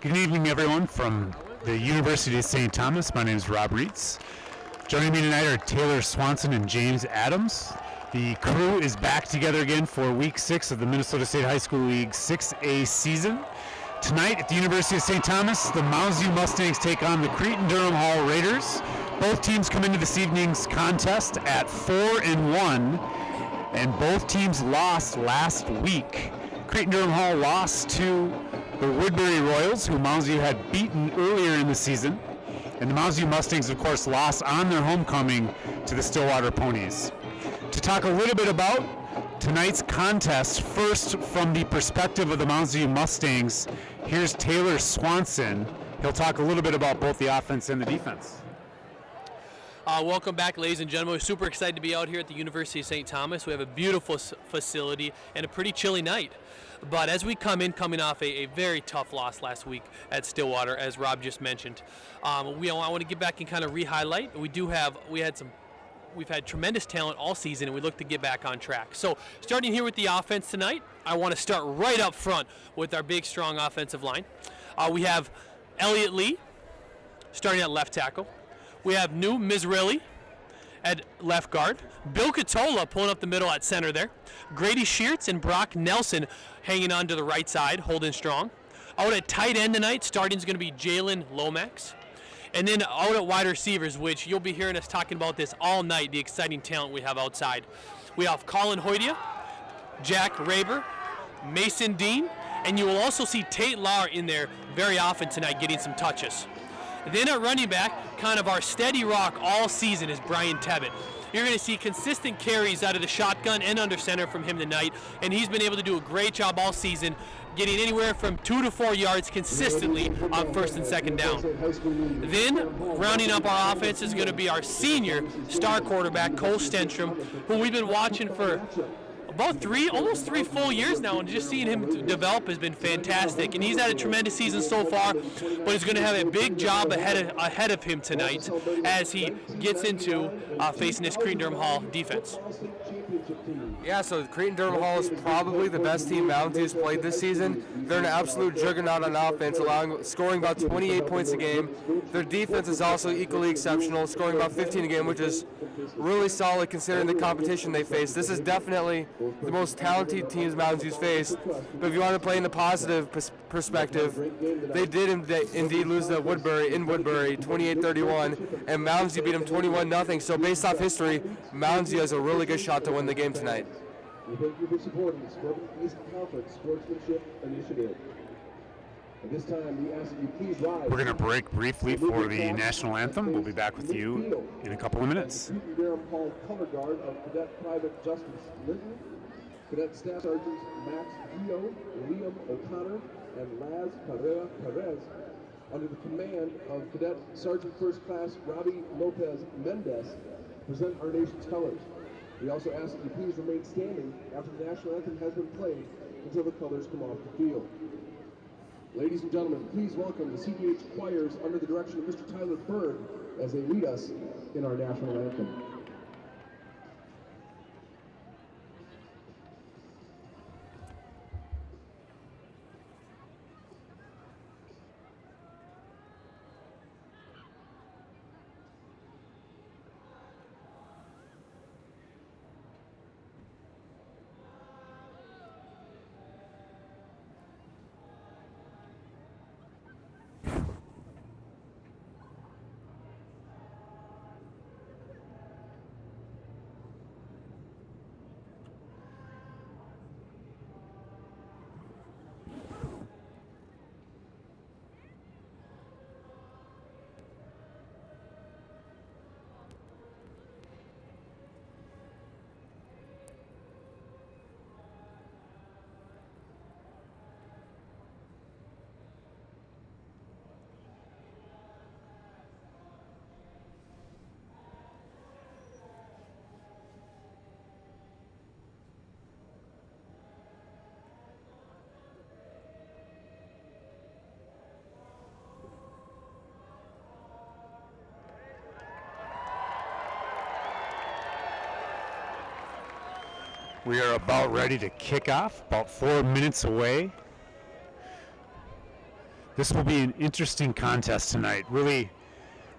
Good evening, everyone, from the University of St. Thomas. My name is Rob Reitz. Joining me tonight are Taylor Swanson and James Adams. The crew is back together again for Week 6 of the Minnesota State High School League 6A season. Tonight at the University of St. Thomas, the Mounds Mustangs take on the Cretin Derham Hall Raiders. Both teams come into this evening's contest at 4-1, and both teams lost last week. Cretin Derham Hall lost to the Woodbury Royals, who Mounds had beaten earlier in the season. And the Mounds Mustangs, of course, lost on their homecoming to the Stillwater Ponies. To talk a little bit about tonight's contest, first from the perspective of the Mounds Mustangs, here's Taylor Swanson. He'll talk a little bit about both the offense and the defense. Welcome back, ladies and gentlemen. We're super excited to be out here at the University of St. Thomas. We have a beautiful facility and a pretty chilly night. But as we coming off a very tough loss last week at Stillwater, as Rob just mentioned, I want to get back and kind of re-highlight. We've had tremendous talent all season, and we look to get back on track. So starting here with the offense tonight, I want to start right up front with our big, strong offensive line. We have Elliott Lee starting at left tackle. We have New Mizraeli at left guard. Bill Catola pulling up the middle at center there. Grady Sheartz and Brock Nelson hanging on to the right side, holding strong. Out at tight end tonight, starting is going to be Jalen Lomax. And then out at wide receivers, which you'll be hearing us talking about this all night, the exciting talent we have outside. We have Colin Hoydia, Jack Raber, Mason Dean, and you will also see Tate Lahr in there very often tonight getting some touches. Then at running back, kind of our steady rock all season is Brian Tebbett. You're going to see consistent carries out of the shotgun and under center from him tonight, and he's been able to do a great job all season, getting anywhere from 2 to 4 yards consistently on first and second down. Then, rounding up our offense is going to be our senior star quarterback, Cole Stenstrom, who we've been watching for about almost three full years now, and just seeing him develop has been fantastic. And he's had a tremendous season so far, but he's going to have a big job ahead of him tonight as he gets into facing this Cretin Derham Hall defense. Yeah, so Cretin Derham Hall is probably the best team Mounds has played this season. They're an absolute juggernaut on offense, scoring about 28 points a game. Their defense is also equally exceptional, scoring about 15 a game, which is really solid considering the competition they face. This is definitely the most talented teams Mounds faced. But if you want to play in the positive perspective, they did indeed lose to Woodbury 28-31, and Mounds beat them 21-0. So based off history, Mounds has a really good shot to win the game tonight. We thank you for supporting the Scorpion East Conference Sportsmanship Initiative. At this time, we ask that you please rise. We're going to break briefly for the national anthem. We'll be back with you in a couple of minutes. Cretin Derham Hall color guard of Cadet Private Justice Linton, Cadet Staff Sergeants Max Gio, Liam O'Connor, and Laz Carrera Perez, under the command of Cadet Sergeant First Class Robbie Lopez Mendez, present our nation's colors. We also ask that you please remain standing after the national anthem has been played until the colors come off the field. Ladies and gentlemen, please welcome the CDH choirs under the direction of Mr. Tyler Berg as they lead us in our national anthem. We are about ready to kick off, about 4 minutes away. This will be an interesting contest tonight. Really,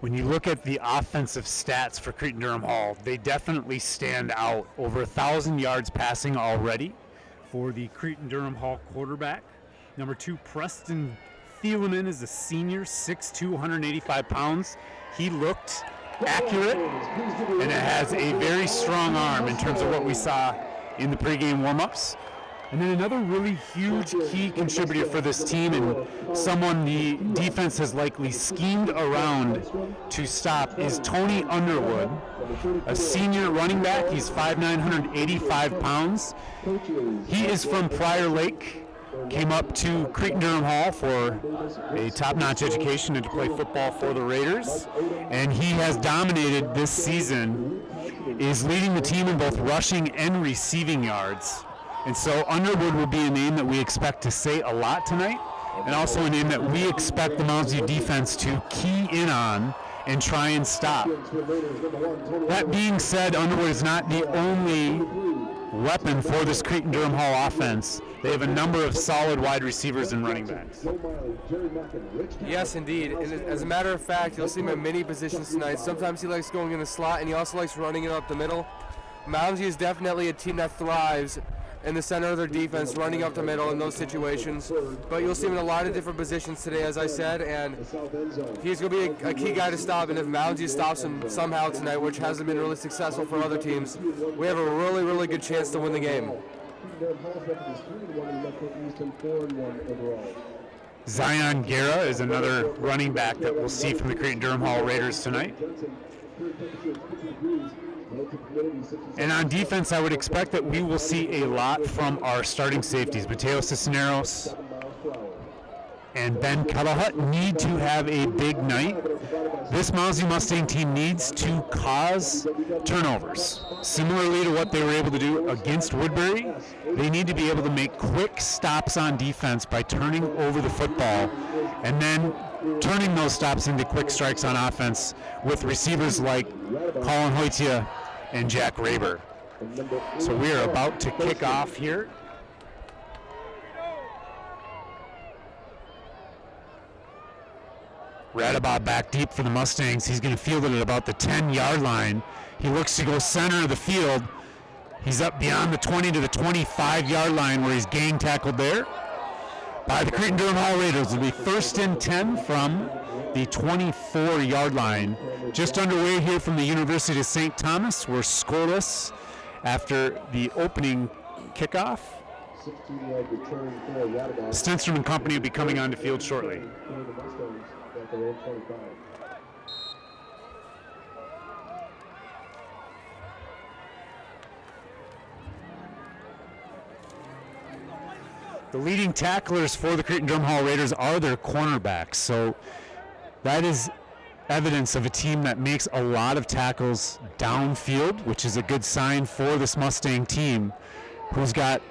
when you look at the offensive stats for Cretin Derham Hall, they definitely stand out. Over 1,000 yards passing already for the Cretin Derham Hall quarterback. Number 2, Preston Thielemann is a senior, 6'2", 185 pounds. He looked accurate and it has a very strong arm in terms of what we saw in the pregame warm-ups. And then another really huge key contributor for this team, and someone the defense has likely schemed around to stop, is Tony Underwood, a senior running back. He's 5'9", 185 pounds. He is from Prior Lake, came up to Cretin Derham Hall for a top-notch education and to play football for the Raiders. And he has dominated this season, is leading the team in both rushing and receiving yards. And so Underwood will be a name that we expect to say a lot tonight, and also a name that we expect the Mounds defense to key in on and try and stop. That being said, Underwood is not the only weapon for this Cretin Derham Hall offense. They have a number of solid wide receivers and running backs. Yes, indeed. And as a matter of fact, you'll see him in many positions tonight. Sometimes he likes going in the slot, and he also likes running it up the middle. Mounds is definitely a team that thrives in the center of their defense, running up the middle in those situations. But you'll see him in a lot of different positions today, as I said, and he's going to be a key guy to stop. And if Mounds stops him somehow tonight, which hasn't been really successful for other teams, we have a really, really good chance to win the game. Zion Guerra is another running back that we'll see from the Cretin Derham Hall Raiders tonight. And on defense, I would expect that we will see a lot from our starting safeties. Mateo Cisneros and Ben Cullahut need to have a big night. This Mounds Mustang team needs to cause turnovers. Similarly to what they were able to do against Woodbury, they need to be able to make quick stops on defense by turning over the football and then turning those stops into quick strikes on offense with receivers like Colin Hoytia and Jack Raber. So we are about to kick off here. Radabaugh back deep for the Mustangs. He's going to field it at about the 10-yard line. He looks to go center of the field. He's up beyond the 20 to the 25-yard line where he's gang tackled there by the Cretin Derham Hall Raiders. It'll be 1st and 10 from the 24-yard line. Just underway here from the University of St. Thomas. We're scoreless after the opening kickoff. Stenstrom and company will be coming onto field shortly. The leading tacklers for the Cretin Derham Hall Raiders are their cornerbacks, so that is evidence of a team that makes a lot of tackles downfield, which is a good sign for this Mustang team, who's got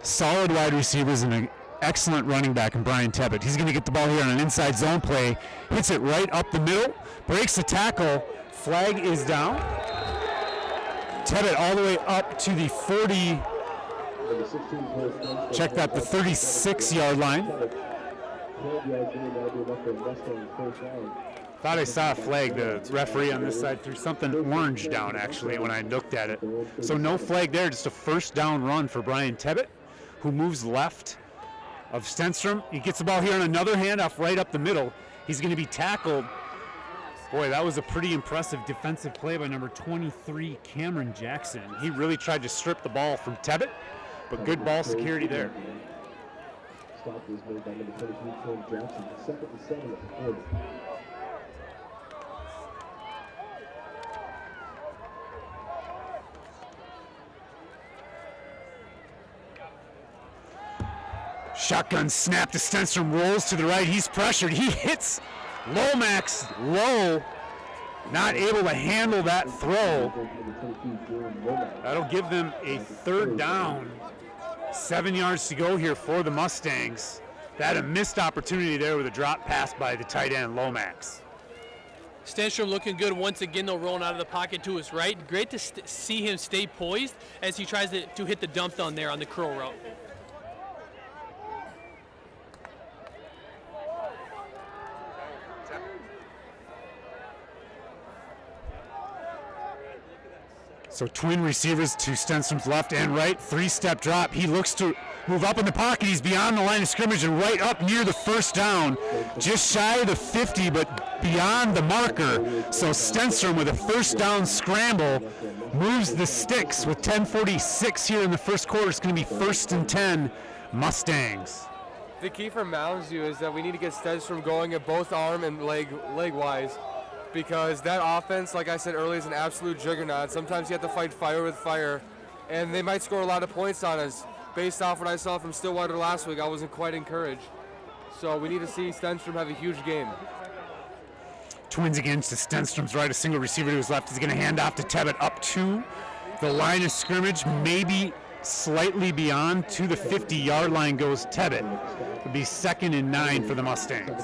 solid wide receivers and an excellent running back in Brian Tebbett. He's going to get the ball here on an inside zone play, hits it right up the middle, breaks the tackle, flag is down. Tebbett all the way up to the 40, check that, the 36-yard line. Thought I saw a flag. The referee on this side threw something orange down, actually, when I looked at it. So no flag there, just a first down run for Brian Tebbett, who moves left of Stenstrom. He gets the ball here on another handoff right up the middle. He's going to be tackled. Boy, that was a pretty impressive defensive play by number 23, Cameron Jackson. He really tried to strip the ball from Tebbett, but good ball security there. Stop was made by number 23, Cameron Jackson. 2nd and 7 at the 40. Shotgun snap to Stenstrom, rolls to the right. He's pressured. He hits Lomax low. Not able to handle that throw. That'll give them a 3rd down. 7 yards to go here for the Mustangs. That a missed opportunity there with a drop pass by the tight end, Lomax. Stenstrom looking good once again, though, rolling out of the pocket to his right. Great to see him stay poised as he tries to hit the dump down there on the curl route. So twin receivers to Stenstrom's left and right, 3-step drop. He looks to move up in the pocket. He's beyond the line of scrimmage and right up near the first down, just shy of the 50, but beyond the marker. So Stenstrom with a first down scramble moves the sticks with 10:46 here in the first quarter. It's going to be 1st and 10 Mustangs. The key for Mounds is that we need to get Stenstrom going at both arm and leg-wise, because that offense, like I said earlier, is an absolute juggernaut. Sometimes you have to fight fire with fire, and they might score a lot of points on us. Based off what I saw from Stillwater last week, I wasn't quite encouraged. So we need to see Stenstrom have a huge game. Twins against to Stenstrom's right, a single receiver to his left. He's going to hand off to Tebbett up to the line of scrimmage, maybe slightly beyond. To the 50-yard line goes Tebbett. It'll be 2nd and 9 for the Mustangs.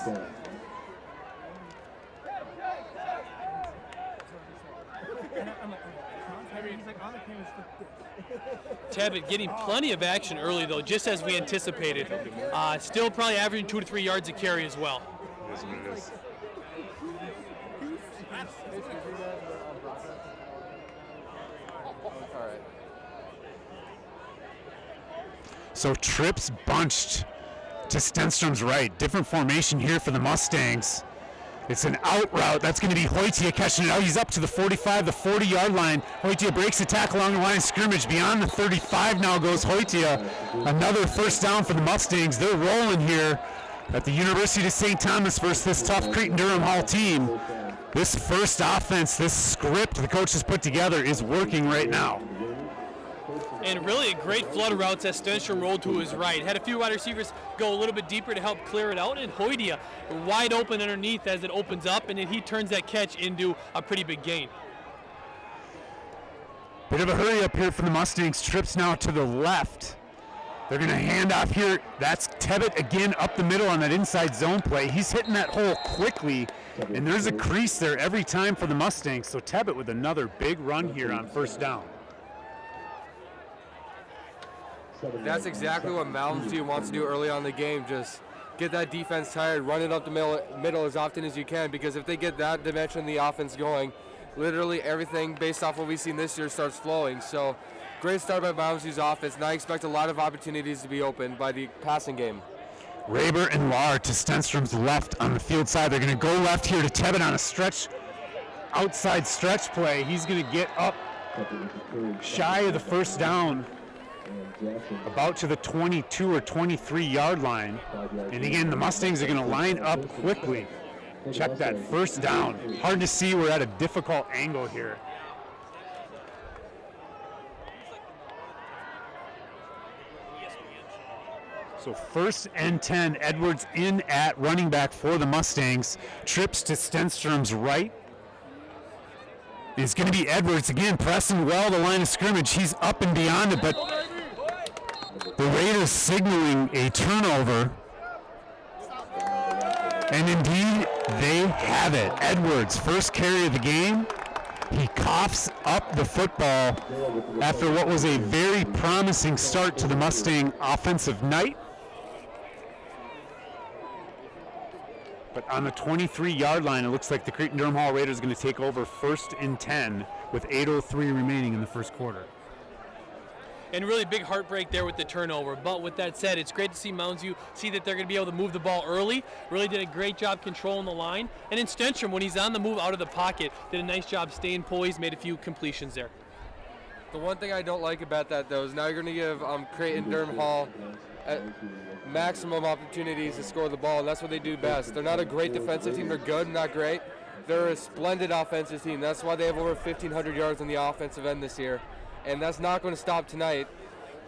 Tebbett getting plenty of action early, though, just as we anticipated. Still probably averaging 2 to 3 yards a carry as well. So trips bunched to Stenstrom's right. Different formation here for the Mustangs. It's an out route. That's going to be Hoytia catching it out. He's up to the 45, the 40-yard line. Hoytia breaks the tackle along the line of scrimmage. Beyond the 35 now goes Hoytia. Another first down for the Mustangs. They're rolling here at the University of St. Thomas versus this tough Cretin Derham Hall team. This first offense, this script the coach has put together is working right now. And really a great flood of routes as Stenstrom rolled to his right. Had a few wide receivers go a little bit deeper to help clear it out, and Hoytia wide open underneath as it opens up, and then he turns that catch into a pretty big gain. Bit of a hurry up here for the Mustangs. Trips now to the left. They're going to hand off here. That's Tebbett again up the middle on that inside zone play. He's hitting that hole quickly, and there's a crease there every time for the Mustangs. So Tebbett with another big run here on first down. That's exactly what Mounds wants to do early on in the game. Just get that defense tired, run it up the middle as often as you can, because if they get that dimension of the offense going, literally everything based off what we've seen this year starts flowing. So great start by Mounds' offense, and I expect a lot of opportunities to be opened by the passing game. Raber and Lahr to Stenstrom's left on the field side. They're going to go left here to Tebbett on a stretch, outside stretch play. He's going to get up shy of the first down, about to the 22 or 23-yard line. And again, the Mustangs are going to line up quickly. Check that first down. Hard to see. We're at a difficult angle here. So 1st and 10, Edwards in at running back for the Mustangs. Trips to Stenstrom's right. It's going to be Edwards again, pressing well the line of scrimmage. He's up and beyond it, but the Raiders signaling a turnover. And indeed, they have it. Edwards, first carry of the game. He coughs up the football after what was a very promising start to the Mustang offensive night. But on the 23-yard line, it looks like the Cretin Derham Hall Raiders are going to take over 1st and 10 with 8:03 remaining in the first quarter. And really big heartbreak there with the turnover. But with that said, it's great to see Mounds see that they're going to be able to move the ball early. Really did a great job controlling the line. And then Stenstrom, when he's on the move out of the pocket, did a nice job staying poised, made a few completions there. The one thing I don't like about that, though, is now you're going to give Cretin Derham Hall maximum opportunities to score the ball, and that's what they do best. They're not a great defensive team. They're good, not great. They're a splendid offensive team. That's why they have over 1,500 yards on the offensive end this year. And that's not going to stop tonight.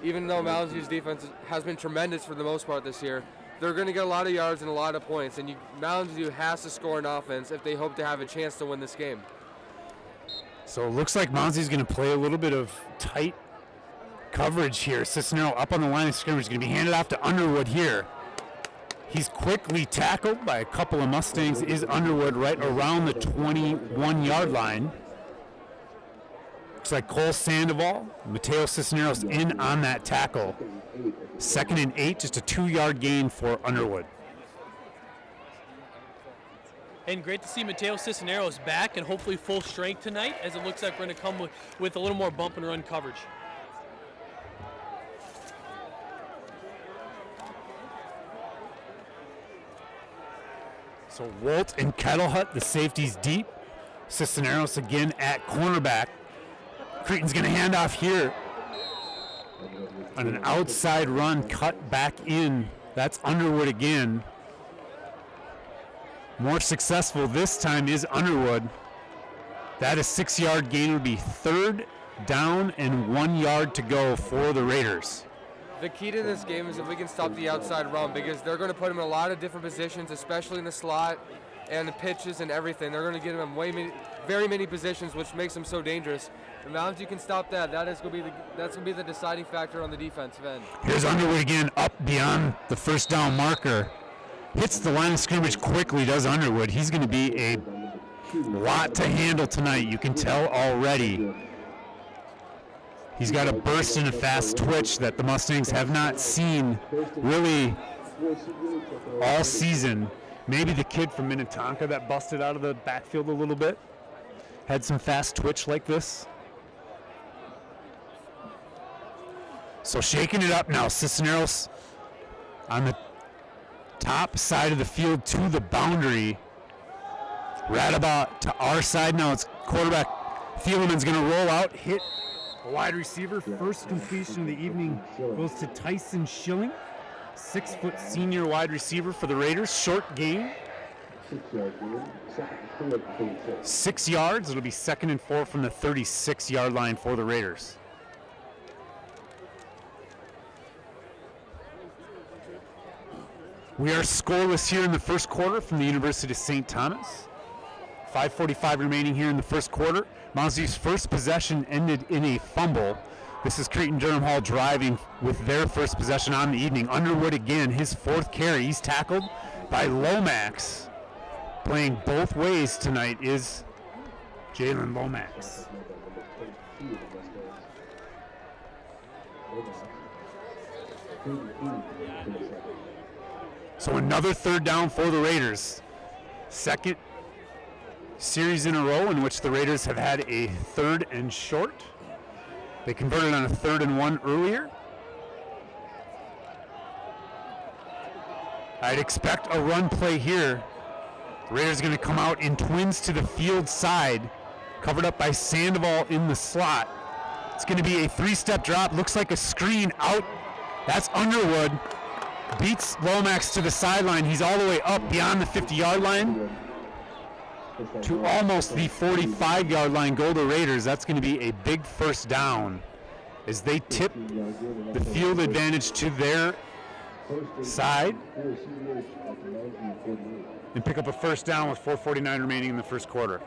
Even though Mounds' defense has been tremendous for the most part this year, they're going to get a lot of yards and a lot of points. And Mounds has to score an offense if they hope to have a chance to win this game. So it looks like Mounds is going to play a little bit of tight coverage here. Cisnero up on the line of scrimmage, going to be handed off to Underwood here. He's quickly tackled by a couple of Mustangs. Is Underwood right around the 21-yard line. Looks like Cole Sandoval, Mateo Cisneros in on that tackle. 2nd and 8, just a 2-yard gain for Underwood. And great to see Mateo Cisneros back and hopefully full strength tonight, as it looks like we're going to come with a little more bump and run coverage. So Wolt and Kettlehut, the safeties deep. Cisneros again at cornerback. Cretin's going to hand off here on an outside run, cut back in. That's Underwood again. More successful this time is Underwood. That a 6-yard gain would be 3rd down and 1 yard to go for the Raiders. The key to this game is if we can stop the outside run, because they're going to put him in a lot of different positions, especially in the slot and the pitches and everything. They're going to get him in very many positions, which makes him so dangerous. And now if you can stop that, that's going to be the deciding factor on the defensive end. Here's Underwood again, up beyond the first down marker. Hits the line of scrimmage quickly, does Underwood. He's going to be a lot to handle tonight, you can tell already. He's got a burst and a fast twitch that the Mustangs have not seen really all season. Maybe the kid from Minnetonka that busted out of the backfield a little bit had some fast twitch like this. So shaking it up now, Cisneros on the top side of the field to the boundary. Right about to our side now. It's quarterback Thieleman's going to roll out, hit a wide receiver. First completion of the evening goes to Tyson Schilling, 6-foot senior wide receiver for the Raiders. Short gain. 6 yards. It'll be 2nd and 4 from the 36-yard line for the Raiders. We are scoreless here in the first quarter from the University of St. Thomas. 5:45 remaining here in the first quarter. Mounds' first possession ended in a fumble. This is Cretin Derham Hall driving with their first possession on the evening. Underwood again, his 4th carry. He's tackled by Lomax. Playing both ways tonight is Jalen Lomax. So another 3rd down for the Raiders. Second series in a row in which the Raiders have had a 3rd and short. They converted on a 3rd and 1 earlier. I'd expect a run play here. The Raiders are going to come out in twins to the field side, covered up by Sandoval in the slot. It's going to be a 3-step drop. Looks like a screen out. That's Underwood. Beats Lomax to the sideline. He's all the way up beyond the 50-yard line to almost the 45-yard line. Go to Raiders. That's going to be a big first down as they tip the field advantage to their side and pick up a first down with 4:49 remaining in the first quarter.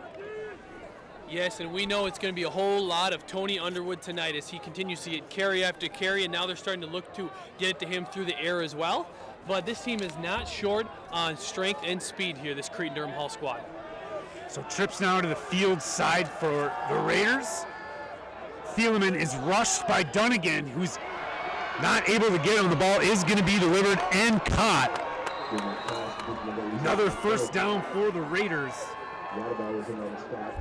Yes, and we know it's going to be a whole lot of Tony Underwood tonight as he continues to get carry after carry, and now they're starting to look to get it to him through the air as well. But this team is not short on strength and speed here, this Cretin Derham Hall squad. So trips now to the field side for the Raiders. Thieleman is rushed by Dunnigan, who's not able to get him. The ball is going to be delivered and caught. Another first down for the Raiders.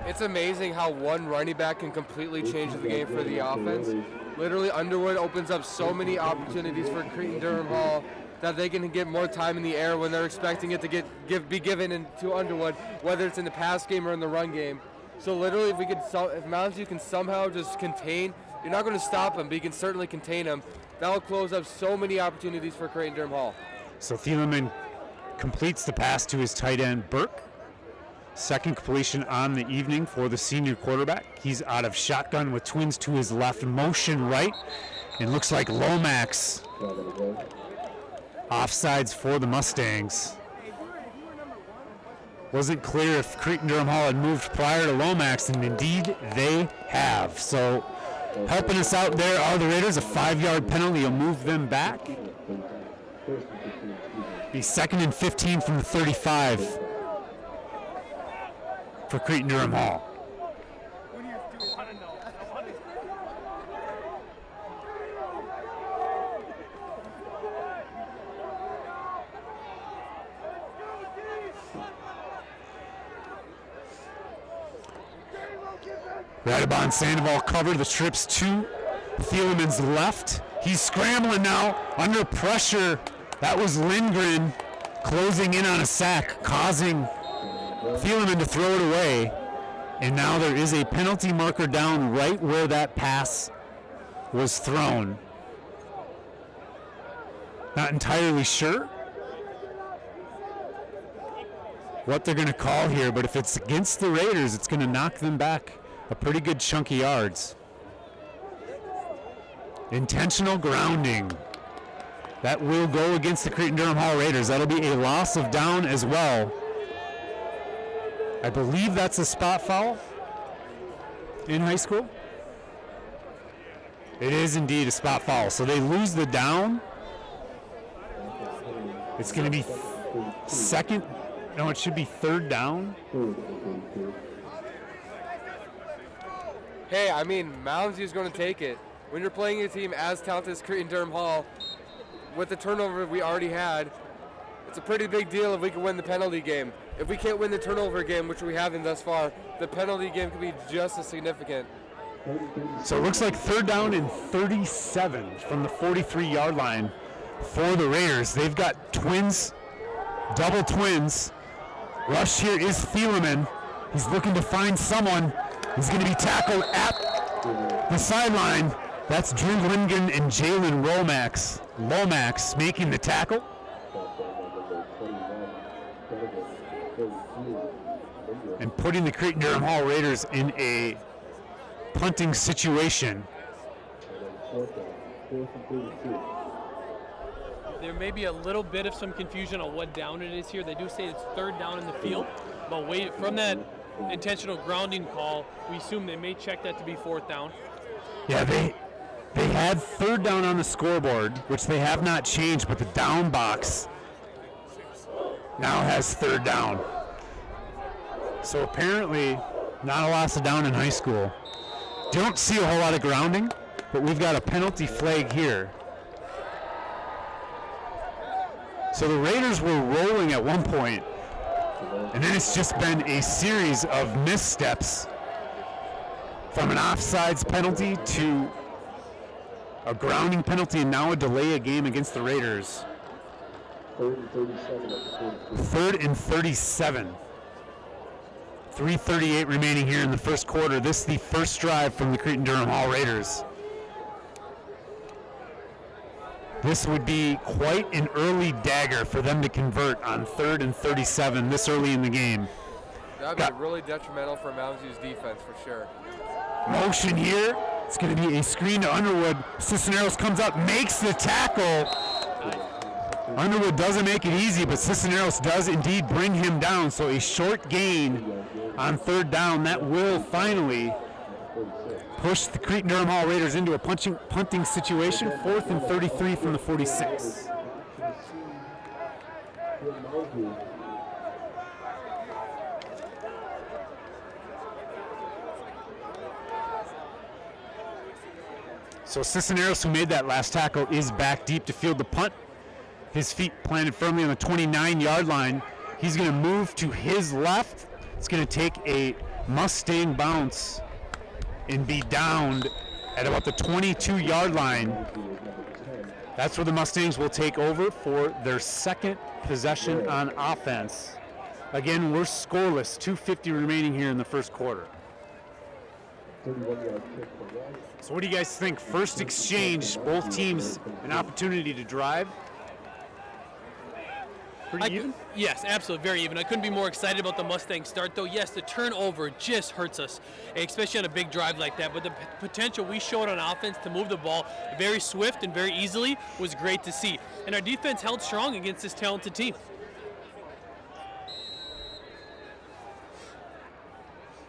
It's amazing how one running back can completely change the game for the offense. Literally, Underwood opens up so many opportunities for Cretin Derham Hall that they can get more time in the air when they're expecting it to be given to Underwood, whether it's in the pass game or in the run game. So literally, if Mounds can somehow just contain, you're not going to stop him, but you can certainly contain him. That'll close up so many opportunities for Cretin Derham Hall. So Thieleman completes the pass to his tight end, Burke. Second completion on the evening for the senior quarterback. He's out of shotgun with twins to his left, motion right, and looks like Lomax. Offsides for the Mustangs. Wasn't clear if Cretin Derham Hall had moved prior to Lomax, and indeed they have. So helping us out there are the Raiders. A 5-yard penalty will move them back. Be 2nd and 15 from the 35 for Cretin Derham Hall. Radibon Sandoval covered the trips to Thieleman's left. He's scrambling now under pressure. That was Lindgren closing in on a sack, causing Thieleman to throw it away. And now there is a penalty marker down right where that pass was thrown. Not entirely sure what they're going to call here, but if it's against the Raiders, it's going to knock them back a pretty good chunk of yards. Intentional grounding. That will go against the Cretin Derham Hall Raiders. That'll be a loss of down as well. I believe that's a spot foul in high school. It is indeed a spot foul. So they lose the down. It's going to be second. No, it should be third down. Hey, I mean, Mounds is going to take it. When you're playing a team as talented as Cretin Derham Hall, with the turnover we already had, it's a pretty big deal if we can win the penalty game. If we can't win the turnover game, which we haven't thus far, the penalty game could be just as significant. So it looks like third down and 37 from the 43-yard line for the Raiders. They've got twins, double twins. Rush here is Thieleman. He's looking to find someone. He's going to be tackled at the sideline. That's Drew Lindgren and Jalen Lomax making the tackle. And putting the Cretin Derham Hall Raiders in a punting situation. There may be a little bit of some confusion on what down it is here. They do say it's third down in the field, but wait, from that intentional grounding call, we assume they may check that to be fourth down. Yeah, they had third down on the scoreboard, which they have not changed, but the down box now has third down. So apparently, not a loss of down in high school. Don't see a whole lot of grounding, but we've got a penalty flag here. So the Raiders were rolling at one point, and then it's just been a series of missteps from an offsides penalty to a grounding penalty and now a delay of game against the Raiders. Third and 37. 3:38 remaining here in the first quarter. This is the first drive from the Cretin Derham Hall Raiders. This would be quite an early dagger for them to convert on 3rd and 37 this early in the game. That would be really detrimental for Mounds' defense for sure. Motion here. It's going to be a screen to Underwood. Cisneros comes up, makes the tackle. Underwood doesn't make it easy, but Cisneros does indeed bring him down. So a short gain on third down. That will finally push the Cretin Derham Hall Raiders into a punting situation. 4th and 33 from the 46. So Cisneros, who made that last tackle, is back deep to field the punt. His feet planted firmly on the 29-yard line. He's going to move to his left. It's going to take a Mustang bounce and be downed at about the 22-yard line. That's where the Mustangs will take over for their second possession on offense. Again, we're scoreless, 2:50 remaining here in the first quarter. So what do you guys think? First exchange, both teams an opportunity to drive. Pretty even? Yes, absolutely, very even. I couldn't be more excited about the Mustang start, though. Yes, the turnover just hurts us, especially on a big drive like that. But the potential we showed on offense to move the ball very swift and very easily was great to see. And our defense held strong against this talented team.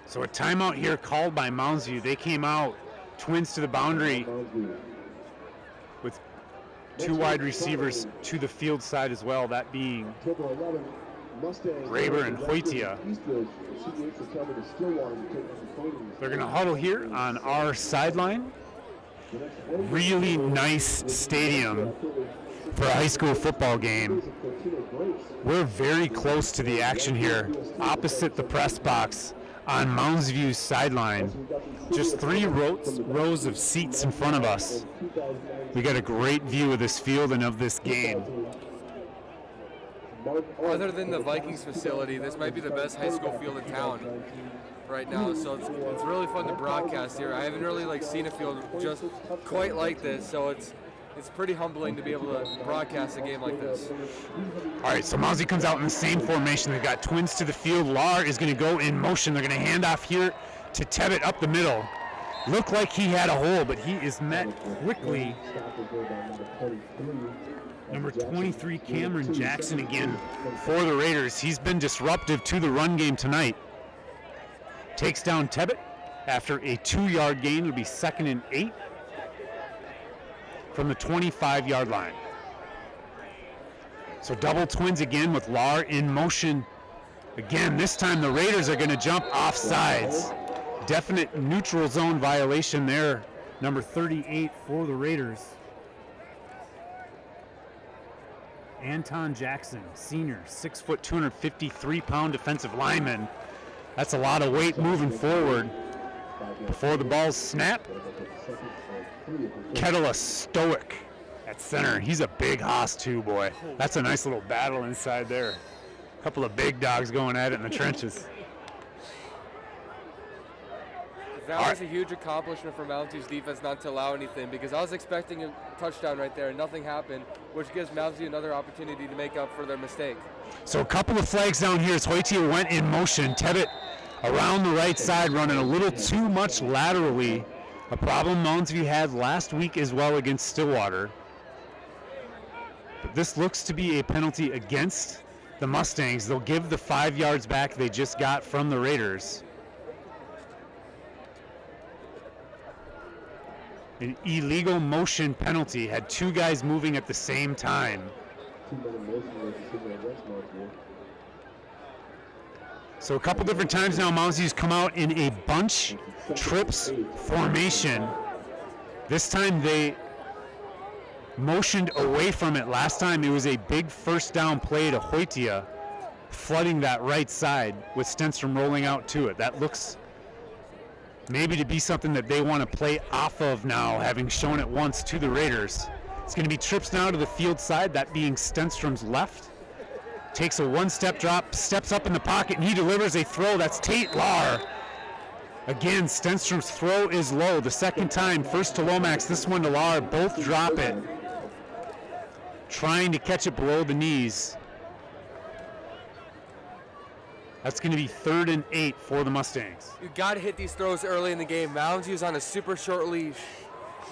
So a timeout here called by Mounds View. They came out, twins to the boundary with two wide receivers to the field side as well, that being Graber and Hoytia. They're going to huddle here on our sideline. Really nice stadium for a high school football game. We're very close to the action here, opposite the press box on Mounds View's sideline. Just 3 rows of seats in front of us. We got a great view of this field and of this game. Other than the Vikings facility, this might be the best high school field in town right now. So it's really fun to broadcast here. I haven't really seen a field just quite like this, so it's pretty humbling to be able to broadcast a game like this. All right, so Mousy comes out in the same formation. They've got twins to the field. Lar is going to go in motion. They're going to hand off here to Tebbett up the middle. Looked like he had a hole, but he is met quickly. Number 23, Cameron Jackson again for the Raiders. He's been disruptive to the run game tonight. Takes down Tebbett after a 2-yard gain. It'll be 2nd and 8 from the 25-yard line. So double twins again with Lar in motion. Again, this time the Raiders are going to jump off sides. Definite neutral zone violation there. Number 38 for the Raiders. Anton Jackson, senior, 6 foot, 253-pound defensive lineman. That's a lot of weight moving forward. Before the ball's snapped, Kettle Stoic at center. He's a big hoss too, boy. That's a nice little battle inside there. A couple of big dogs going at it in the trenches. That was a huge accomplishment for Mounties defense not to allow anything, because I was expecting a touchdown right there and nothing happened, which gives Mounties another opportunity to make up for their mistake. So a couple of flags down here as Hoytier went in motion. Tebbett around the right side running a little too much laterally. A problem Moundsview had last week as well against Stillwater. But this looks to be a penalty against the Mustangs. They'll give the 5 yards back they just got from the Raiders. An illegal motion penalty. Had 2 guys moving at the same time. So a couple different times now, Moundsview's come out in a bunch trips formation. This time they motioned away from it. Last time it was a big first down play to Hoytia, flooding that right side with Stenstrom rolling out to it. That looks maybe to be something that they want to play off of now, having shown it once to the Raiders. It's going to be trips now to the field side, that being Stenstrom's left. Takes a 1-step drop, steps up in the pocket, and he delivers a throw. That's Tate Lar. Again, Stenstrom's throw is low. The second time, first to Lomax, this one to Lar. Both drop it. Trying to catch it below the knees. That's going to be 3rd and 8 for the Mustangs. You got to hit these throws early in the game. Mounds is on a super short leash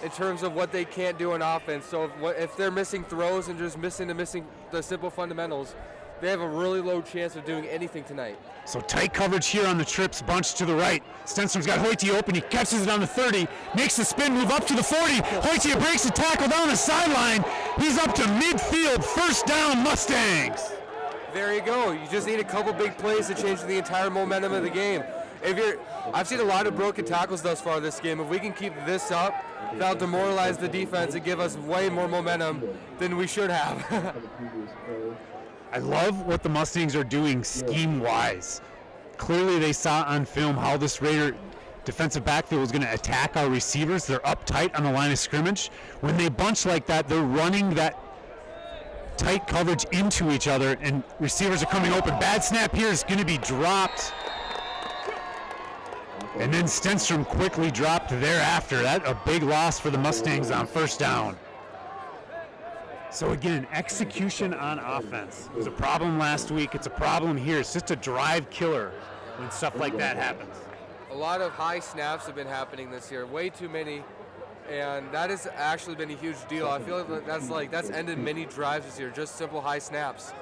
in terms of what they can't do on offense. So if they're missing throws and just missing the simple fundamentals, they have a really low chance of doing anything tonight. So tight coverage here on the trips, bunch to the right. Stenstrom's got Hoytier open. He catches it on the 30, makes the spin move up to the 40. Hoytier breaks the tackle down the sideline. He's up to midfield. First down, Mustangs. There you go. You just need a couple big plays to change the entire momentum of the game. I've seen a lot of broken tackles thus far this game. If we can keep this up, that'll demoralize the defense and give us way more momentum than we should have. I love what the Mustangs are doing scheme-wise. Clearly they saw on film how this Raider defensive backfield was going to attack our receivers. They're up tight on the line of scrimmage. When they bunch like that, they're running that tight coverage into each other, and receivers are coming open. Bad snap here is going to be dropped. And then Stenstrom quickly dropped thereafter. That's a big loss for the Mustangs on first down. So again, execution on offense. It was a problem last week. It's a problem here. It's just a drive killer when stuff like that happens. A lot of high snaps have been happening this year, way too many, and that has actually been a huge deal. I feel like that's ended many drives this year, just simple high snaps.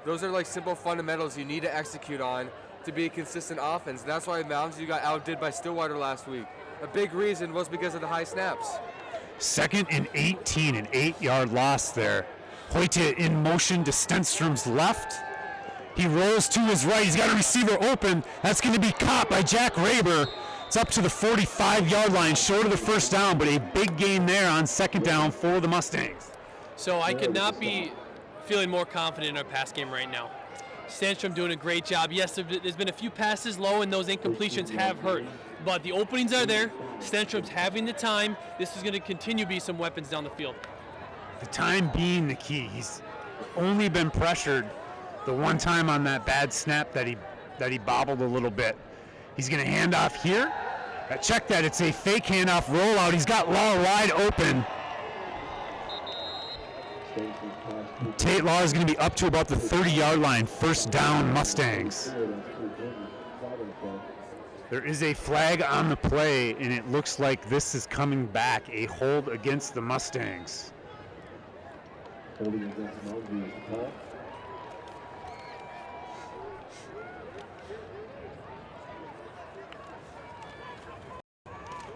Those are like simple fundamentals you need to execute on to be a consistent offense. That's why Mounds got outdid by Stillwater last week. A big reason was because of the high snaps. 2nd and 18, an 8-yard loss there. Hoytier in motion to Stenstrom's left. He rolls to his right. He's got a receiver open. That's going to be caught by Jack Raber. It's up to the 45-yard line, short of the first down, but a big gain there on 2nd down for the Mustangs. So I could not be feeling more confident in our pass game right now. Stenstrom doing a great job. Yes, there's been a few passes low, and those incompletions have hurt. But the openings are there. Stenstrom's having the time. This is going to continue to be some weapons down the field. The time being the key. He's only been pressured the one time on that bad snap that he bobbled a little bit. He's going to hand off here. Check that. It's a fake handoff rollout. He's got Law wide open. Tate Law is going to be up to about the 30-yard line. First down, Mustangs. There is a flag on the play, and it looks like this is coming back. A hold against the Mustangs. Holding against Mounds is the call.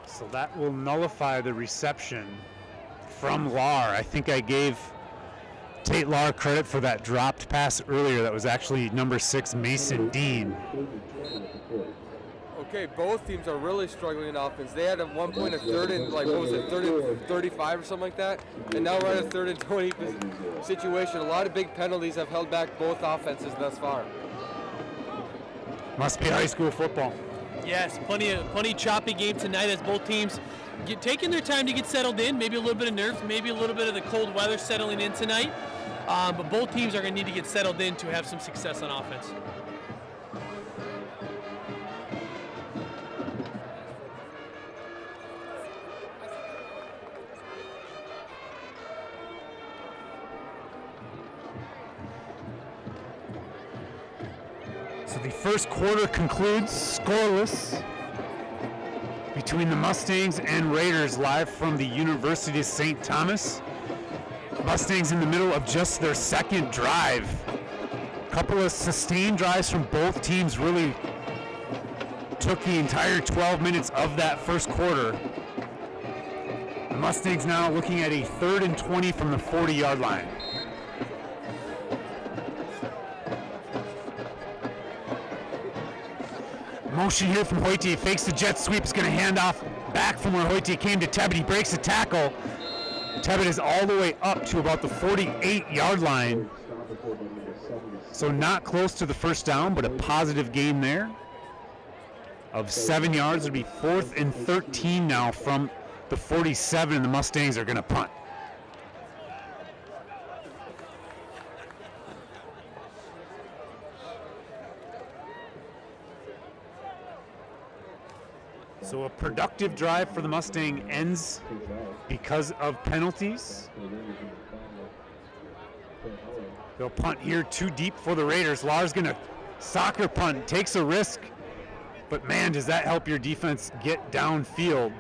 So that will nullify the reception from Lahr. I think I gave Tate Lahr credit for that dropped pass earlier. That was actually number 6, Mason Dean. Okay, both teams are really struggling in offense. They had at one point a third and, like, what was it, third and 35 or something like that, and now we're at a third and 20 situation. A lot of big penalties have held back both offenses thus far. Must be high school football. Yes, plenty choppy game tonight as both teams taking their time to get settled in. Maybe a little bit of nerves, maybe a little bit of the cold weather settling in tonight. But both teams are going to need to get settled in to have some success on offense. So the first quarter concludes scoreless between the Mustangs and Raiders, live from the University of St. Thomas. Mustangs in the middle of just their second drive. A couple of sustained drives from both teams really took the entire 12 minutes of that first quarter. The Mustangs now looking at a 3rd and 20 from the 40-yard line. Motion here from Hoyte, fakes the jet sweep, is going to hand off back from where Hoyte came to Tebbett. He breaks the tackle. Tebbett is all the way up to about the 48-yard line. So not close to the first down, but a positive gain there of 7 yards. It'll be 4th and 13 now from the 47, and the Mustangs are going to punt. So a productive drive for the Mustang ends because of penalties. They'll punt here too deep for the Raiders. Lahr's going to soccer punt, takes a risk, but man, does that help your defense get downfield.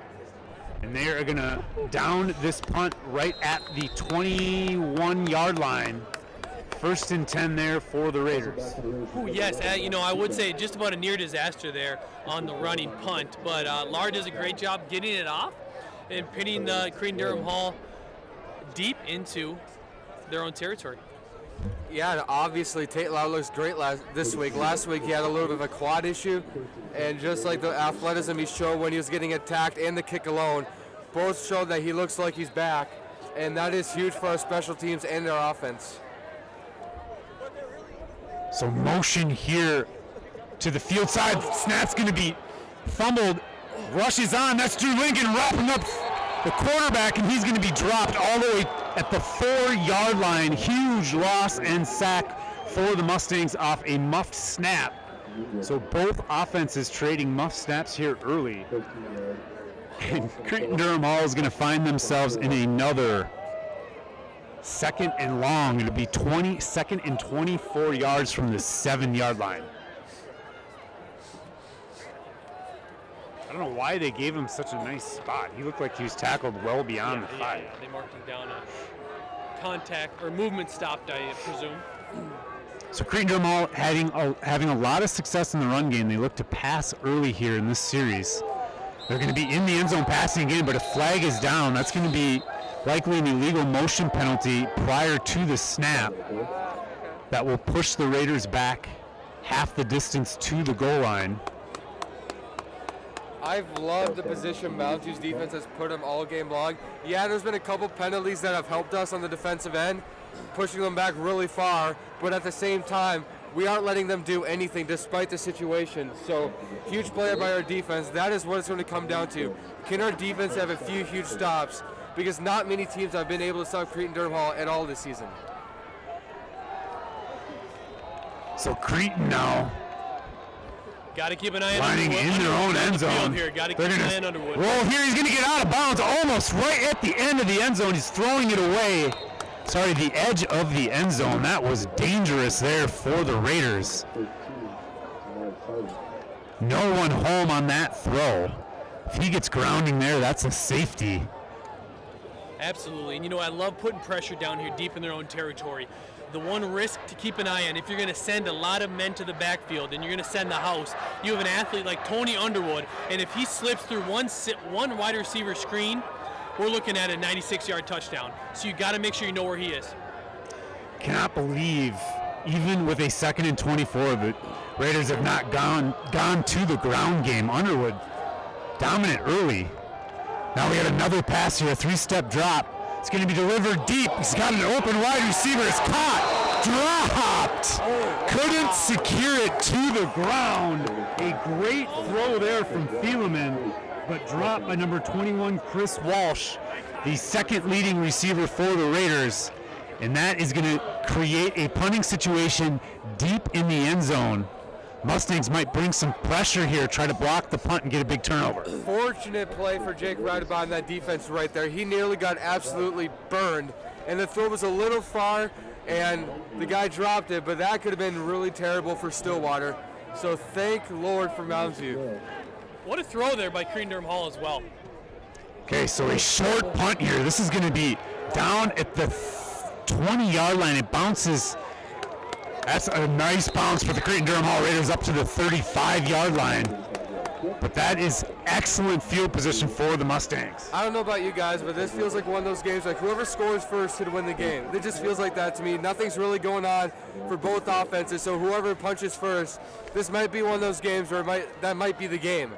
And they are going to down this punt right at the 21-yard line. 1st and 10 there for the Raiders. Ooh, yes, I would say just about a near disaster there on the running punt, but Lahr does a great job getting it off and pinning the Cretin Derham Hall deep into their own territory. Yeah, obviously Tate Lahr looks great this week. Last week he had a little bit of a quad issue, and just like the athleticism he showed when he was getting attacked and the kick alone, both showed that he looks like he's back, and that is huge for our special teams and their offense. So motion here to the field side. Snap's going to be fumbled. Rushes on. That's Drew Lincoln wrapping up the quarterback, and he's going to be dropped all the way at the 4-yard line. Huge loss and sack for the Mustangs off a muffed snap. So both offenses trading muffed snaps here early. And Cretin Derham Hall is going to find themselves in another 2nd and long. It'll be 2nd and 24 yards from the 7-yard line. I don't know why they gave him such a nice spot. He looked like he was tackled well beyond the 5. Yeah, they marked him down on contact or movement stopped, I presume. So Cretin Derham Hall having a lot of success in the run game. They look to pass early here in this series. They're going to be in the end zone passing again, but a flag is down. That's going to be likely an illegal motion penalty prior to the snap that will push the Raiders back half the distance to the goal line. I've loved the position Mounds' defense has put them all game long. Yeah, there's been a couple penalties that have helped us on the defensive end, pushing them back really far, but at the same time, we aren't letting them do anything despite the situation. So huge play by our defense. That is what it's going to come down to. Can our defense have a few huge stops? Because not many teams have been able to stop Cretin Derham Hall at all this season. So Cretin now Got to keep an eye on lining in their own end zone. Got to keep an eye on Underwood. Roll here. He's going to get out of bounds almost right at the end of the end zone. He's throwing it away. Sorry, the edge of the end zone. That was dangerous there for the Raiders. No one home on that throw. If he gets grounding there, that's a safety. Absolutely. And, I love putting pressure down here deep in their own territory. The one risk to keep an eye on, if you're going to send a lot of men to the backfield and you're going to send the house, you have an athlete like Tony Underwood, and if he slips through one wide receiver screen, we're looking at a 96-yard touchdown. So you got to make sure you know where he is. Cannot believe, even with a 2nd and 24, the Raiders have not gone to the ground game. Underwood dominant early. Now we got another pass here, a 3-step drop. It's going to be delivered deep. He's got an open wide receiver. It's caught, dropped. Couldn't secure it to the ground. A great throw there from Thielemann, but dropped by number 21, Chris Walsh, the second leading receiver for the Raiders. And that is going to create a punting situation deep in the end zone. Mustangs might bring some pressure here, try to block the punt and get a big turnover. Fortunate play for Jake Ridebaugh on that defense right there. He nearly got absolutely burned, and the throw was a little far, and the guy dropped it, but that could have been really terrible for Stillwater. So thank Lord for Mounds View. What a throw there by Cretin Derham Hall as well. Okay, so a short punt here. This is going to be down at the 20-yard line. It bounces. That's a nice bounce for the Cretin Derham Hall Raiders up to the 35-yard line. But that is excellent field position for the Mustangs. I don't know about you guys, but this feels like one of those games like whoever scores first should win the game. It just feels like that to me. Nothing's really going on for both offenses, so whoever punches first, this might be one of those games where that might be the game.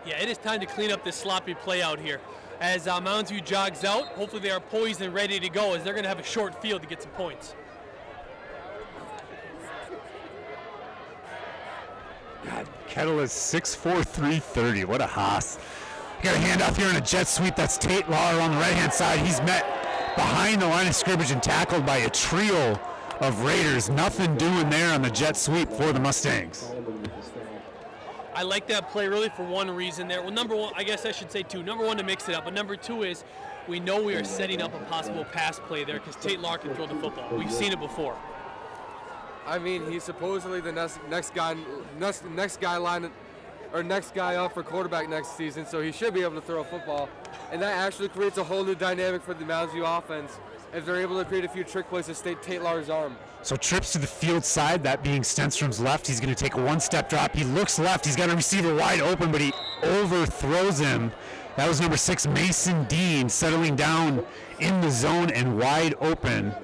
Yeah, it is time to clean up this sloppy play out here. As Mounds View jogs out, hopefully they are poised and ready to go, as they're going to have a short field to get some points. God, Kettle is 6'4", 330. What a hoss. Got a handoff here in a jet sweep. That's Tate Lawler on the right-hand side. He's met behind the line of scrimmage and tackled by a trio of Raiders. Nothing doing there on the jet sweep for the Mustangs. I like that play really for one reason there. Well, number one, I guess I should say two. Number one, to mix it up. But number two is we know we are setting up a possible pass play there because Tate Lawler can throw the football. We've seen it before. I mean, he's supposedly the next guy up for quarterback next season, so he should be able to throw a football. And that actually creates a whole new dynamic for the Mounds View offense if they're able to create a few trick plays to stay Tate Lawler's arm. So trips to the field side, that being Stenstrom's left. He's going to take a one-step drop. He looks left. He's got a receiver wide open, but he overthrows him. That was number 6, Mason Dean, settling down in the zone and wide open.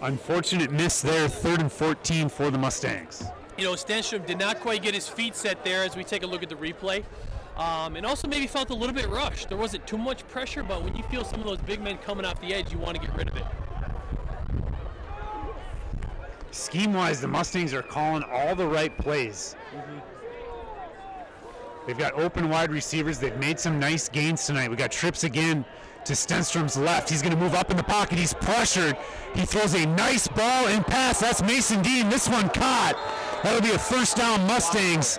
Unfortunate miss there, 3rd and 14 for the Mustangs. Stenstrom did not quite get his feet set there as we take a look at the replay. And also maybe felt a little bit rushed. There wasn't too much pressure, but when you feel some of those big men coming off the edge, you want to get rid of it. Scheme-wise, the Mustangs are calling all the right plays. They've got open wide receivers. They've made some nice gains tonight. We got trips again to Stenstrom's left. He's going to move up in the pocket. He's pressured. He throws a nice ball and pass. That's Mason Dean. This one caught. That'll be a first down, Mustangs.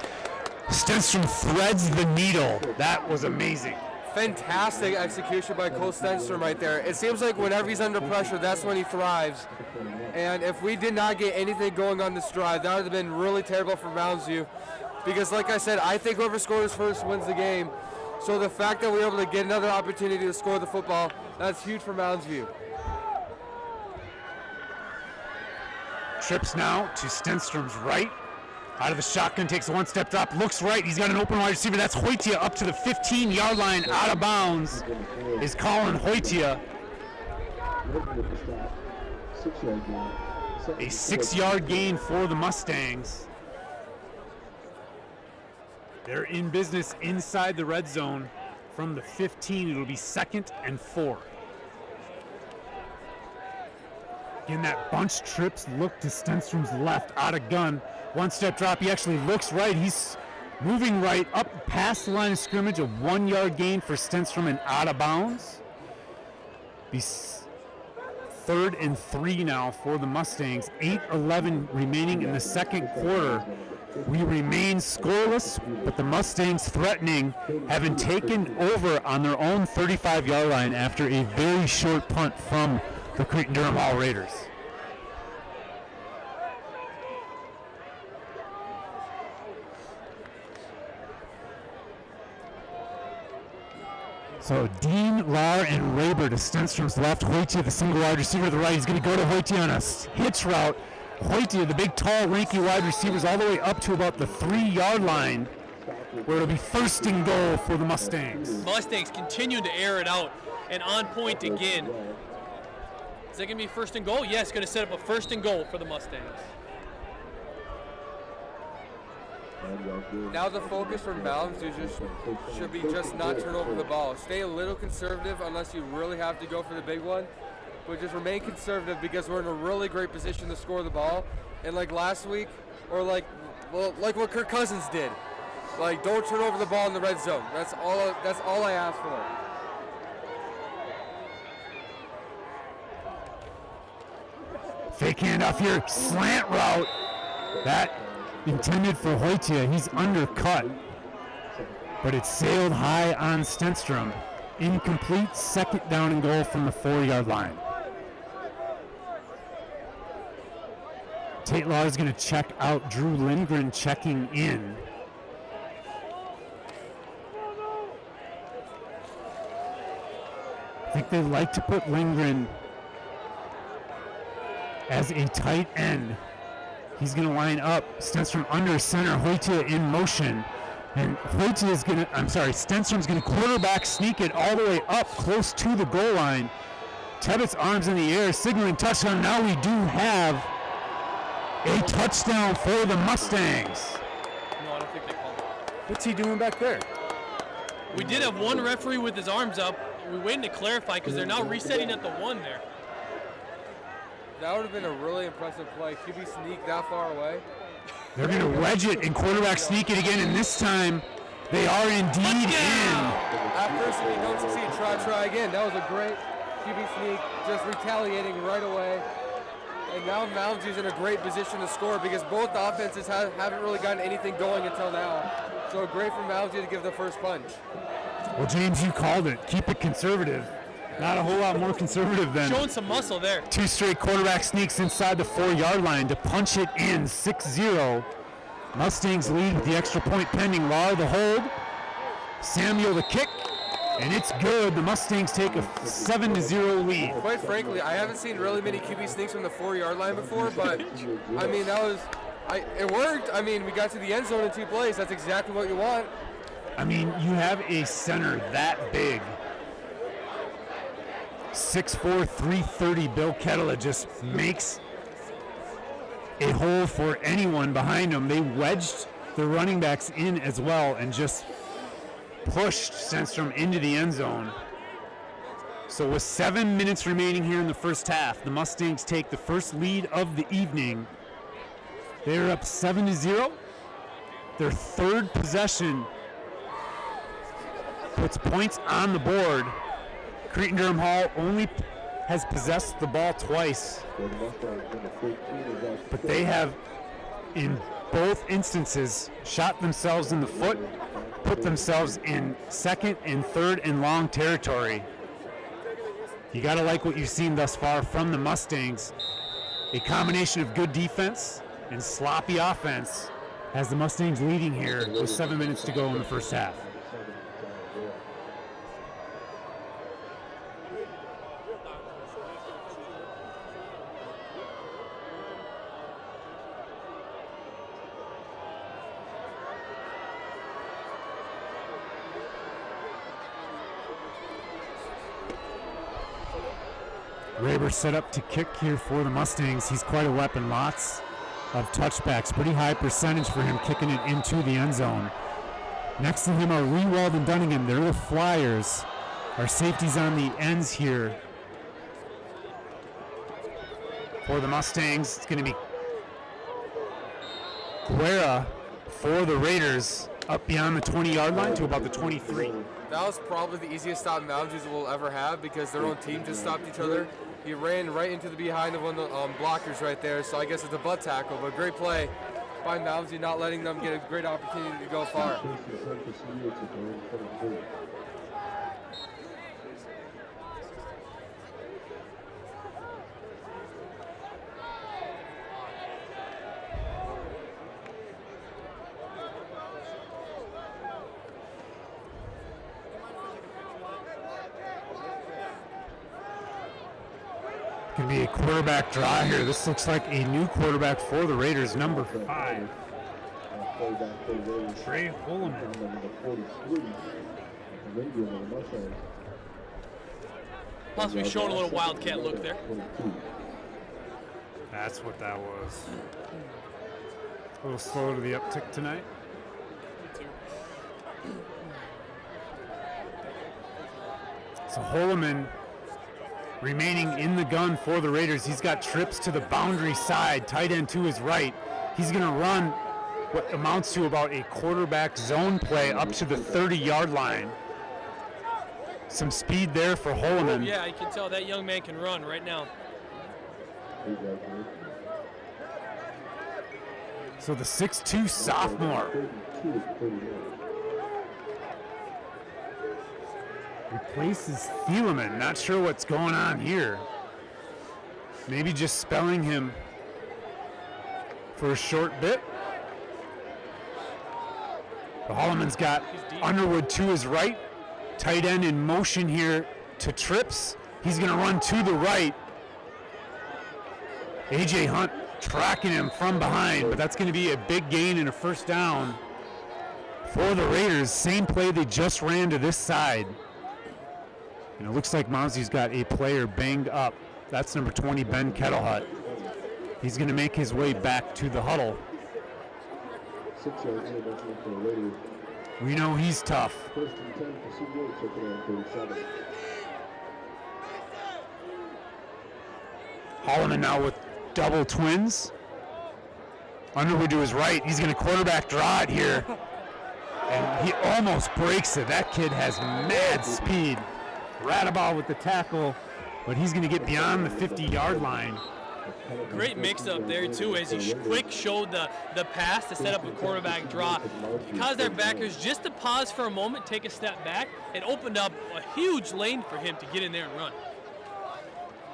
Stenstrom threads the needle. That was amazing. Fantastic execution by Cole Stenstrom right there. It seems like whenever he's under pressure, that's when he thrives. And if we did not get anything going on this drive, that would have been really terrible for Mounds View. Because like I said, I think whoever scores first wins the game. So the fact that we were able to get another opportunity to score the football, that's huge for Mounds View. Trips now to Stenstrom's right. Out of the shotgun, takes a one-step drop, looks right. He's got an open wide receiver. That's Hoytia up to the 15-yard line. Out of bounds is Colin Hoytia. A 6-yard gain for the Mustangs. They're in business inside the red zone from the 15. It'll be 2nd and 4. Again, that bunch trips look to Stenstrom's left, out of gun. One step drop, he actually looks right. He's moving right up past the line of scrimmage, a 1 yard gain for Stenstrom and out of bounds. Be 3rd and 3 now for the Mustangs. 8:11 remaining in the second quarter. We remain scoreless, but the Mustangs threatening, having taken over on their own 35-yard line after a very short punt from the Cretin Derham Hall Raiders. So Dean, Lahr, and Raber to Stenstrom's left. Hoytia, the single wide receiver to the right. He's going to go to Hoytia on a hitch route. Hoytia, the big, tall, lanky wide receivers, all the way up to about the 3-yard line, where it'll be 1st and goal for the Mustangs. Mustangs continue to air it out and on point again. Is that going to be 1st and goal? Yes, going to set up a 1st and goal for the Mustangs. Now the focus from Mounds should be just not turn over the ball. Stay a little conservative unless you really have to go for the big one. But just remain conservative because we're in a really great position to score the ball. And like last week, or like what Kirk Cousins did, like don't turn over the ball in the red zone. That's all I ask for. Fake handoff here, slant route. That intended for Hoytia. He's undercut, but it sailed high on Stenstrom. Incomplete, 2nd down and goal from the 4-yard line. Tate Lahr is going to check out. Drew Lindgren checking in. I think they like to put Lindgren as a tight end. He's going to line up. Stenstrom under center. Hoytia in motion. And Hoytia is going to, Stenstrom's going to quarterback sneak it all the way up close to the goal line. Tebbett's arms in the air, signaling touchdown. Now we do have a touchdown for the Mustangs. No, I don't think they called it. What's he doing back there? We did have one referee with his arms up. We're waiting to clarify because they're now resetting at the 1 there. That would have been a really impressive play. QB sneak that far away. They're going to wedge it and quarterback sneak it again, and this time they are indeed in. At first, if you don't succeed, try again. That was a great QB sneak, just retaliating right away. And now Mounds is in a great position to score because both offenses haven't really gotten anything going until now. So great for Mounds to give the first punch. Well, James, you called it. Keep it conservative. Not a whole lot more conservative than Showing some muscle there. 2 straight quarterback sneaks inside the 4-yard line to punch it in 6-0. Mustangs lead with the extra point pending. Lahr the hold. Samuel the kick. And it's good. The Mustangs take a 7-0 lead. Quite frankly, I haven't seen really many QB sneaks from the 4-yard line before, but I mean, it worked. I mean, we got to the end zone in 2 plays. That's exactly what you want. I mean, you have a center that big. 6'4", 330 Bill Kettler just makes a hole for anyone behind him. They wedged the running backs in as well and just pushed Stenstrom into the end zone. So with 7 minutes remaining here in the first half, the Mustangs take the first lead of the evening. They're up 7-0. Their 3rd possession puts points on the board. Cretin Derham Hall only has possessed the ball twice, but they have, in both instances, shot themselves in the foot, put themselves in 2nd and 3rd and long territory. You got to like what you've seen thus far from the Mustangs. A combination of good defense and sloppy offense has the Mustangs leading here with 7 minutes to go in the first half. Raber set up to kick here for the Mustangs. He's quite a weapon. Lots of touchbacks. Pretty high percentage for him kicking it into the end zone. Next to him are Rewald and Dunningham. They're the Flyers. Our safeties on the ends here For the Mustangs, it's going to be Guerra for the Raiders up beyond the 20-yard line to about the 23. That was probably the easiest stop Mounds will ever have because their own team just stopped each other. He ran right into the behind of one of the blockers right there, so I guess it's a butt tackle, but great play by Mounds, not letting them get a great opportunity to go far. Going to be a quarterback draw here. This looks like a new quarterback for the Raiders, number 5. Trey Holloman. Possibly showing a little Wildcat look there. That's what that was. A little slow to the uptick tonight. So Holloman remaining in the gun for the Raiders. He's got trips to the boundary side, tight end to his right. He's going to run what amounts to about a quarterback zone play up to the 30-yard line. Some speed there for Holloman. Oh, yeah, you can tell that young man can run right now. So the 6'2 sophomore replaces Thielemann. Not sure what's going on here. Maybe just spelling him for a short bit. The Holloman's got Underwood to his right. Tight end in motion here to trips. He's going to run to the right. A.J. Hunt tracking him from behind, but that's going to be a big gain and a first down for the Raiders. Same play they just ran to this side. And it looks like Mounsy's got a player banged up. That's number 20, Ben Kettlehut. He's going to make his way back to the huddle. We know he's tough. Holloman now with double twins. Underwood to his right. He's going to quarterback draw it here. And he almost breaks it. That kid has mad speed. Radaball with the tackle, but he's going to get beyond the 50-yard line. Great mix-up there, too, as he quick showed the pass to set up a quarterback draw. It caused their backers just to pause for a moment, take a step back, and opened up a huge lane for him to get in there and run.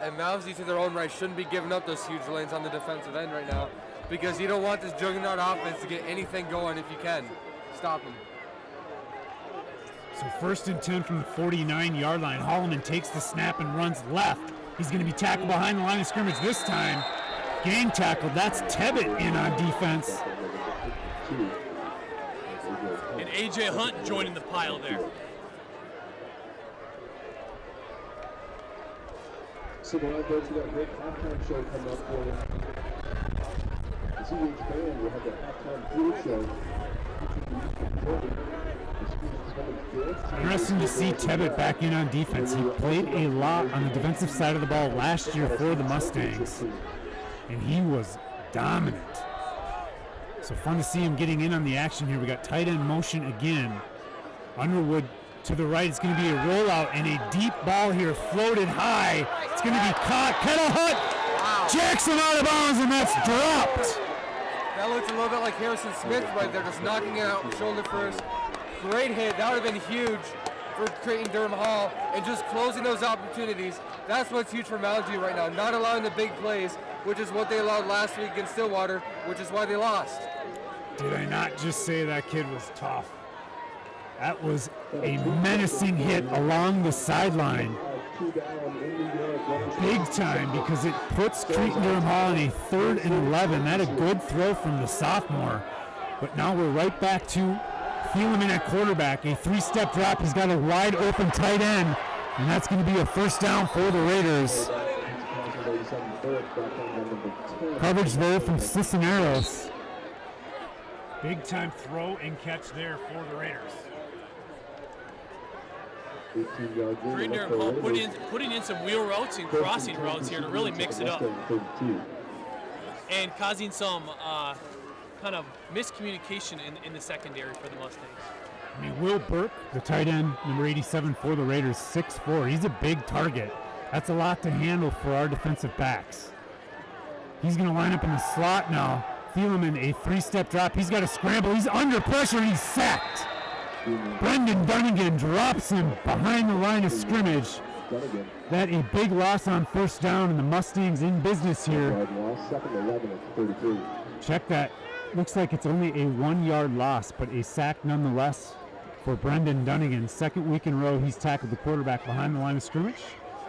And Moundsy, to their own right, shouldn't be giving up those huge lanes on the defensive end right now because you don't want this juggernaut offense to get anything going if you can. Stop him. So 1st and 10 from the 49-yard line. Holloman takes the snap and runs left. He's going to be tackled behind the line of scrimmage this time. Gang tackled. That's Tebbett in on defense. And A.J. Hunt joining the pile there. So the line folks, we got a great halftime show coming up for you. The CDH band will have the halftime food show. Interesting to see Tebbett back in on defense. He played a lot on the defensive side of the ball last year for the Mustangs, and he was dominant. So fun to see him getting in on the action here. We got tight end motion again. Underwood to the right. It's going to be a rollout and a deep ball here, floated high. It's going to be caught. Kettlehut jacks him out of bounds, and that's dropped. That looks a little bit like Harrison Smith right there, just knocking it out shoulder first. Great hit. That would have been huge for Cretin Derham Hall, and just closing those opportunities. That's what's huge for Mounds right now, not allowing the big plays, which is what they allowed last week against Stillwater, which is why they lost. Did I not just say that kid was tough? That was a menacing hit along the sideline. Big time, because it puts Cretin Derham Hall in a 3rd and 11. That a good throw from the sophomore. But now we're right back to Thielemann at quarterback. A 3-step drop. He's got a wide open tight end. And that's going to be a first down for the Raiders. Coverage there from Cisneros. Big time throw and catch there for the Raiders. 18-yard gain. Cretin Derham Hall putting in some wheel routes and crossing routes here to really mix it up. And causing some kind of miscommunication in the secondary for the Mustangs. I mean, Will Burke, the tight end, number 87 for the Raiders, 6'4". He's a big target. That's a lot to handle for our defensive backs. He's going to line up in the slot now. Thielemann, a 3-step drop. He's got to scramble. He's under pressure, and he's sacked. Brendan Dunnigan drops him behind the line of scrimmage. That a big loss on first down, and the Mustangs in business here. Check that. Looks like it's only a 1-yard loss, but a sack nonetheless for Brendan Dunnigan. Second week in a row he's tackled the quarterback behind the line of scrimmage.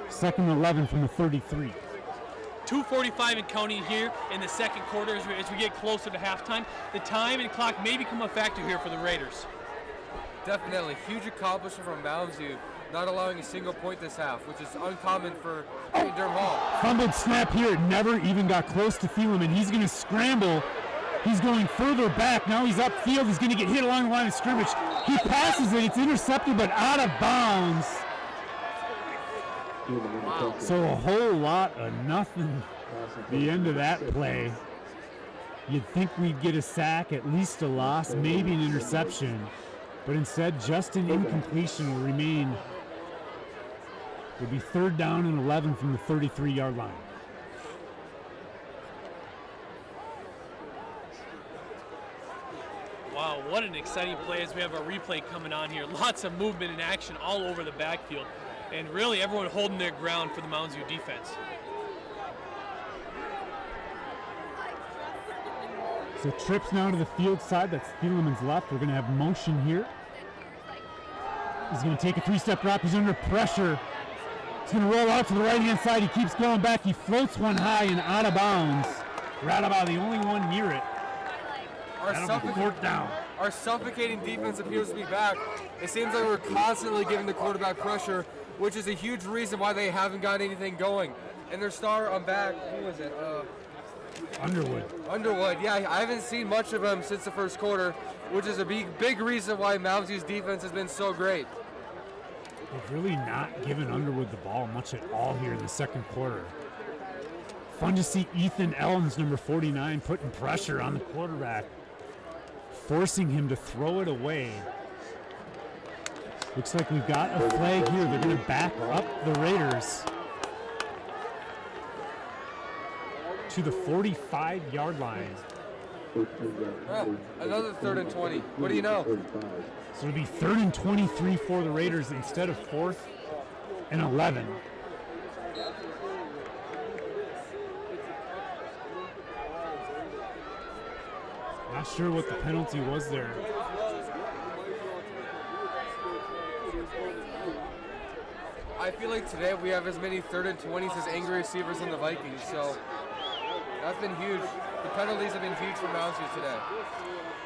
Second and 11 from the 33. 2:45 and counting here in the second quarter as we get closer to halftime. The time and clock may become a factor here for the Raiders. Definitely. Huge accomplishment from Mounds, not allowing a single point this half, which is uncommon for Cretin Derham Hall. Fumbled snap here. It never even got close to Thielemann. He's going to scramble. He's going further back. Now he's upfield. He's going to get hit along the line of scrimmage. He passes it. It's intercepted, but out of bounds. Wow. So a whole lot of nothing at the end of that play. You'd think we'd get a sack, at least a loss, maybe an interception. But instead, just an incompletion will remain. It'll be 3rd down and 11 from the 33-yard line. Wow, what an exciting play as we have our replay coming on here. Lots of movement and action all over the backfield. And really everyone holding their ground for the Mounds U defense. So trips now to the field side. That's Thielemann's left. We're going to have motion here. He's going to take a 3-step drop. He's under pressure. He's going to roll out to the right-hand side. He keeps going back. He floats one high and out of bounds. Radabau, the only one near it. Our suffocating defense appears to be back. It seems like we're constantly giving the quarterback pressure, which is a huge reason why they haven't got anything going. And their star on back, who was it? Underwood, yeah, I haven't seen much of him since the first quarter, which is a big reason why Mounds U's defense has been so great. They've really not given Underwood the ball much at all here in the second quarter. Fun to see Ethan Elms, number 49, putting pressure on the quarterback, forcing him to throw it away. Looks like we've got a flag here. They're going to back up the Raiders to the 45-yard line. Another 3rd and 20. What do you know? So it'll be 3rd and 23 for the Raiders instead of 4th and 11. Not sure what the penalty was there. I feel like today we have as many 3rd and 20s as angry receivers in the Vikings, so that's been huge. The penalties have been huge for Mounds today.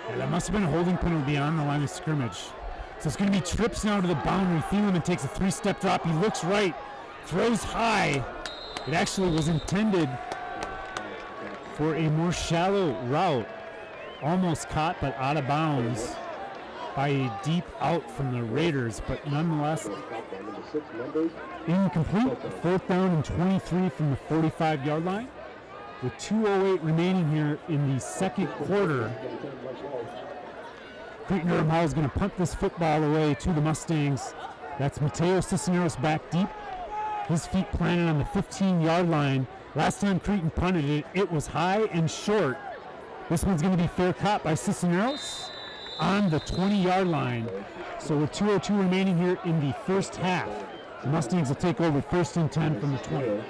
Yeah, that must have been a holding penalty on the line of scrimmage. So it's going to be trips now to the boundary. Thielemann takes a 3-step drop. He looks right, throws high. It actually was intended for a more shallow route. Almost caught, but out of bounds by a deep out from the Raiders, but nonetheless incomplete. 4th down and 23 from the 45-yard line. With 2:08 remaining here in the second quarter, Cretin Derham Hall is going to punt this football away to the Mustangs. That's Mateo Cisneros back deep. His feet planted on the 15-yard line. Last time Cretin punted it, it was high and short. This one's going to be fair caught by Cisneros on the 20-yard line. So with 2:02 remaining here in the first half, the Mustangs will take over 1st and 10 from the 20.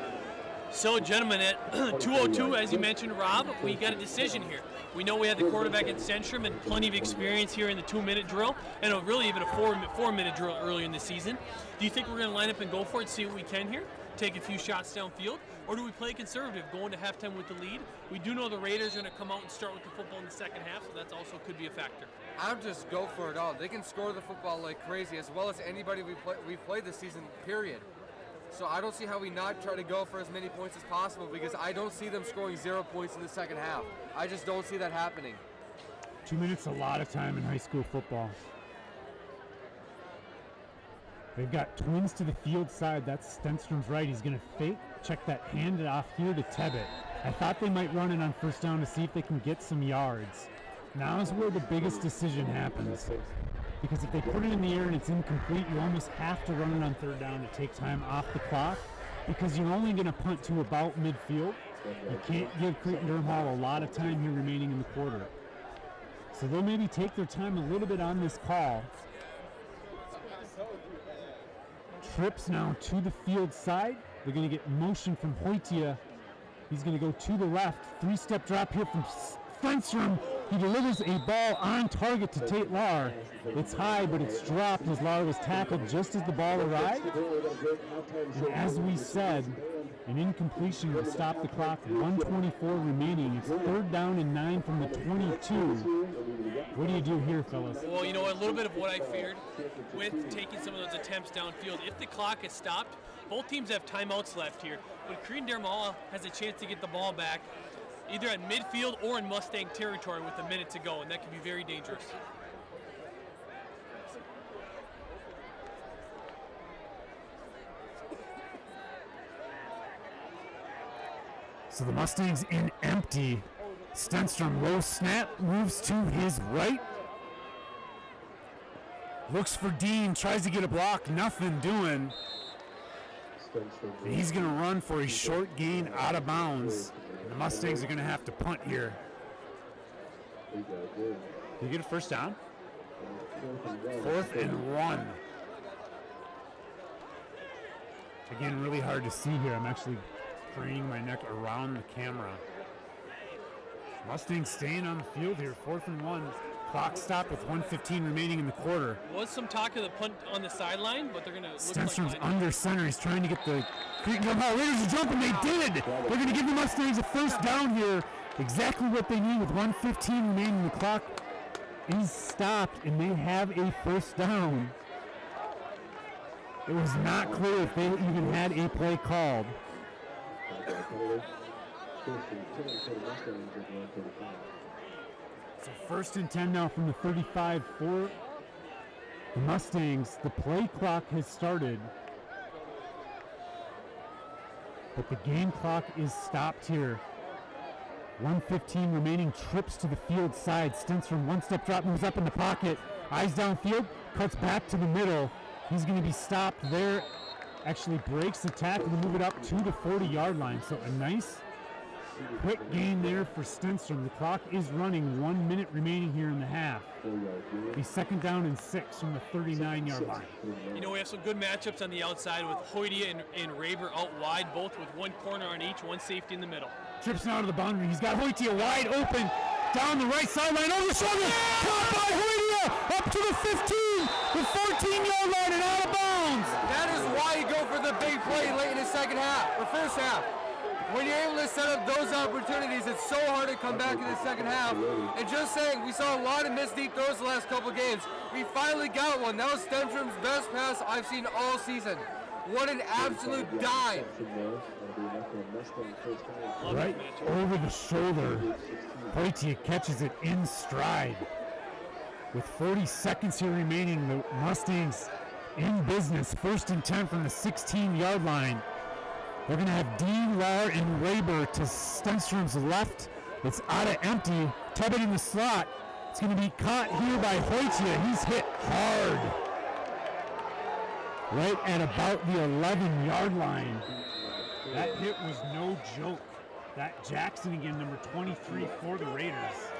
So, gentlemen, at 2:02, as you mentioned, Rob, we got a decision here. We know we had the quarterback at Centrum and plenty of experience here in the 2-minute drill, and really even a 4-minute drill earlier in the season. Do you think we're going to line up and go for it, see what we can here, take a few shots downfield, or do we play conservative, go into halftime with the lead? We do know the Raiders are going to come out and start with the football in the second half, so that also could be a factor. I'm just go for it all. They can score the football like crazy, as well as anybody we've played this season, period. So I don't see how we not try to go for as many points as possible, because I don't see them scoring 0 points in the second half. I just don't see that happening. 2 minutes, a lot of time in high school football. They've got twins to the field side. That's Stenstrom's right. He's going to fake, check that, hand it off here to Tebbett. I thought they might run it on first down to see if they can get some yards. Now is where the biggest decision happens. Because if they put it in the air and it's incomplete, you almost have to run it on third down to take time off the clock, because you're only going to punt to about midfield. You can't give Cretin Derham Hall a lot of time here remaining in the quarter. So they'll maybe take their time a little bit on this call. Trips now to the field side. They're going to get motion from Hoitia. He's going to go to the left. Three-step drop here from Stenstrom. He delivers a ball on target to Tate Lahr. It's high, but it's dropped as Lahr was tackled just as the ball arrived. And as we said, an incompletion will stop the clock. 1:24 remaining. It's third down and 9 from the 22. What do you do here, fellas? Well, you know, a little bit of what I feared with taking some of those attempts downfield. If the clock is stopped, both teams have timeouts left here. But Cretin Derham Hall has a chance to get the ball back either at midfield or in Mustang territory with a minute to go, and that can be very dangerous. So the Mustangs in empty. Stenstrom, low snap, moves to his right. Looks for Dean, tries to get a block, nothing doing. And he's going to run for a short gain out of bounds. And the Mustangs are going to have to punt here. Did you get a first down? 4th and 1. Again, really hard to see here. I'm actually craning my neck around the camera. Mustangs staying on the field here, 4th and 1. Clock stopped with 1:15 remaining in the quarter. Was some talk of the punt on the sideline, but they're going to look Stenstrom's like under center. He's trying to get the Cretin Derham Hall Raiders to jump, and they did. They're going to give the Mustangs a first down here. Exactly what they need with 1:15 remaining. The clock is stopped, and they have a first down. It was not clear if they even had a play called. So 1st and 10 now from the 35 for the Mustangs. The play clock has started, but the game clock is stopped here. 1:15 remaining, trips to the field side. Stenstrom, one-step drop, moves up in the pocket. Eyes downfield, cuts back to the middle. He's going to be stopped there. Actually breaks the tackle to move it up to the 40-yard line. So a nice quick gain there for Stenstrom. The clock is running, 1 minute remaining here in the half. The 2nd down and 6 from the 39-yard line. You know, we have some good matchups on the outside with Hoitia and Raber out wide, both with one corner on each, one safety in the middle. Trips now to the boundary. He's got Hoitia wide open down the right sideline, over the shoulder. Caught by Hoitia up to the 15, the 14-yard line, and out of bounds. That is why you go for the big play late in the second half, or first half. When you're able to set up those opportunities, it's so hard to come back in the second half. And just saying, we saw a lot of missed deep throws the last couple of games. We finally got one. That was Stenstrom's best pass I've seen all season. What an absolute dime. Right over the shoulder. Hoitia catches it in stride. With 40 seconds here remaining, the Mustangs in business. 1st and 10 from the 16-yard line. They're going to have Dean, Lahr, and Raber to Stenstrom's left. It's out of empty. Tebbett in the slot. It's going to be caught here by Hoitia. He's hit hard. Right at about the 11-yard line. That hit was no joke. That Jackson again, number 23 for the Raiders.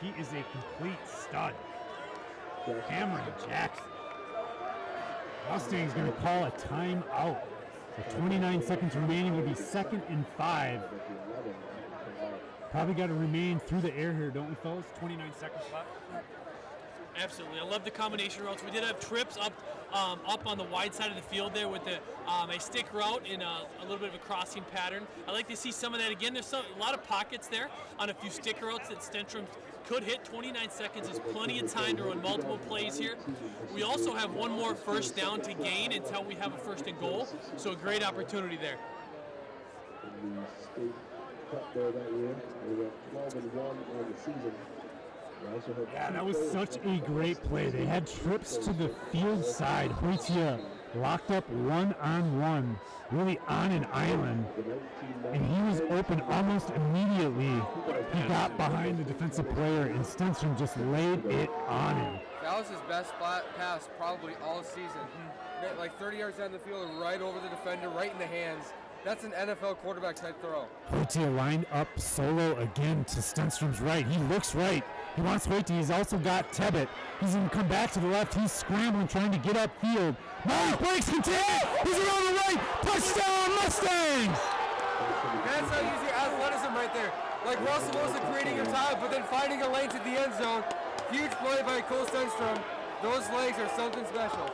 He is a complete stud. Cameron Jackson. Mustang's going to call a timeout. With 29 seconds remaining, will be 2nd and 5. Probably got to remain through the air here, don't we, fellas? 29 seconds left. Absolutely. I love the combination routes. We did have trips up on the wide side of the field there with a stick route and a little bit of a crossing pattern. I like to see some of that again. There's a lot of pockets there on a few stick routes that Stenstrom could hit. 29 seconds is plenty of time to run multiple plays here. We also have one more first down to gain until we have a 1st and goal. So a great opportunity there. There that year. They went 12-1 on the season. Yeah, that was such a great play. They had trips to the field side. Wojciech locked up one-on-one, really on an island, and he was open almost immediately. He got behind the defensive player, and Stenstrom just laid it on him. That was his best pass probably all season. Like 30 yards down the field, right over the defender, right in the hands. That's an NFL quarterback type throw. Wojciech lined up solo again to Stenstrom's right. He looks right. He wants Wojciech. He's also got Tebbett. He's going to come back to the left. He's scrambling, trying to get upfield. Mounds breaks contain. He's around the right. Touchdown, Mustangs! That's how you see athleticism right there. Like Russell Wilson creating a time, but then finding a lane to the end zone. Huge play by Cole Stenstrom. Those legs are something special.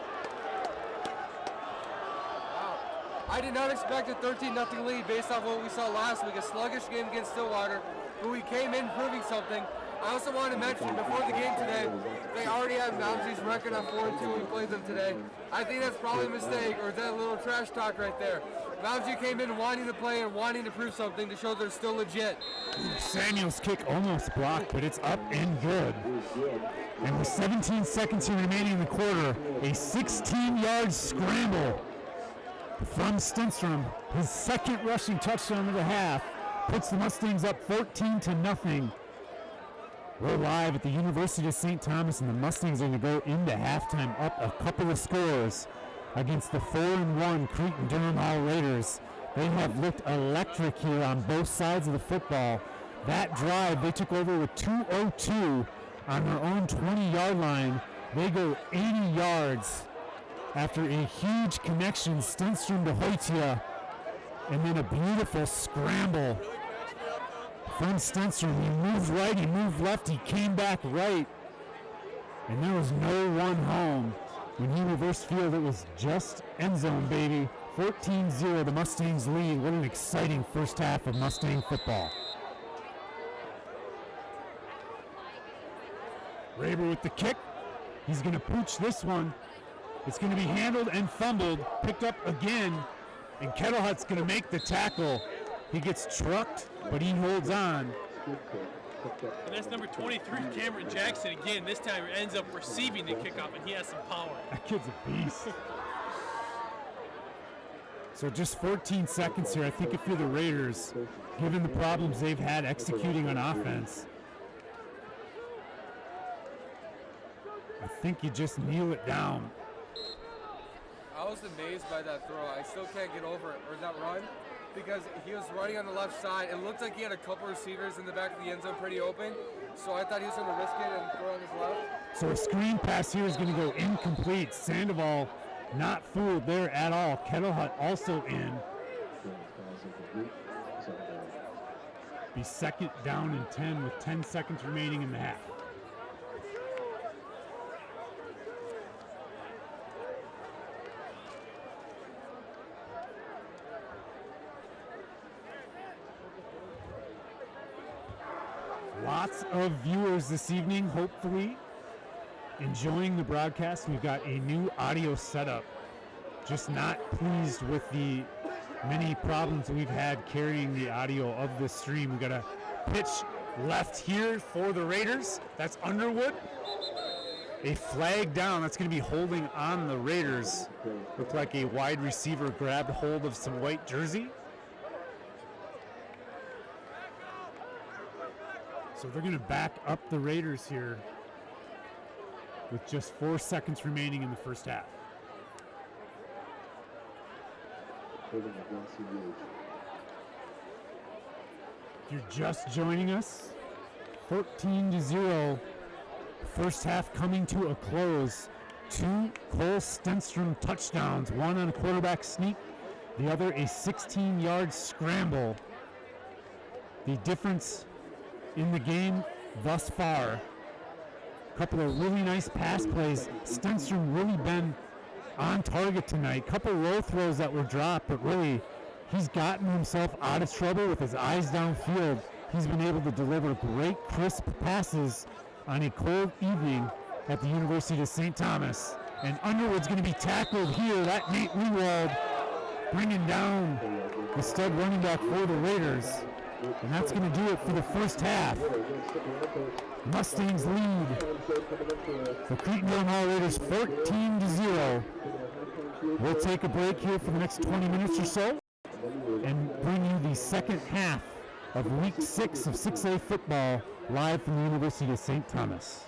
I did not expect a 13-0 lead based off what we saw last week, a sluggish game against Stillwater, but we came in proving something. I also wanted to mention, before the game today, they already have Mounds' record on 4-2 when we played them today. I think that's probably a mistake, or is that a little trash talk right there? Mounds came in wanting to play and wanting to prove something to show they're still legit. Samuel's kick almost blocked, but it's up and good. And with 17 seconds remaining in the quarter, a 16-yard scramble from Stenstrom, his second rushing touchdown of the half, puts the Mustangs up 14-0. We're live at the University of St. Thomas, and the Mustangs are going to go into halftime up a couple of scores against the 4-1 Cretin Derham Hall Raiders. They have looked electric here on both sides of the football. That drive, they took over with 2:02 on their own 20-yard line. They go 80 yards after a huge connection, Stenstrom to Wojciech, and then a beautiful scramble from Stenstrom. He moved right, he moved left, he came back right, and there was no one home. When he reversed field, it was just end zone, baby. 14-0, the Mustangs lead. What an exciting first half of Mustang football. Raber with the kick. He's going to pooch this one. It's going to be handled and fumbled, picked up again, and Kettlehut's going to make the tackle. He gets trucked, but he holds on. And that's number 23, Cameron Jackson. Again, this time ends up receiving the kickoff, and he has some power. That kid's a beast. So just 14 seconds here. I think if you're the Raiders, given the problems they've had executing on offense, I think you just kneel it down. I was amazed by that throw. I still can't get over it, or that run, because he was running on the left side. It looked like he had a couple receivers in the back of the end zone pretty open, so I thought he was going to risk it and throw on his left. So a screen pass here is going to go incomplete. Sandoval not fooled there at all. Kettlehut also in. Be second down and 10 with 10 seconds remaining in the half. Lots of viewers this evening, hopefully enjoying the broadcast. We've got a new audio setup. Just not pleased with the many problems we've had carrying the audio of this stream. We've got a pitch left here for the Raiders. That's Underwood. A flag down. That's going to be holding on the Raiders. Looked like a wide receiver grabbed hold of some white jersey. So they're going to back up the Raiders here with just 4 seconds remaining in the first half. If you're just joining us, 14-0, first half coming to a close. 2 Cole Stenstrom touchdowns, one on a quarterback sneak, the other a 16-yard scramble. The difference in the game thus far, a couple of really nice pass plays. Stenstrom really been on target tonight. Couple low throws that were dropped, but really he's gotten himself out of trouble with his eyes downfield. He's been able to deliver great crisp passes on a cold evening at the University of St. Thomas. And Underwood's going to be tackled here. That Nate Rewald bringing down the stud running back for the Raiders. And that's going to do it for the first half. Mustangs lead the Cretin Derham Hall Raiders 14-0. We'll take a break here for the next 20 minutes or so and bring you the second half of Week 6 of 6A football live from the University of St. Thomas.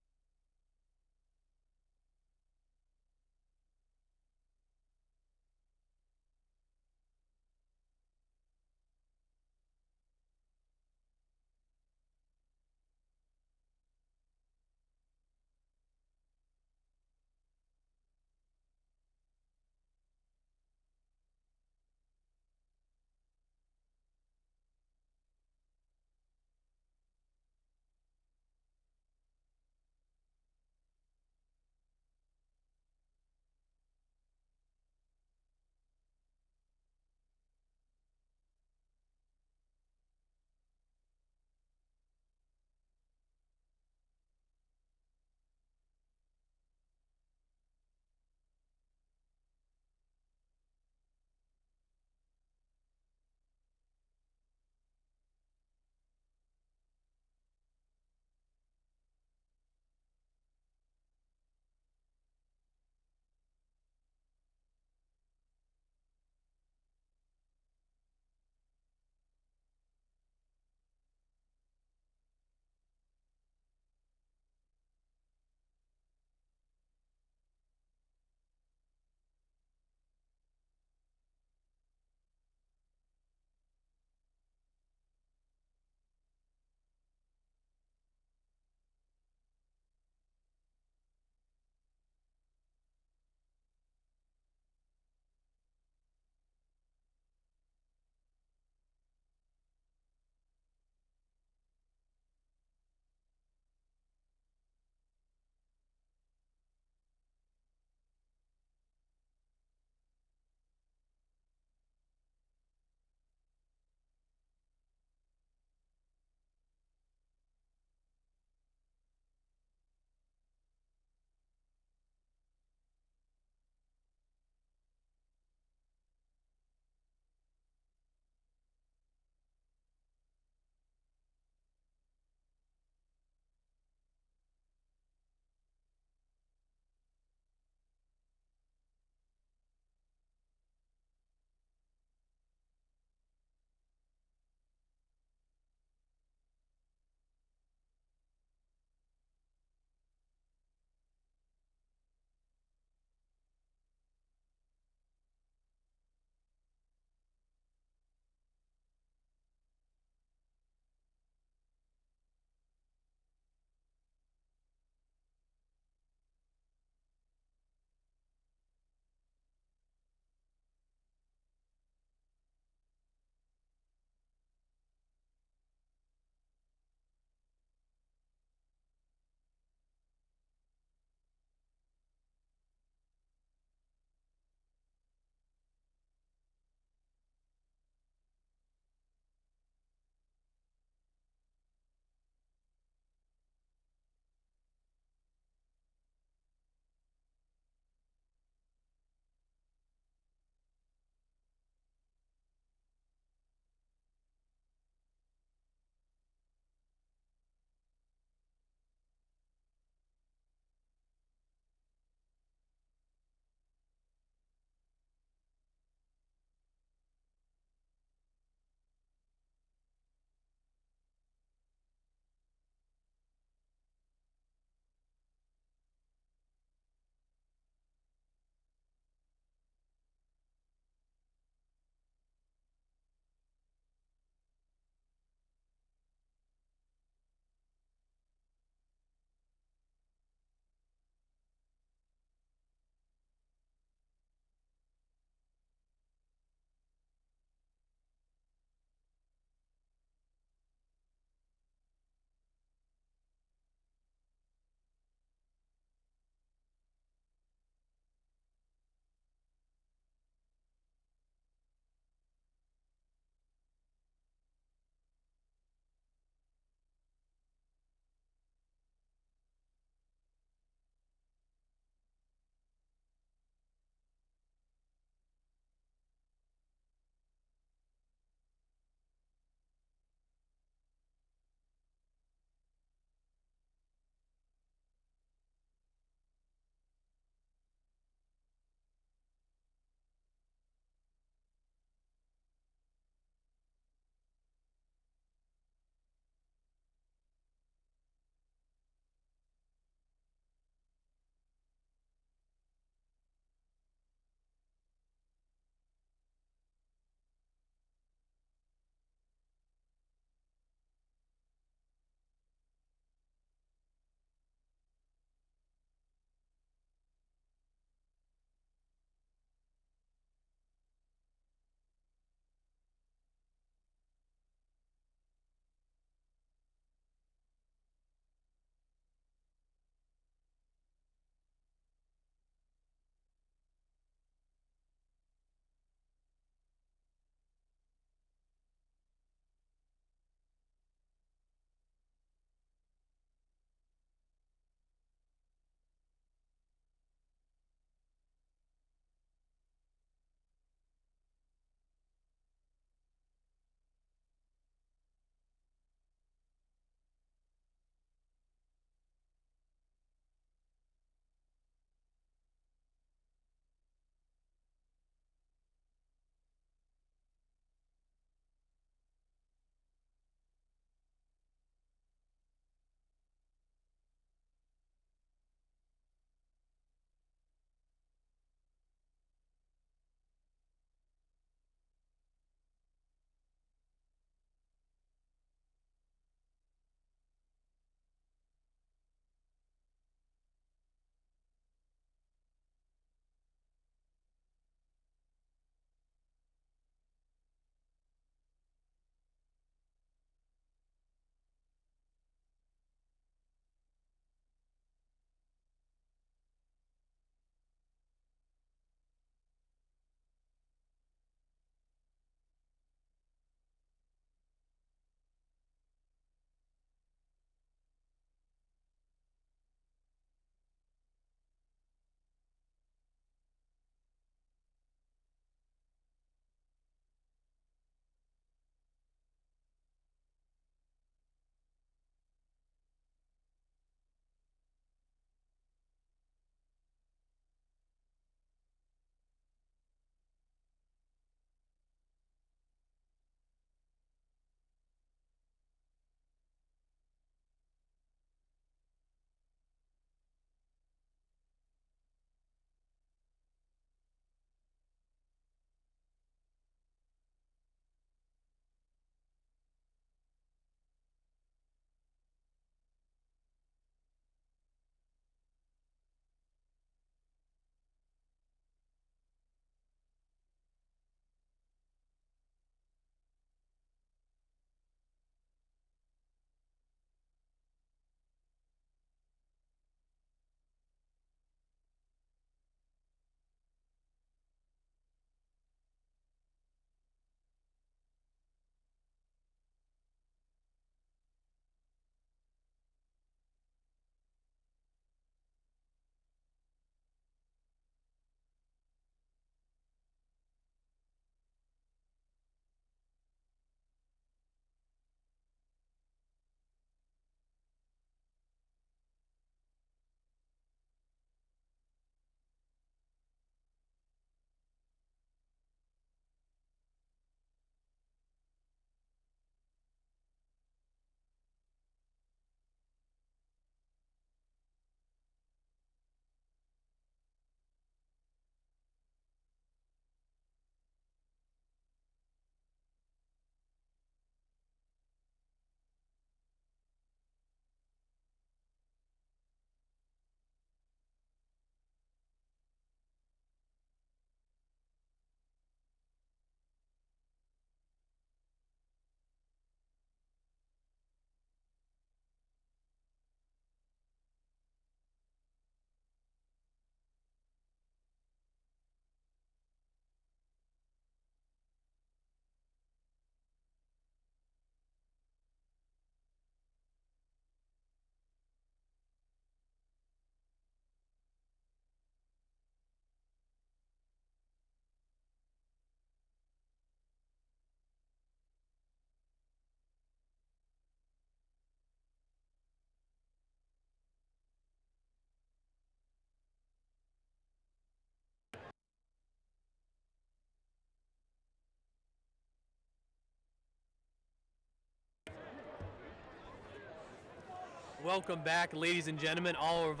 Welcome back, ladies and gentlemen, all of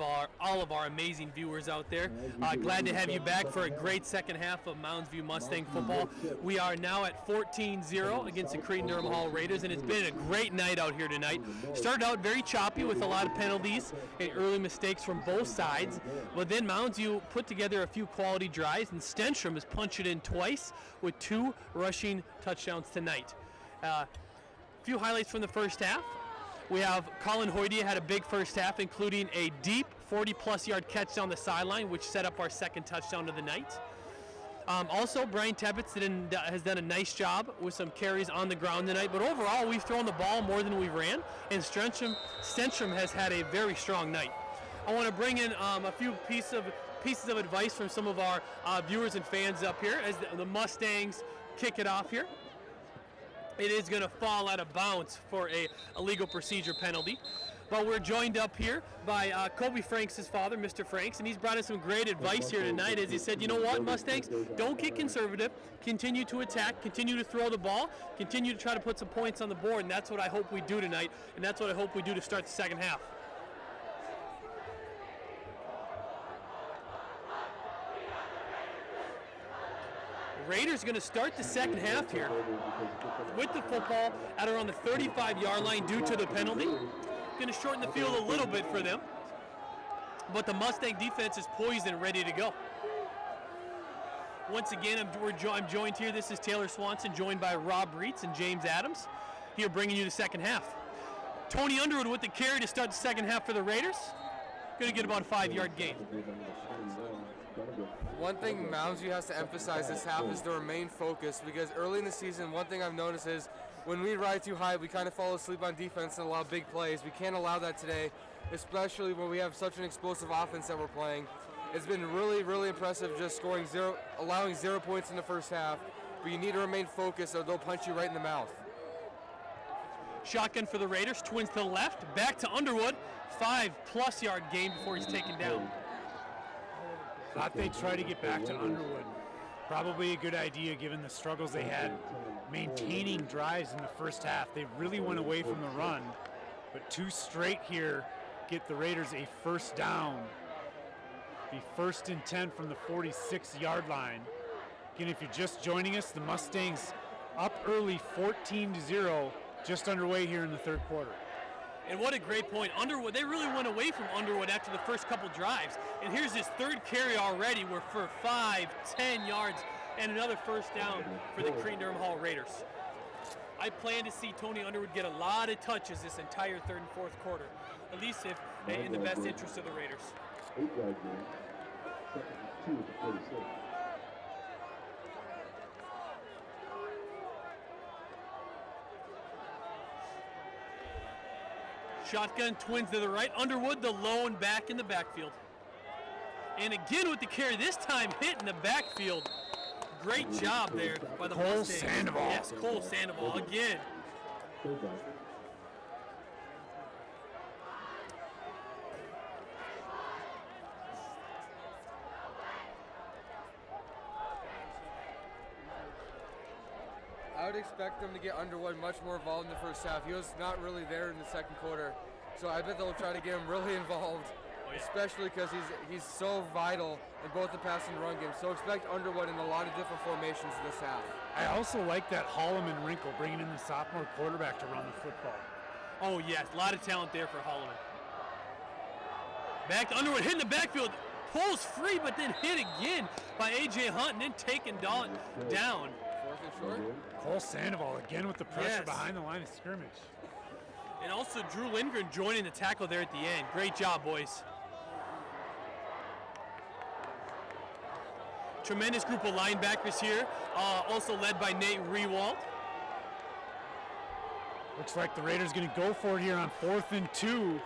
our amazing viewers out there. Glad to have you back for a great second half of Mounds View Mustang football. We are now at 14-0 against the Cretin Derham Hall Raiders, and it's been a great night out here tonight. Started out very choppy with a lot of penalties and early mistakes from both sides, but then Mounds View put together a few quality drives, and Stenstrom has punched it in twice with 2 rushing touchdowns tonight. A few highlights from the first half. We have Colin Hoydia had a big first half, including a deep 40-plus yard catch down the sideline, which set up our second touchdown of the night. Also, Brian Tebbets has done a nice job with some carries on the ground tonight, but overall, we've thrown the ball more than we've ran, and Stenstrom has had a very strong night. I want to bring in a few pieces of advice from some of our viewers and fans up here as the Mustangs kick it off here. It is going to fall out of bounds for a illegal procedure penalty. But we're joined up here by Kobe Franks' father, Mr. Franks, and he's brought us some great advice here tonight as he said, you know what, Mustangs, don't get conservative, continue to attack, continue to throw the ball, continue to try to put some points on the board, and that's what I hope we do tonight, and that's what I hope we do to start the second half. Raiders going to start the second half here with the football at around the 35-yard line due to the penalty. Going to shorten the field a little bit for them, but the Mustang defense is poised and ready to go. Once again, I'm joined here. This is Taylor Swanson, joined by Rob Reitz and James Adams, here bringing you the second half. Tony Underwood with the carry to start the second half for the Raiders. Going to get about a 5-yard gain. One thing Mounds View has to emphasize this half is to remain focused, because early in the season, one thing I've noticed is when we ride too high, we kind of fall asleep on defense and allow big plays. We can't allow that today, especially when we have such an explosive offense that we're playing. It's been really, really impressive just allowing 0 points in the first half, but you need to remain focused or they'll punch you right in the mouth. Shotgun for the Raiders, twins to the left, back to Underwood, 5+ yard gain before he's taken down. Thought they'd try to get back to Underwood. Probably a good idea given the struggles they had maintaining drives in the first half. They really went away from the run, but 2 straight here get the Raiders a first down. Be 1st and 10 from the 46-yard line. Again, if you're just joining us, the Mustangs up early 14-0, just underway here in the third quarter. And what a great point. Underwood, they really went away from Underwood after the first couple drives. And here's his third carry already. We're for 5-10 yards and another first down for the Cretin Derham Hall Raiders. I plan to see Tony Underwood get a lot of touches this entire third and fourth quarter, at least if in the best interest of the Raiders. 8-yard gain. Second, 2 at the 46. Shotgun, twins to the right. Underwood, the lone back in the backfield. And again with the carry, this time hitting the backfield. Great job there by the Mustangs. Sandoval. Yes, Cole Sandoval again. I would expect them to get Underwood much more involved in the first half. He was not really there in the second quarter, so I bet they'll try to get him really involved, especially because he's so vital in both the pass and run game. So expect Underwood in a lot of different formations this half. I also like that Holloman wrinkle, bringing in the sophomore quarterback to run the football. Oh yes, a lot of talent there for Holloman. Back to Underwood, hitting the backfield, pulls free, but then hit again by A.J. Hunt and then taken down. 4th and short. Cole Sandoval again with the pressure Yes. behind the line of scrimmage. And also Drew Lindgren joining the tackle there at the end. Great job, boys. Tremendous group of linebackers here, also led by Nate Rewald. Looks like the Raiders going to go for it here on 4th and 2.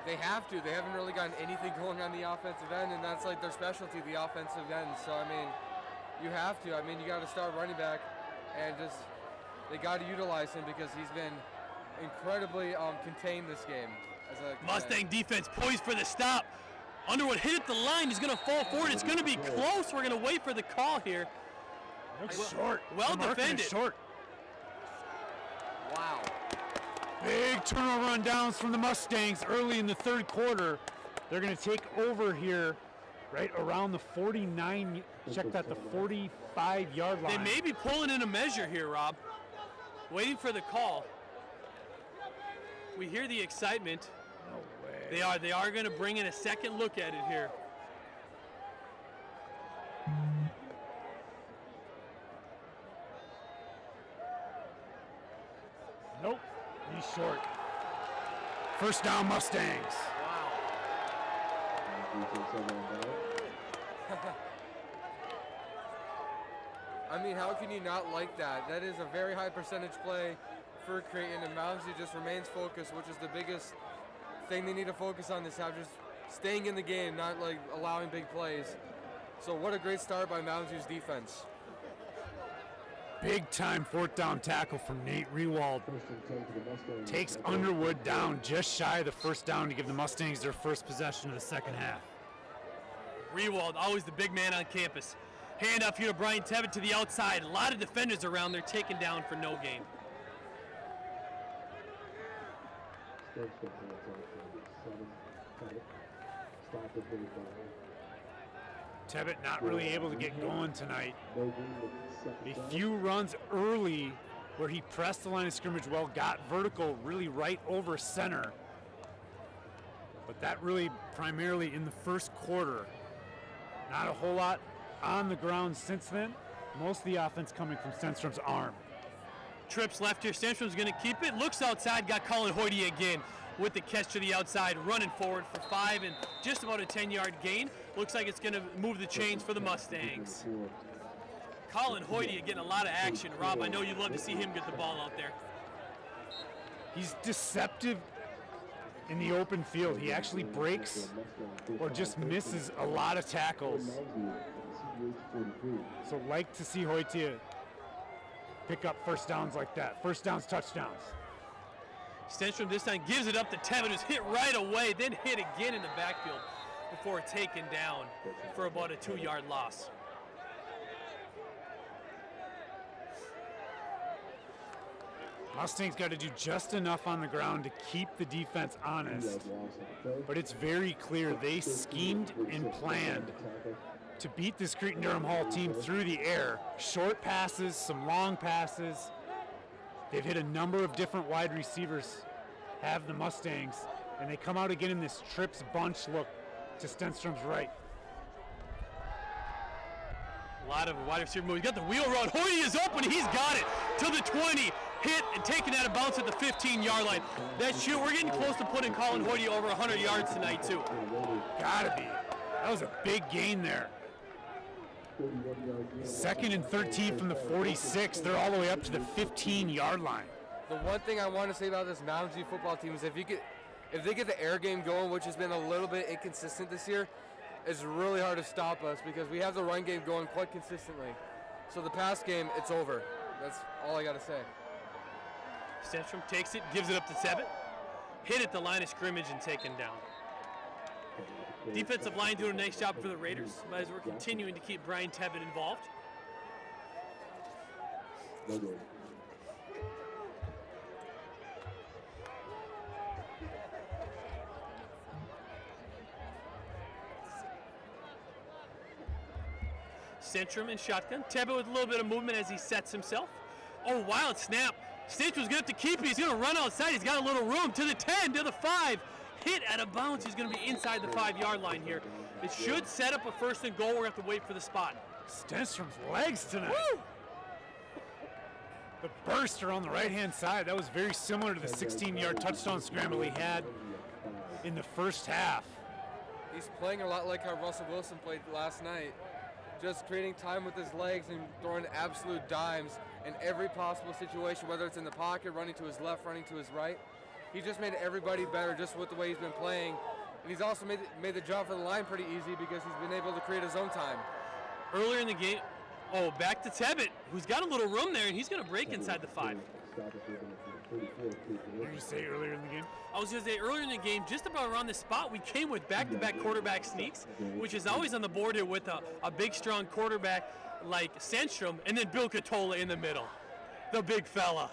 They have to. They haven't really gotten anything going on the offensive end, and that's like their specialty, the offensive end. So, I mean, you have to. I mean, you got to start running back, and just they got to utilize him because he's been incredibly contained this game. Mustang defense poised for the stop. Underwood hit at the line. He's going to fall forward. It's going to be close. We're going to wait for the call here. Looks short. Well The marking is defended. short. Wow. Big turnover on downs from the Mustangs early in the third quarter. They're going to take over here right around the 49, check that, the 45-yard line. They may be pulling in a measure here, Rob. Waiting for the call. We hear the excitement. No way. They are going to bring in a second look at it here. Nope, he's short. First down, Mustangs. I mean, how can you not like that? That is a very high percentage play for Cretin, and Mounds just remains focused, which is the biggest thing they need to focus on this half, just staying in the game, not like allowing big plays. So what a great start by Mounds' defense. Big time fourth down tackle from Nate Rewald. Takes Underwood down just shy of the first down to give the Mustangs their first possession of the second half. Rewald, always the big man on campus. Hand off here to Brian Tevitt to the outside. A lot of defenders around there taken down for no gain. Tevitt not really able to get going tonight. A few runs early where he pressed the line of scrimmage well, got vertical really right over center. But that really primarily in the first quarter. Not a whole lot on the ground since then. Most of the offense coming from Stenstrom's arm. Trips left here. Stenstrom's going to keep it. Looks outside. Got Colin Hoyte again with the catch to the outside. Running forward for 5 and just about a 10-yard gain. Looks like it's going to move the chains for the Mustangs. Colin Hoyte getting a lot of action. Rob, I know you'd love to see him get the ball out there. He's deceptive in the open field. He actually breaks or just misses a lot of tackles. So like to see Hoyte pick up first downs like that. First downs, touchdowns. Stenstrom this time gives it up to Tevitt, who's hit right away, then hit again in the backfield before taken down for about a 2-yard loss. Mustangs got to do just enough on the ground to keep the defense honest, but it's very clear they schemed and planned to beat this Cretin Derham Hall team through the air. Short passes, some long passes. They've hit a number of different wide receivers, have the Mustangs, and they come out again in this trips bunch look to Stenstrom's right. A lot of wide receiver moves. He's got the wheel route. Hoyte is open. He's got it to the 20. Hit and taken out of bounds at the 15-yard line. That shoot, we're getting close to putting Colin Hoyte over 100 yards tonight, too. Gotta be. That was a big gain there. 2nd and 13 from the 46. They're all the way up to the 15-yard line. The one thing I want to say about this Mounds football team is if they get the air game going, which has been a little bit inconsistent this year, it's really hard to stop us because we have the run game going quite consistently. So the pass game, it's over. That's all I got to say. Stenstrom takes it, gives it up to Tevitt. Hit at the line of scrimmage and taken down. Defensive line doing a nice job for the Raiders as we're continuing to keep Brian Tevitt involved. Stenstrom in shotgun. Tevitt with a little bit of movement as he sets himself. Oh, wild snap. Stenstrom's going to have to keep it. He's going to run outside. He's got a little room to the 10, to the 5. Hit out of bounds. He's going to be inside the 5-yard line here. It should set up a 1st and goal. We're going to have to wait for the spot. Stenstrom's legs tonight. Woo! The burster on the right-hand side, that was very similar to the 16-yard touchdown scramble he had in the first half. He's playing a lot like how Russell Wilson played last night. Just creating time with his legs and throwing absolute dimes in every possible situation, whether it's in the pocket, running to his left, running to his right. He just made everybody better just with the way he's been playing. And he's also made the job for the line pretty easy because he's been able to create his own time. Earlier in the game, back to Tevitt, who's got a little room there, and he's going to break inside the 5. What did you say earlier in the game? I was going to say earlier in the game, just about around the spot, we came with back-to-back quarterback sneaks, which is always on the board here with a big, strong quarterback like Stenstrom, and then Bill Catola in the middle, the big fella.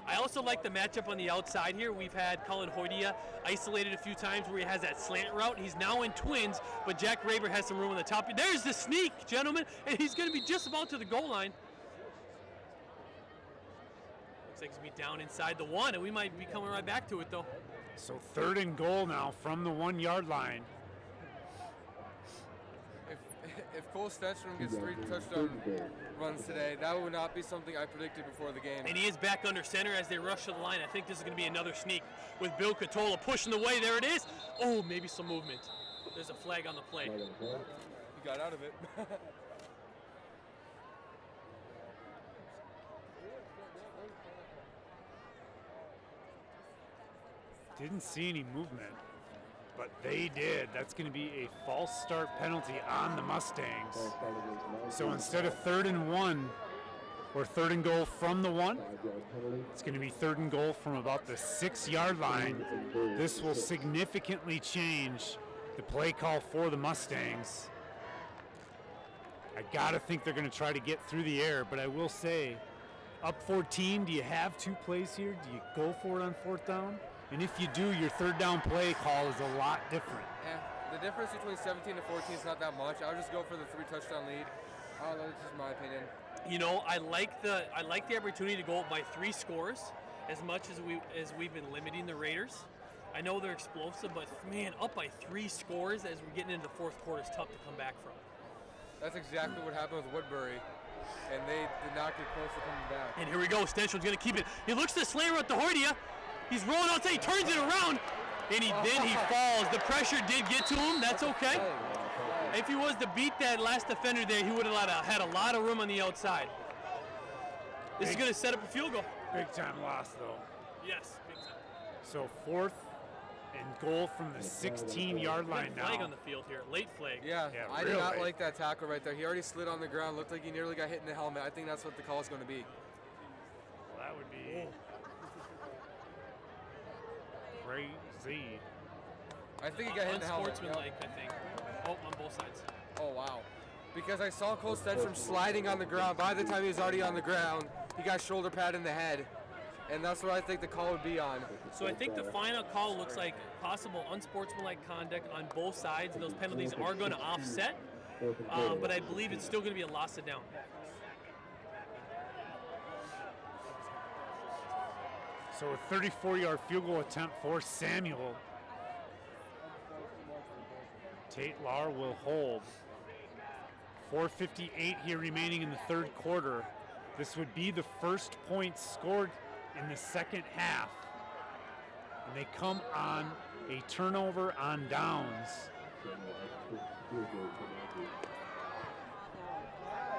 I also like the matchup on the outside here. We've had Colin Hoydia isolated a few times where he has that slant route. He's now in twins, but Jack Raber has some room on the top. There's the sneak, gentlemen, and he's going to be just about to the goal line. Looks like he's going to be down inside the 1, and we might be coming right back to it, though. So 3rd and goal now from the 1-yard line. If Cole Stenstrom gets 3 touchdown runs today, that would not be something I predicted before the game. And he is back under center as they rush to the line. I think this is going to be another sneak with Bill Catola pushing the way. There it is. Oh, maybe some movement. There's a flag on the play. He got out of it. Didn't see any movement, but they did. That's going to be a false start penalty on the Mustangs. So instead of 3rd and 1, or 3rd and goal from the 1, it's going to be 3rd and goal from about the 6-yard line. This will significantly change the play call for the Mustangs. I got to think they're going to try to get through the air, but I will say, up 14, do you have 2 plays here? Do you go for it on 4th down? And if you do, your 3rd down play call is a lot different. Yeah, the difference between 17 and 14 is not that much. I would just go for the 3 touchdown lead. That's just my opinion. You know, I like the opportunity to go up by 3 scores as much as we've been limiting the Raiders. I know they're explosive, but man, up by 3 scores as we're getting into the 4th quarter is tough to come back from. That's exactly what happened with Woodbury, and they did not get close to coming back. And here we go. Stenstrom's going to keep it. He looks to slam at the Hoydia. He's rolling outside. He turns it around, and then he falls. The pressure did get to him. That's okay. If he was to beat that last defender there, he would have had a lot of room on the outside. This is going to set up a field goal. Big time loss, though. Yes, big time. So 4th and goal from the 16-yard line now. Flag on the field here. Late flag. Yeah, I really. did not like that tackle right there. He already slid on the ground. Looked like he nearly got hit in the helmet. I think that's what the call is going to be. Well, that would be crazy. I think he got hit in the helmet. Unsportsmanlike, I think. Oh, on both sides. Oh, wow. Because I saw Cole Stenstrom sliding on the ground. By the time he was already on the ground, he got shoulder pad in the head. And that's what I think the call would be on. So I think the final call looks like possible unsportsmanlike conduct on both sides. Those penalties are going to offset, but I believe it's still going to be a loss of down. So a 34-yard field goal attempt for Samuel. Tate Lahr will hold. 4:58 here remaining in the 3rd quarter. This would be the first point scored in the 2nd half. And they come on a turnover on downs.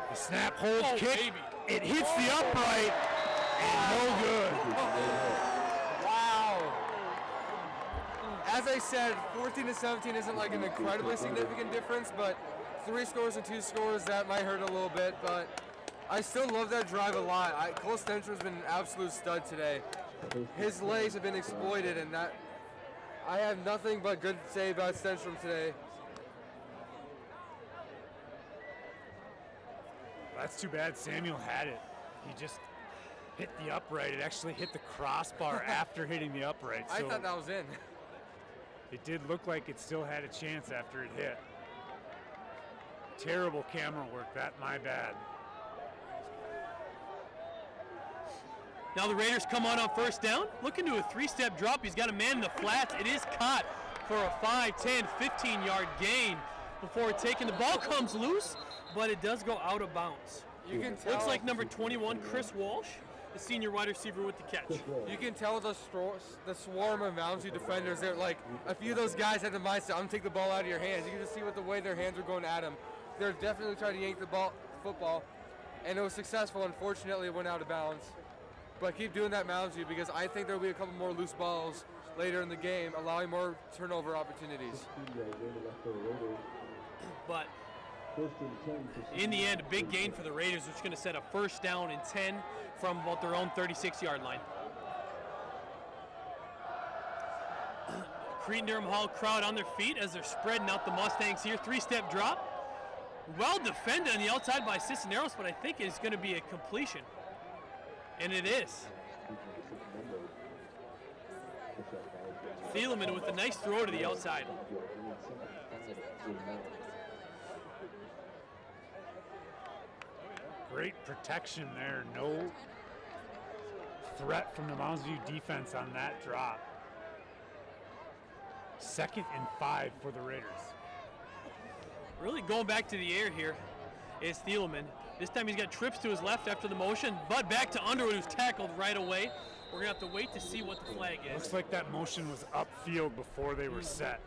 The snap holds kick. Baby. It hits the upright and no good. Wow. As I said, 14 to 17 isn't like an incredibly significant difference, but 3 scores and 2 scores, that might hurt a little bit, but I still love that drive a lot. Cole Stenstrom's been an absolute stud today. His legs have been exploited, and that I have nothing but good to say about Stenstrom today. That's too bad Samuel had it. He just hit the upright. It actually hit the crossbar after hitting the upright. I So thought that was in. it did look like it still had a chance after it hit. Terrible camera work. My bad. Now the Raiders come on 1st down, looking to a 3-step drop. He's got a man in the flats. It is caught for a 5, 10, 15-yard gain before taking. The ball comes loose, but it does go out of bounds. You can tell. Looks like number 21, Chris Walsh, the senior wide receiver with the catch. You can tell the swarm of Mounds defenders. They're like, a few of those guys had the mindset, I'm going to take the ball out of your hands. You can just see with the way their hands were going at him. They're definitely trying to yank the football, and it was successful. Unfortunately, it went out of bounds. But keep doing that, Mounds, because I think there will be a couple more loose balls later in the game, allowing more turnover opportunities. But in the end, a big gain for the Raiders, which is going to set a 1st down and 10 from about their own 36-yard line. Cretin Derham Hall crowd on their feet as they're spreading out the Mustangs here. 3-step drop. Well defended on the outside by Cisneros, but I think it's going to be a completion. And it is. Thielemann with a nice throw to the outside. Great protection there. No threat from the Mounds View defense on that drop. 2nd and 5 for the Raiders. Really going back to the air here is Thielemann. This time he's got trips to his left after the motion, but back to Underwood, who's tackled right away. We're going to have to wait to see what the flag is. Looks like that motion was upfield before they were set.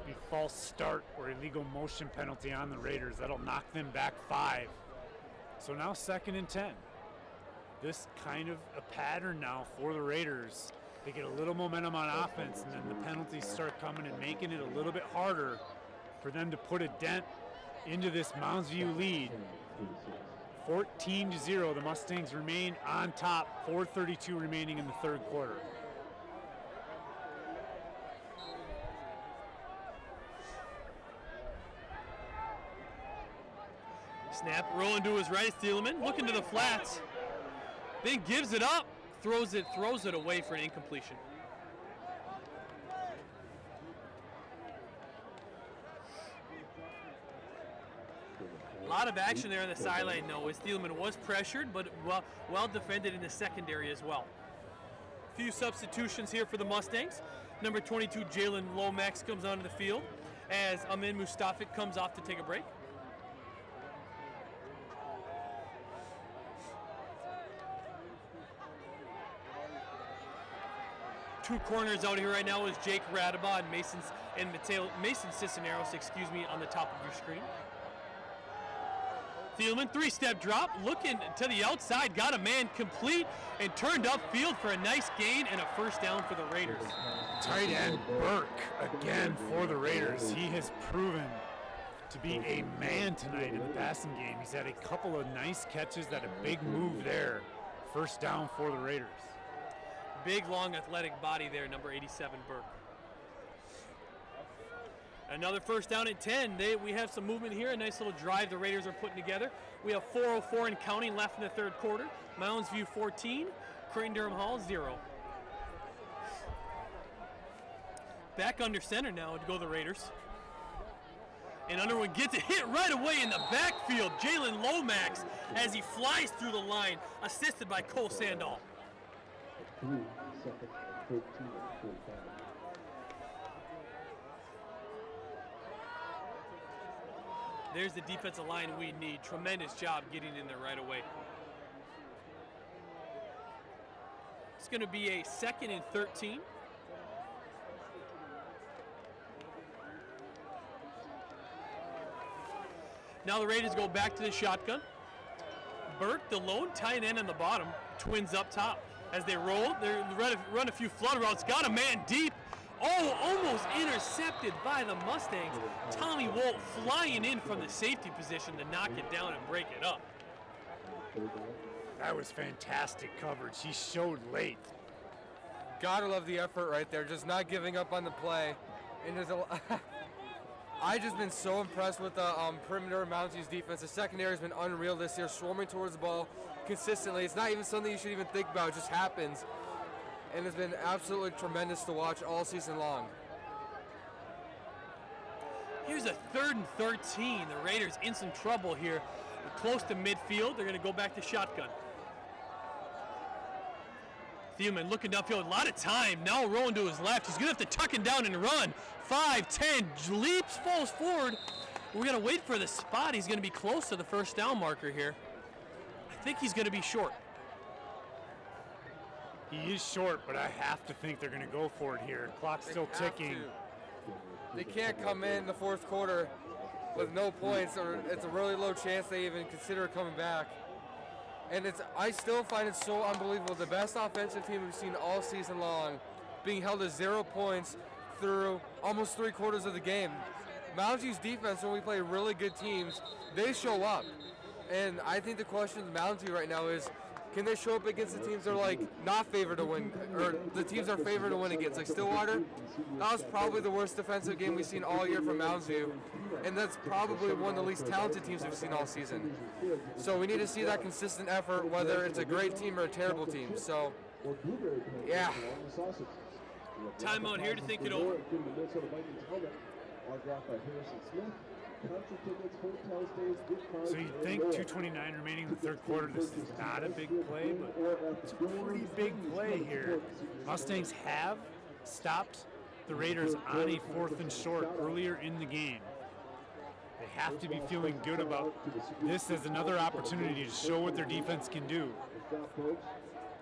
Be false start or illegal motion penalty on the Raiders. That'll knock them back 5. So now 2nd and 10. This kind of a pattern now for the Raiders. They get a little momentum on offense, and then the penalties start coming and making it a little bit harder for them to put a dent into this Mounds View lead. 14-0, the Mustangs remain on top, 4:32 remaining in the 3rd quarter. Snap, rolling to his right, Thielemann, looking to the flats, then gives it up, throws it away for an incompletion. A lot of action there on the sideline, though, as Thielemann was pressured, but well defended in the secondary as well. A few substitutions here for the Mustangs. Number 22, Jalen Lomax comes onto the field as Amin Mustafik comes off to take a break. Two corners out here right now is Jake Radaba and Mason Cisneros, on the top of your screen. Thielemann, 3-step drop, looking to the outside, got a man complete and turned upfield for a nice gain and a 1st down for the Raiders. Tight end Burke again for the Raiders. He has proven to be a man tonight in the passing game. He's had a couple of nice catches, that a big move there. 1st down for the Raiders. Big, long, athletic body there, number 87, Burke. Another 1st down at 10. We have some movement here, a nice little drive the Raiders are putting together. We have 4:04 and counting left in the 3rd quarter. Mounds View 14, Cretin Derham Hall 0. Back under center now to go the Raiders. And Underwood gets it hit right away in the backfield. Jalen Lomax as he flies through the line, assisted by Cole Sandahl. 3 seconds, 13 and 45. There's the defensive line we need. Tremendous job getting in there right away. It's going to be a 2nd and 13. Now the Raiders go back to the shotgun. Burke, the lone tight end on the bottom, twins up top. As they roll, they run a few flood routes, got a man deep. Oh, almost intercepted by the Mustangs. Tommy Wolt flying in from the safety position to knock it down and break it up. That was fantastic coverage. He showed late. Gotta love the effort right there, just not giving up on the play. And there's I just been so impressed with the perimeter of Mounds View's defense. The secondary has been unreal this year, swarming towards the ball consistently. It's not even something you should even think about, it just happens. And it's been absolutely tremendous to watch all season long. Here's a 3rd and 13. The Raiders in some trouble here. Close to midfield. They're going to go back to shotgun. Thielemann looking downfield. A lot of time. Now rolling to his left. He's going to have to tuck it down and run. 5-10. Leaps, falls forward. We're going to wait for the spot. He's going to be close to the 1st down marker here. I think he's going to be short. He is short, but I have to think they're going to go for it here. Clock's still ticking. They can't come in the 4th quarter with no points, or it's a really low chance they even consider coming back. And I still find it so unbelievable. The best offensive team we've seen all season long being held to 0 points through almost 3/4 of the game. Mounds View's defense, when we play really good teams, they show up. And I think the question of Mounds View right now is, can they show up against the teams that are not favored to win, or the teams are favored to win against? Like Stillwater, that was probably the worst defensive game we've seen all year from Mounds View, and that's probably one of the least talented teams we've seen all season. So we need to see that consistent effort, whether it's a great team or a terrible team. So or blueberry pancakes Yeah. along the sausage. Timeout here to think it over. Including the Minnesota Vikings helmet, autographed by Harrison Smith. Concert tickets, hotel stays, gift cards, So you and think more. 2:29 remaining in the third quarter, this is not a big play, but it's a pretty big play here. Mustangs have stopped the Raiders on a 4th and short earlier in the game. They have to be feeling good about this as another opportunity to show what their defense can do.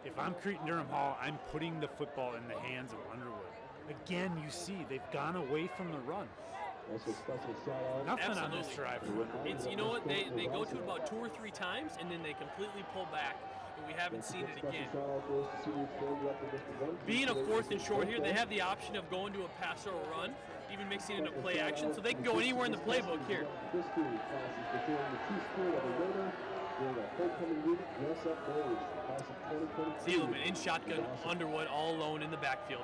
If I'm Cretin Derham Hall, I'm putting the football in the hands of Underwood. Again, you see, they've gone away from the run. Also special shout out. Nothing on Absolutely. this drive for Underwood. It's, you know what, they go to it about 2 or 3 times, and then they completely pull back, and we haven't seen it again. Being a 4th and short here, they have the option of going to a pass or a run, even mixing in a play action, so they can go anywhere in the playbook here. Thielemann in shotgun, Underwood all alone in the backfield.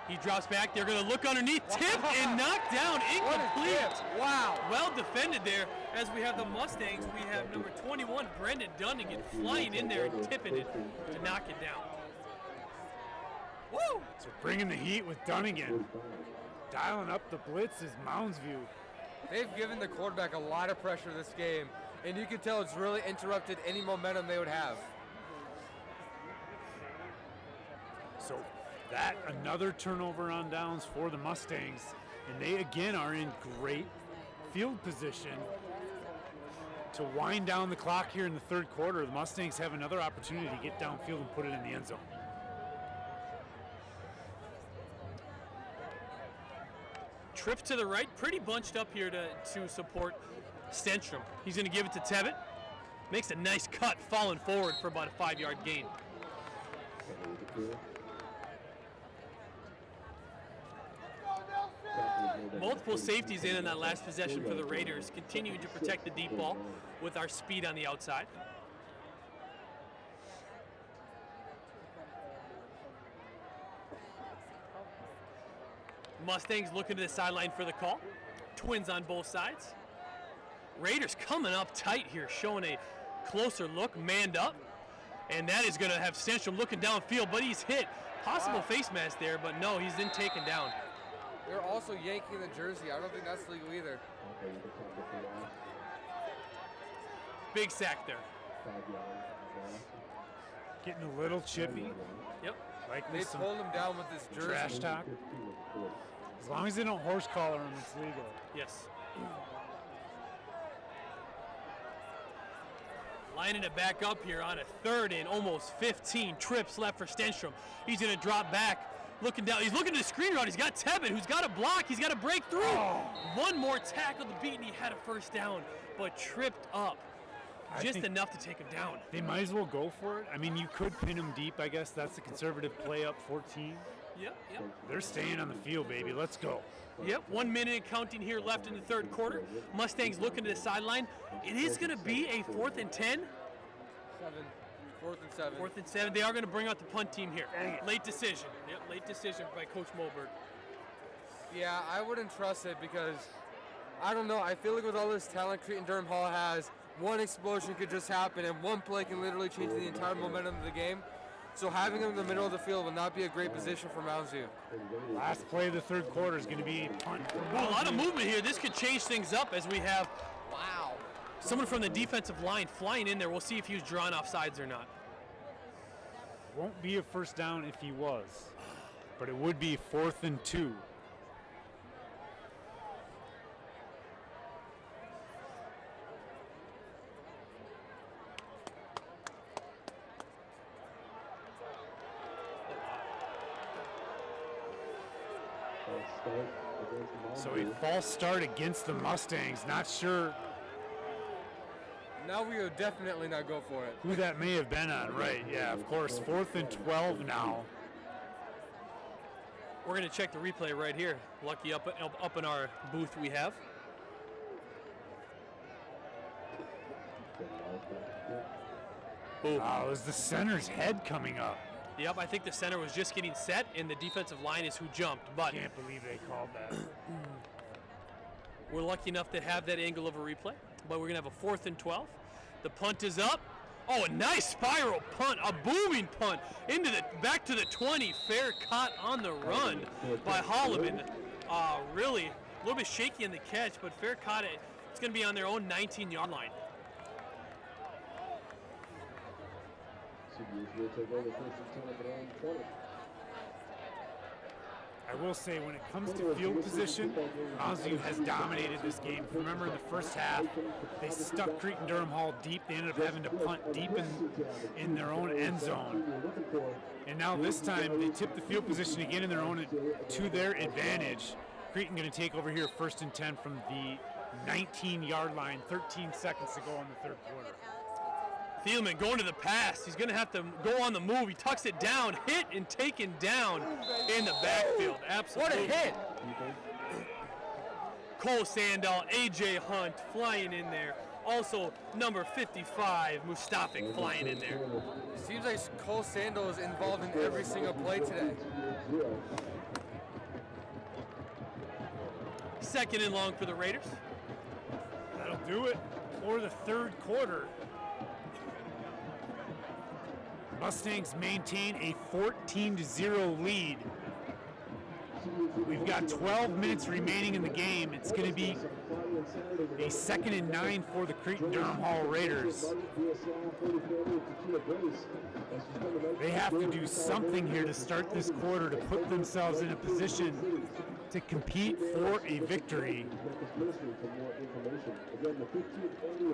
He drops back, they're going to look underneath, tip and knocked down, incomplete. Wow. Well defended there. As we have the Mustangs, we have number 21, Brendan Dunnigan, flying in there and tipping it to knock it down. Woo! So bringing the heat with Dunnigan. Dialing up the blitz is Mounds view. They've given the quarterback a lot of pressure this game, and you can tell it's really interrupted any momentum they would have. So that another turnover on downs for the Mustangs, and they again are in great field position to wind down the clock here in the third quarter. The Mustangs have another opportunity to get downfield and put it in the end zone. Trip to the right, pretty bunched up here to support Stenstrom. He's going to give it to Tevitt. Makes a nice cut, falling forward for about a 5-yard gain. Multiple safeties in that last possession for the Raiders, continuing to protect the deep ball with our speed on the outside. Mustangs looking to the sideline for the call. Twins on both sides. Raiders coming up tight here, showing a closer look, manned up. And that is going to have Stenstrom looking downfield, but he's hit. Possible face mask there, but no, he's then taken down. They're also yanking the jersey. I don't think that's legal either. Big sack there. Getting a little chippy. Yep. Like They this some pulled him down with his jersey. trash talk. As long as they don't horse collar him, it's legal. Yes. Lining it back up here on a 3rd and almost 15. Trips left for Stenstrom. He's going to drop back. Looking down. He's looking to the screen route. He's got Tevitt, who's got a block. He's got to break through. One more tackle to beat, and he had a first down, but tripped up. I Just think enough to take him down. they might as well go for it. I mean, you could pin him deep. I guess that's the conservative play up 14. Yep. They're staying on the field, baby. Let's go. Yep, 1 minute and counting here left in the third quarter. Mustangs looking to the sideline. It is going to be a 4th and 10. 4th and 7. 4th and 7. They are going to bring out the punt team here. Late decision. Yep, late decision by Coach Moberg. Yeah, I wouldn't trust it because, I don't know, I feel like with all this talent Cretin Derham Hall has, one explosion could just happen and one play can literally change the entire momentum of the game. So having him in the middle of the field will not be a great position for Mounds View. Last play of the third quarter is going to be a punt. Ooh, a lot of movement here. This could change things up as we have someone from the defensive line flying in there. We'll see if he was drawn off sides or not. Won't be a first down if he was, but it would be 4th and 2. So a false start against the Mustangs. Not sure Now we would definitely not go for it. who that may have been on. Right, yeah, of course. 4th and 12 now. We're going to check the replay right here. Lucky up in our booth we have. Oh, it was the center's head coming up. Yep, I think the center was just getting set, and the defensive line is who jumped. But Can't believe they called that. we're lucky enough to have that angle of a replay. But we're going to have a 4th and 12. The punt is up. Oh, a nice spiral punt, a booming punt into the back to the 20. Fair caught on the run by Holloman. Really a little bit shaky in the catch, but fair caught it. It's going to be on their own 19-yard line. CDH will take over first and 10 at their own 20. I will say, when it comes to field position, Mounds has dominated this game. Remember, in the first half, they stuck Cretin Derham Hall deep. They ended up having to punt deep in their own end zone. And now this time, they tip the field position again in their own to their advantage. Cretin going to take over here first and 10 from the 19-yard line, 13 seconds to go in the third quarter. Thielman going to the pass. He's going to have to go on the move. He tucks it down, hit and taken down in the backfield. Absolutely. What a hit! Cole Sandahl, A.J. Hunt flying in there. Also, number 55, Mustafik flying in there. Seems like Cole Sandahl is involved in every single play today. Second and long for the Raiders. That'll do it for the third quarter. Mustangs maintain a 14-0 lead. We've got 12 minutes remaining in the game. It's going to be a 2nd and 9 for the Cretin Derham Hall Raiders. They have to do something here to start this quarter to put themselves in a position to compete for a victory.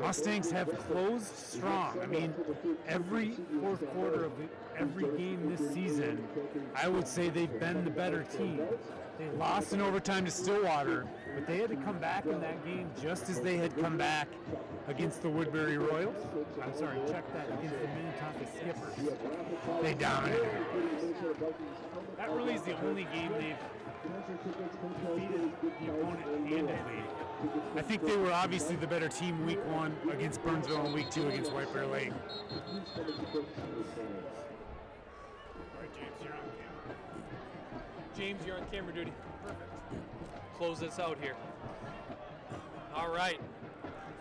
Mustangs have closed strong. I mean, every fourth quarter of every game this season, I would say they've been the better team. They lost in overtime to Stillwater, but they had to come back in that game just as they had come back against the Woodbury Royals. I'm sorry, check that, against the Minnetonka Skippers. They dominated. That really is the only game they've defeated the opponent handedly. I think they were obviously the better team week 1 against Burnsville and week 2 against White Bear Lake. All right, James, you're on camera. James, you're on camera duty. Perfect. Close this out here. All right.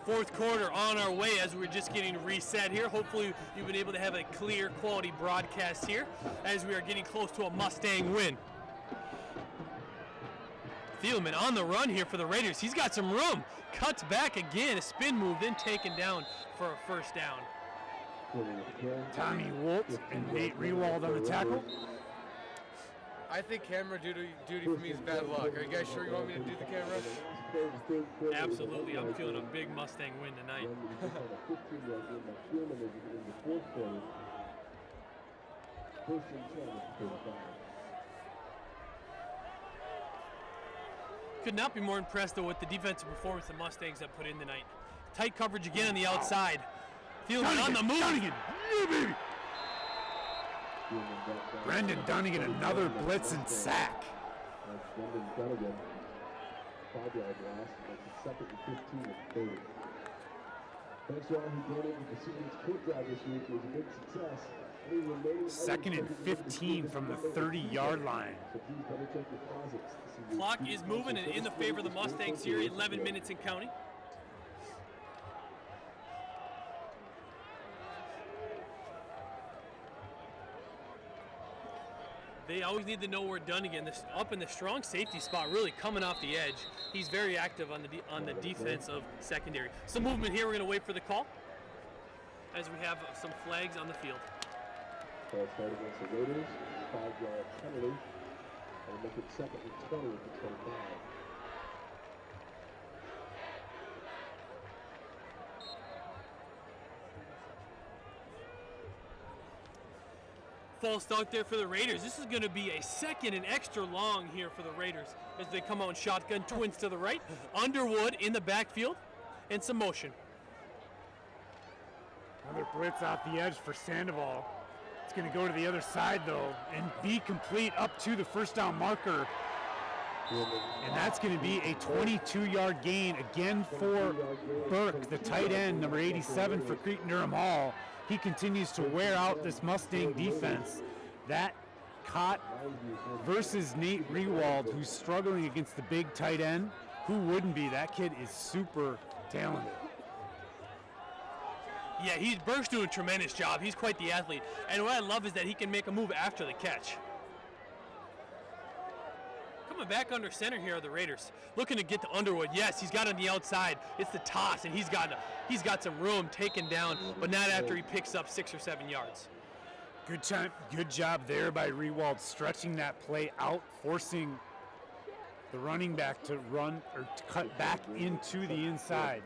Fourth quarter on our way as we're just getting reset here. Hopefully you've been able to have a clear quality broadcast here as we are getting close to a Mustang win. Thielman on the run here for the Raiders. He's got some room. Cuts back again. A spin move, then taken down for a first down. Tommy Wolt and Nate Rewald on the tackle. I think camera duty for me is bad luck. Are you guys sure you want me to do the camera? Absolutely. I'm feeling a big Mustang win tonight. Could not be more impressed though with the defensive performance the Mustangs have put in tonight. Tight coverage again on the outside. Thielman on the move. Dunnigan. Yeah, baby. Brendan Dunnigan, another blitz and sack. Brendan Dunnigan, 5-yard loss. That's the 2nd and 15 and 30. Thanks to all who donated to the CDH court drive this week. It was a big success. 2nd and 15 from the 30-yard line. Clock is moving and in the favor of the Mustangs here. 11 minutes and counting. They always need to know where Dunnigan, up in the strong safety spot, really coming off the edge. He's very active on the defense of secondary. Some movement here. We're going to wait for the call as we have some flags on the field. Ball start against the Raiders, 5-yard penalty, and make it 2nd and 20 at the 25. False start there for the Raiders. This is going to be a 2nd and extra long here for the Raiders as they come out in shotgun, twins to the right. Underwood in the backfield, and some motion. Another blitz off the edge for Sandoval. It's going to go to the other side, though, and be complete up to the first down marker. And that's going to be a 22-yard gain again for Burke, the tight end, number 87 for Cretin Derham Hall. He continues to wear out this Mustang defense. That caught versus Nate Rewald, who's struggling against the big tight end. Who wouldn't be? That kid is super talented. Yeah, Burke's doing a tremendous job. He's quite the athlete. And what I love is that he can make a move after the catch. Coming back under center here are the Raiders. Looking to get to Underwood. Yes, he's got on the outside. It's the toss, and he's got some room taken down, but not after he picks up 6 or 7 yards. Good job there by Rewald, stretching that play out, forcing the running back to run or to cut back into the inside.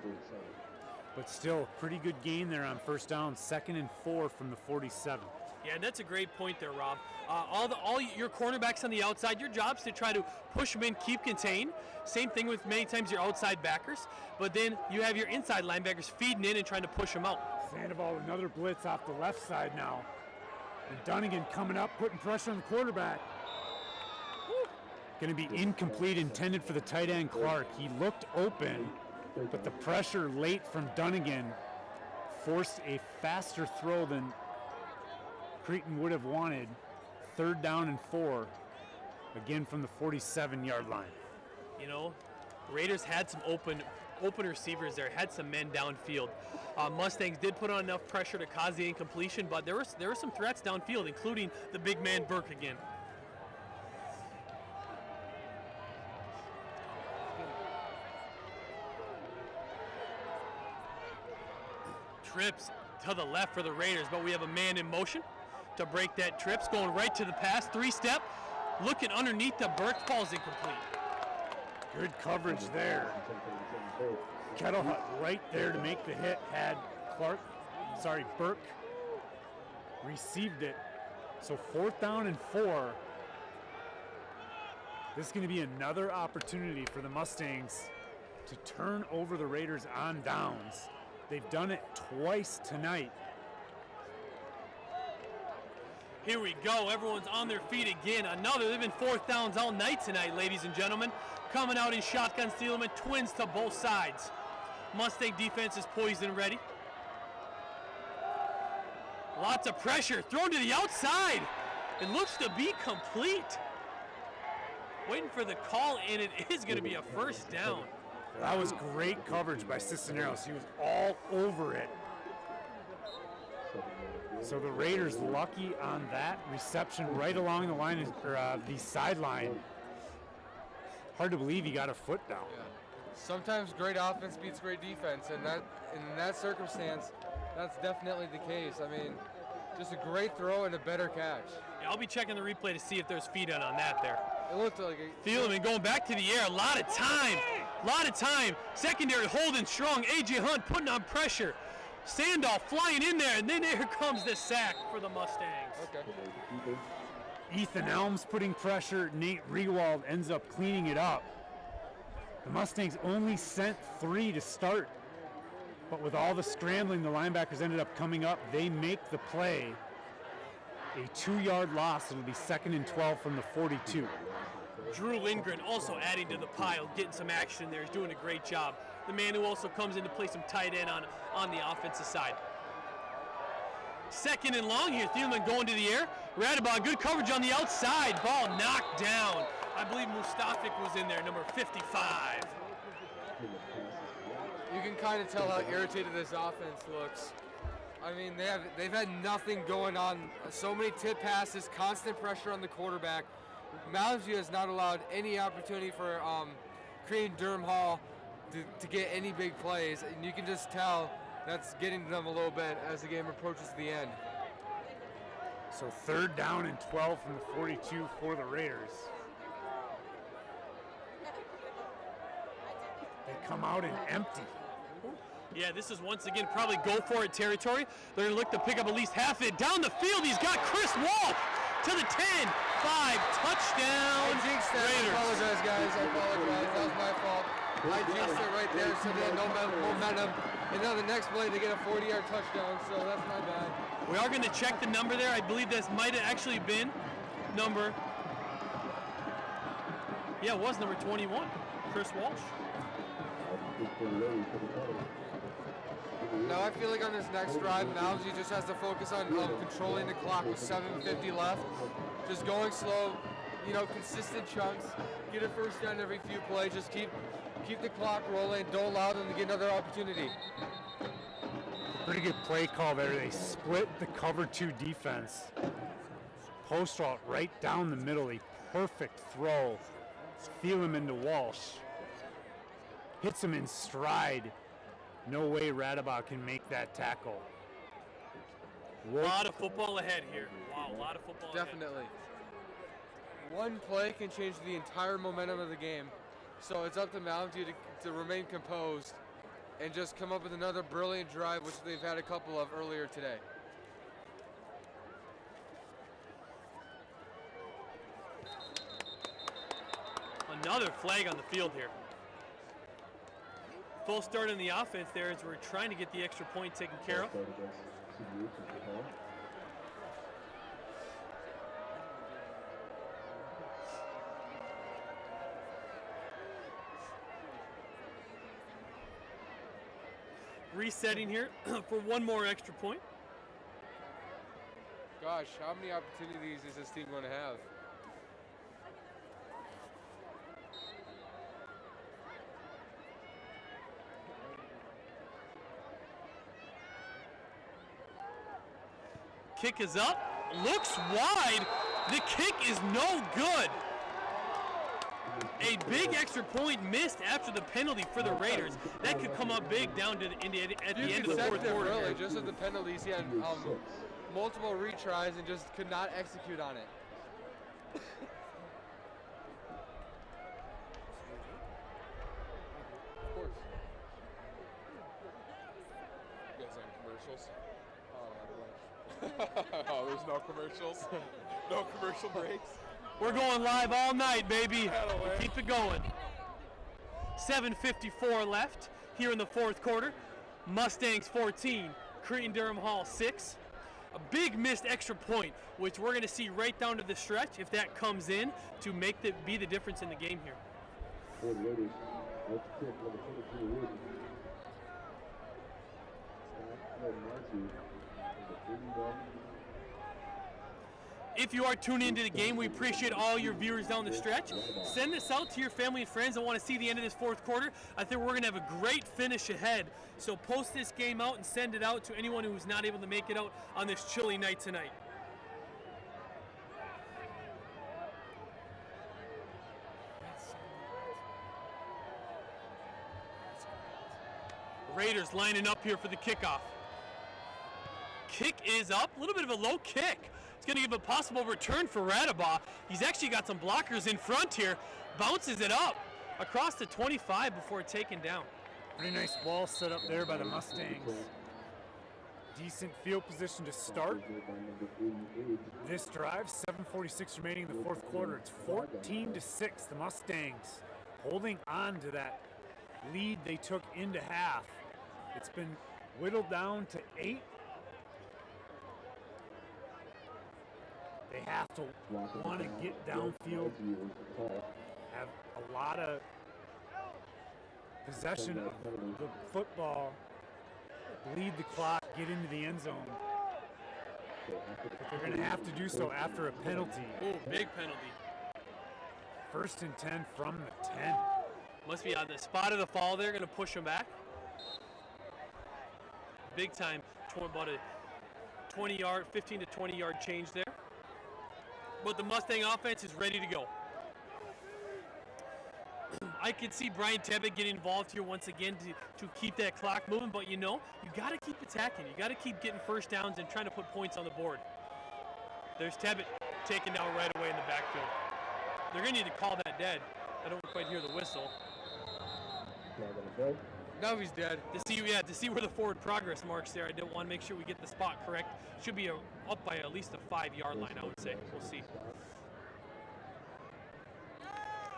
But still, pretty good gain there on first down, 2nd and 4 from the 47. Yeah, and that's a great point there, Rob. All your cornerbacks on the outside, your job's to try to push them in, keep contained. Same thing with many times your outside backers, but then you have your inside linebackers feeding in and trying to push them out. Sandoval, another blitz off the left side now. And Dunnigan coming up, putting pressure on the quarterback. Going to be incomplete, intended for the tight end Clark. He looked open, but the pressure late from Dunnigan forced a faster throw than Cretin would have wanted. 3rd down and 4, again from the 47-yard line. You know, Raiders had some open receivers there, had some men downfield. Mustangs did put on enough pressure to cause the incompletion, but there were some threats downfield, including the big man Burke again. Trips to the left for the Raiders, but we have a man in motion to break that. Trips going right to the pass, 3-step, looking underneath the Burke, falls incomplete. Good coverage there. Kettlehut right there to make the hit, had Burke received it. So 4th down and 4. This is going to be another opportunity for the Mustangs to turn over the Raiders on downs. They've done it twice tonight. Here we go. Everyone's on their feet again. They've been 4th downs all night tonight, ladies and gentlemen. Coming out in shotgun Steelman, twins to both sides. Mustang defense is poised and ready. Lots of pressure, thrown to the outside. It looks to be complete. Waiting for the call, and it is going to be a 1st down. That was great coverage by Cisneros. He was all over it. So the Raiders lucky on that reception right along the line, or the sideline. Hard to believe he got a foot down. Yeah. Sometimes great offense beats great defense, and in that circumstance, that's definitely the case. I mean, just a great throw and a better catch. Yeah, I'll be checking the replay to see if there's feet on that there. It looked like it. Thielemann going back to the air, a lot of time. Secondary holding strong. A.J. Hunt putting on pressure. Sandoval flying in there, and then here comes the sack for the Mustangs. Okay. Ethan Elms putting pressure. Nate Rewald ends up cleaning it up. The Mustangs only sent 3 to start, but with all the scrambling, the linebackers ended up coming up. They make the play. A 2-yard loss. It'll be 2nd and 12 from the 42. Drew Lindgren also adding to the pile, getting some action there. He's doing a great job. The man who also comes in to play some tight end on the offensive side. 2nd and long here. Thielemann going to the air. Radabon, good coverage on the outside. Ball knocked down. I believe Mustafik was in there, number 55. You can kind of tell how irritated this offense looks. I mean, they've had nothing going on. So many tip passes, constant pressure on the quarterback. Mounds has not allowed any opportunity for Cretin Derham Hall to get any big plays, and you can just tell that's getting to them a little bit as the game approaches the end. So 3rd down and 12 from the 42 for the Raiders. They come out in empty. Yeah, this is once again probably go for it territory. They're going to look to pick up at least half it. Down the field, he's got Chris Walsh to the 10, 5, touchdown. I jinxed that. Raiders. I apologize, guys. I apologize. That was my fault. I jinxed it right there, so they had no momentum. And now the next play, they get a 40-yard touchdown, so that's my bad. We are going to check the number there. I believe this might have actually been number, it was number 21, Chris Walsh. Now I feel like on this next drive, Mounds just has to focus on controlling the clock with 7:50 left. Just going slow, consistent chunks. Get a 1st down every few plays. Just keep the clock rolling. Don't allow them to get another opportunity. Pretty good play call there. They split the cover 2 defense. Post route right down the middle. A perfect throw. Feel him into Walsh. Hits him in stride. No way Radabach can make that tackle. A lot of football ahead here. Wow, a lot of football Definitely. One play can change the entire momentum of the game. So it's up to Mounds to remain composed and just come up with another brilliant drive, which they've had a couple of earlier today. Another flag on the field here. Full start in the offense there as we're trying to get the extra point taken care of. Resetting here for one more extra point. Gosh, how many opportunities is this team going to have? Kick is up, looks wide. The kick is no good. A big extra point missed after the penalty for the Raiders. That could come up big down to at the end of the fourth quarter. Really, just at the penalties, he had multiple retries and just could not execute on it. Of course. You guys on commercials? Oh, there's no commercials? No commercial breaks? We're going live all night, baby. Keep it going. 7:54 left here in the fourth quarter. Mustangs 14, Cretin Derham Hall 6. A big missed extra point, which we're going to see right down to the stretch if that comes in to be the difference in the game here. If you are tuning into the game, we appreciate all your viewers down the stretch. Send this out to your family and friends that want to see the end of this fourth quarter. I think we're going to have a great finish ahead. So post this game out and send it out to anyone who's not able to make it out on this chilly night tonight. Raiders lining up here for the kickoff. Kick is up, a little bit of a low kick. It's going to give a possible return for Radabach. He's actually got some blockers in front here. Bounces it up across the 25 before taken down. Pretty nice ball set up there by the Mustangs. Decent field position to start this drive. 7:46 remaining in the fourth quarter. It's 14-6. The Mustangs holding on to that lead they took into half. It's been whittled down to 8. They have to want to get downfield, have a lot of possession of the football, lead the clock, get into the end zone. But they're going to have to do so after a penalty. Ooh, big penalty. 1st and 10 from the 10. Must be on the spot of the fall there, going to push them back. Big time, about a 20-yard, 15 to 20-yard change there. But the Mustang offense is ready to go. I could see Brian Tebbett get involved here once again to keep that clock moving, but you got to keep attacking. You got to keep getting first downs and trying to put points on the board. There's Tebbett taken down right away in the backfield. They're going to need to call that dead. I don't quite hear the whistle. Now he's dead. To see where the forward progress marks there, I didn't want to make sure we get the spot correct. Should be up by at least a 5-yard line, I would say. We'll see.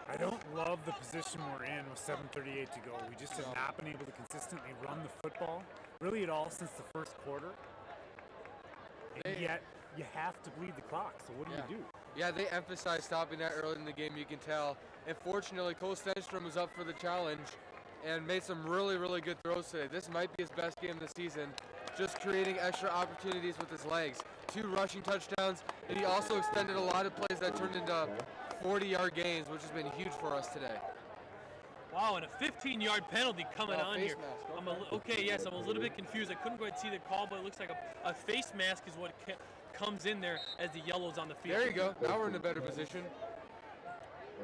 I don't love the position we're in with 7:38 to go. We just have not been able to consistently run the football, really at all, since the first quarter. And yet, you have to bleed the clock, so what do you do? Yeah, they emphasize stopping that early in the game, you can tell. And fortunately, Cole Stenstrom was up for the challenge and made some really, really good throws today. This might be his best game of the season, just creating extra opportunities with his legs. 2 rushing touchdowns, and he also extended a lot of plays that turned into 40-yard gains, which has been huge for us today. Wow, and a 15-yard penalty coming on face here. mask. Okay, yes, I'm a little bit confused. I couldn't quite see the call, but it looks like a face mask is what comes in there as the yellow's on the field. There you go. Now we're in a better position.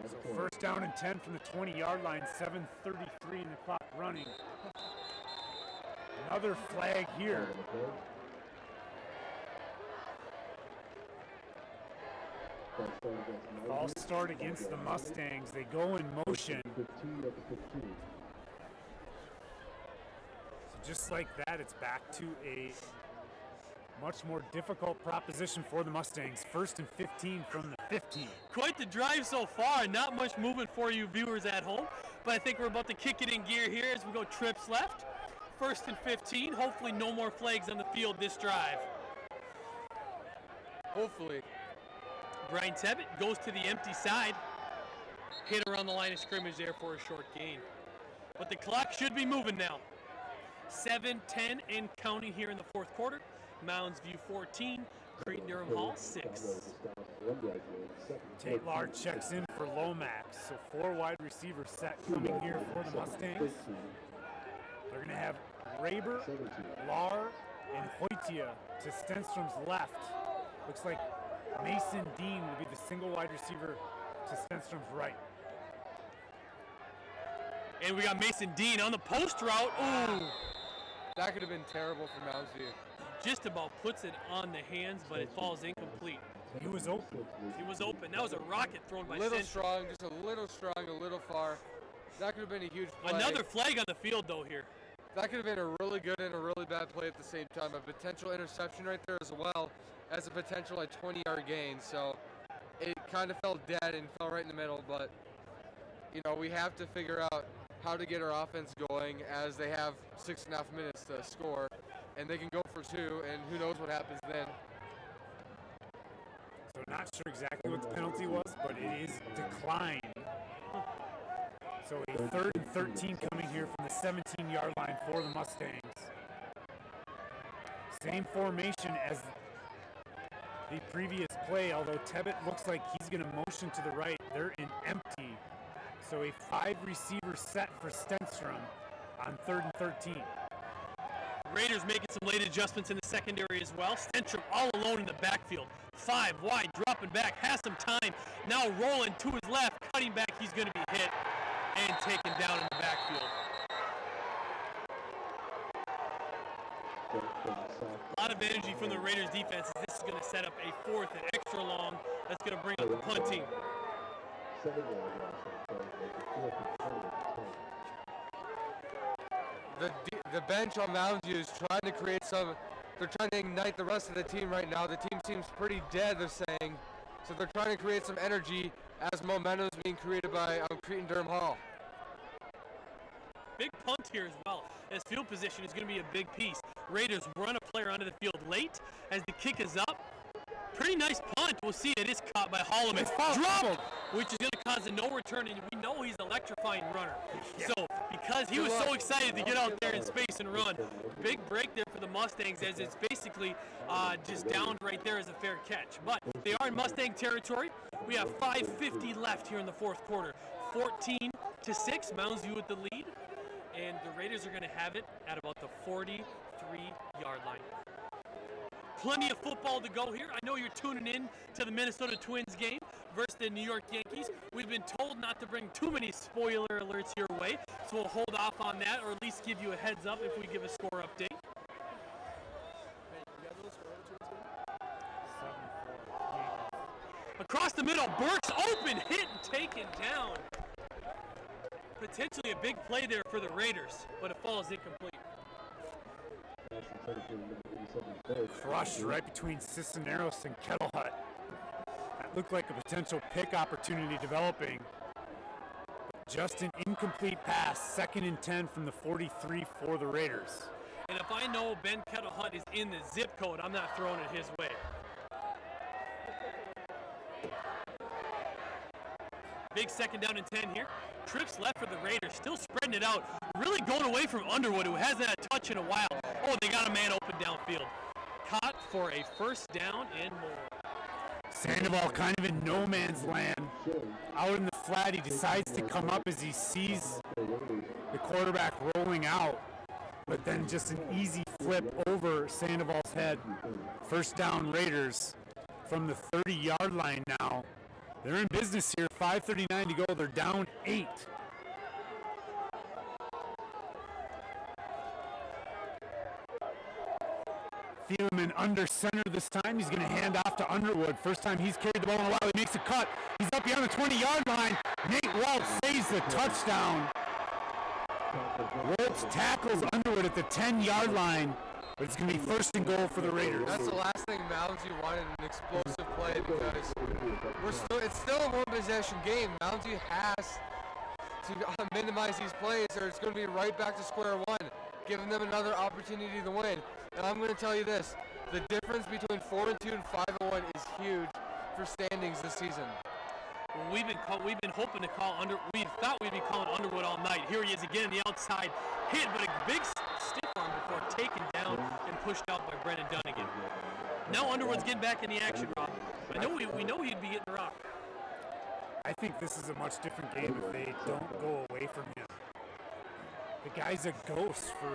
So first down and 10 from the 20-yard line, 7:33 in the clock running. Another flag here. False start against the Mustangs. They go in motion. So just like that, it's back to a much more difficult proposition for the Mustangs. First and 15 from the 15. Quite the drive so far. Not much movement for you viewers at home, but I think we're about to kick it in gear here as we go trips left. First and 15. Hopefully no more flags on the field this drive. Hopefully. Brian Tebbett goes to the empty side. Hit around the line of scrimmage there for a short gain. But the clock should be moving now. 7-10 and counting here in the fourth quarter. Mounds View 14, Cretin Derham Hall 6. Taylor checks in for Lomax. So 4 wide receivers set coming here for the Mustangs. They're going to have Raber, Lar, and Hoytia to Stenstrom's left. Looks like Mason Dean will be the single wide receiver to Stenstrom's right. And we got Mason Dean on the post route. Ooh! That could have been terrible for Mounds View. Just about puts it on the hands, but it falls incomplete. He was open. He was open. That was a rocket thrown by Little Central. strong, just a little strong, a little far. That could have been a huge play. Another flag on the field, though, here. That could have been a really good and a really bad play at the same time. A potential interception right there as well as a potential 20-yard gain. So it kind of fell dead and fell right in the middle. But, you know, we have to figure out how to get our offense going as they have 6.5 minutes to score. And they can go for 2, and who knows what happens then. So not sure exactly what the penalty was, but it is declined. So a 3rd and 13 coming here from the 17-yard line for the Mustangs. Same formation as the previous play, although Tebbett looks like he's going to motion to the right. They're in empty. So a 5-receiver set for Stenstrom on 3rd and 13. Raiders making some late adjustments in the secondary as well. Stenstrom all alone in the backfield. 5 wide, dropping back, has some time. Now rolling to his left, cutting back. He's going to be hit and taken down in the backfield. A lot of energy from the Raiders defense. This is going to set up a 4th and extra long. That's going to bring up the punt team. The bench on Mounds View is trying to create some. They're trying to ignite the rest of the team right now. The team seems pretty dead, they're saying. So they're trying to create some energy as momentum is being created by Cretin Derham Hall. Big punt here as well. As field position is going to be a big piece. Raiders run a player onto the field late as the kick is up. Pretty nice punt. We'll see it is caught by Holloman. Drop, which is going to cause a no return, and we know he's an electrifying runner. So because he was so excited to get out there in space and run, big break there for the Mustangs as it's basically just downed right there as a fair catch. But they are in Mustang territory. We have 5:50 left here in the fourth quarter. 14-6, Mounds View with the lead, and the Raiders are going to have it at about the 43-yard line. Plenty of football to go here. I know you're tuning in to the Minnesota Twins game versus the New York Yankees. We've been told not to bring too many spoiler alerts your way, so we'll hold off on that, or at least give you a heads up if we give a score update. Across the middle, Burks open, hit and taken down. Potentially a big play there for the Raiders, but it falls incomplete. Crushed right between Cisneros and Kettlehut. That looked like a potential pick opportunity developing. Just an incomplete pass, 2nd and 10 from the 43 for the Raiders. And if I know Ben Kettlehut is in the zip code, I'm not throwing it his way. Big 2nd down and 10 here. Trips left for the Raiders, still spreading it out. Really going away from Underwood, who hasn't had a touch in a while. Oh, they got a man open downfield. Caught for a 1st down and more. Sandoval kind of in no man's land. Out in the flat, he decides to come up as he sees the quarterback rolling out, but then just an easy flip over Sandoval's head. First down Raiders from the 30-yard line now. They're in business here, 5:39 to go. They're down 8. Thielemann under center this time. He's going to hand off to Underwood. First time he's carried the ball in a while. He makes a cut. He's up beyond the 20-yard line. Nate Welch saves the touchdown. Welch tackles Underwood at the 10-yard line, but it's going to be first and goal for the Raiders. That's the last thing Mounds you wanted, an explosive play, because it's still a one-possession game. Mounds has to minimize these plays, or it's going to be right back to square one, giving them another opportunity to win. And I'm going to tell you this, the difference between 4-2 and 5-1 is huge for standings this season. Well, we've been hoping to call we thought we'd be calling Underwood all night. Here he is again on the outside, hit, but a big stiff arm before taken down and pushed out by Brendan Dunnigan. Now Underwood's getting back in the action, Rob. I know we know he'd be getting the rock. I think this is a much different game if they don't go away from him. The guy's a ghost for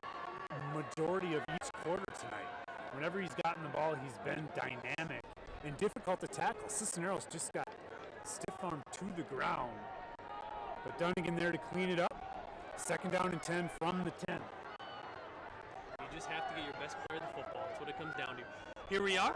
majority of each quarter tonight. Whenever he's gotten the ball, he's been dynamic and difficult to tackle. Cisneros just got stiff arm to the ground, but Dunnigan there to clean it up. Second down and 10 from the 10. You just have to get your best player of the football. That's what it comes down to. Here we are,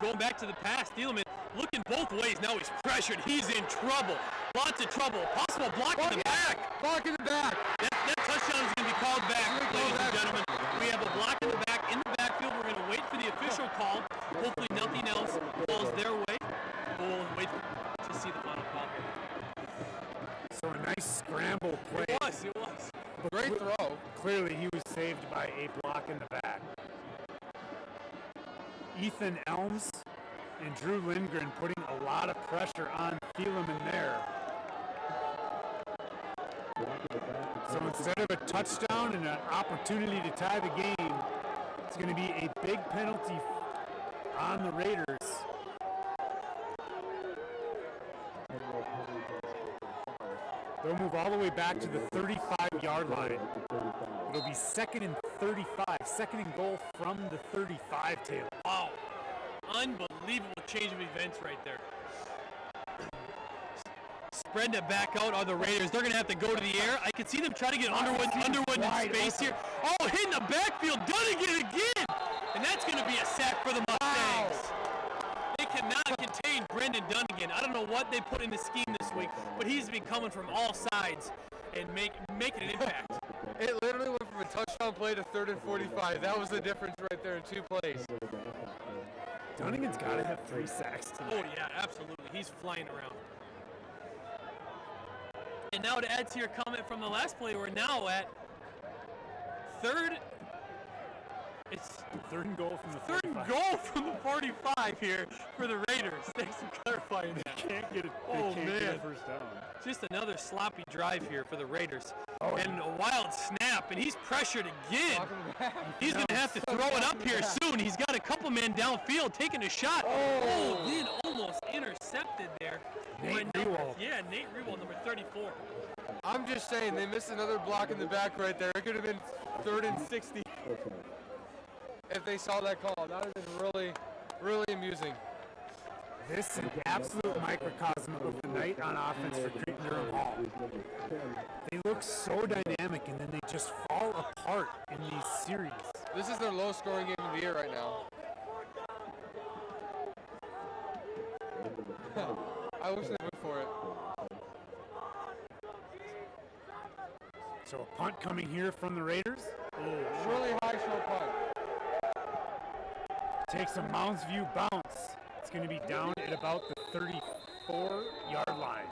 going back to the pass. Thielemann looking both ways. Now he's pressured. He's in trouble. Lots of trouble. Possible block in the back. Block in the back. That touchdown is going to be called back, ladies and gentlemen. We have a block in the back, in the backfield. We're going to wait for the official call. Hopefully nothing else falls their way. We'll wait to see the final call here. So a nice scramble play. It was. Great throw. Clearly he was saved by a block in the back. Ethan Elms and Drew Lindgren putting a lot of pressure on Thielemann there. So instead of a touchdown and an opportunity to tie the game, it's going to be a big penalty on the Raiders. They'll move all the way back to the 35-yard line. It'll be second and 35, second and goal from the 35, Taylor. Wow. Unbelievable change of events right there. Spread it back out are the Raiders. They're going to have to go to the air. I can see them try to get Underwood in space here. Oh, hitting the backfield. Dunnigan again. And that's going to be a sack for the Mustangs. They cannot contain Brendan Dunnigan. I don't know what they put in the scheme this week, but he's been coming from all sides and making an impact. It literally went from a touchdown play to 3rd and 45. That was the difference right there in 2 plays. Dunnigan's got to have 3 sacks tonight. Oh, yeah, absolutely. He's flying around. And now to add to your comment from the last play, we're now at It's 3rd and goal from the 3rd 45. and goal from the 45 here for the Raiders. Thanks for clarifying that. Can't get a first down. Just another sloppy drive here for the Raiders. And a wild snap, and he's pressured again. He's going to have to throw it up here soon. He's got a couple men downfield taking a shot. Oh, then almost intercepted there. Nate Rewald. Yeah, Nate Rewald, number 34. I'm just saying, they missed another block in the back right there. It could have been 3rd and 60 if they saw that call. That would have been really, really amusing. This is an absolute microcosm of the night on offense for Cretin Derham Hall. They look so dynamic, and then they just fall apart in these series. This is their lowest scoring game of the year right now. I wish they went for it. So a punt coming here from the Raiders. Really high short punt. Takes a Mounds View bounce. It's going to be down at about the 34-yard line.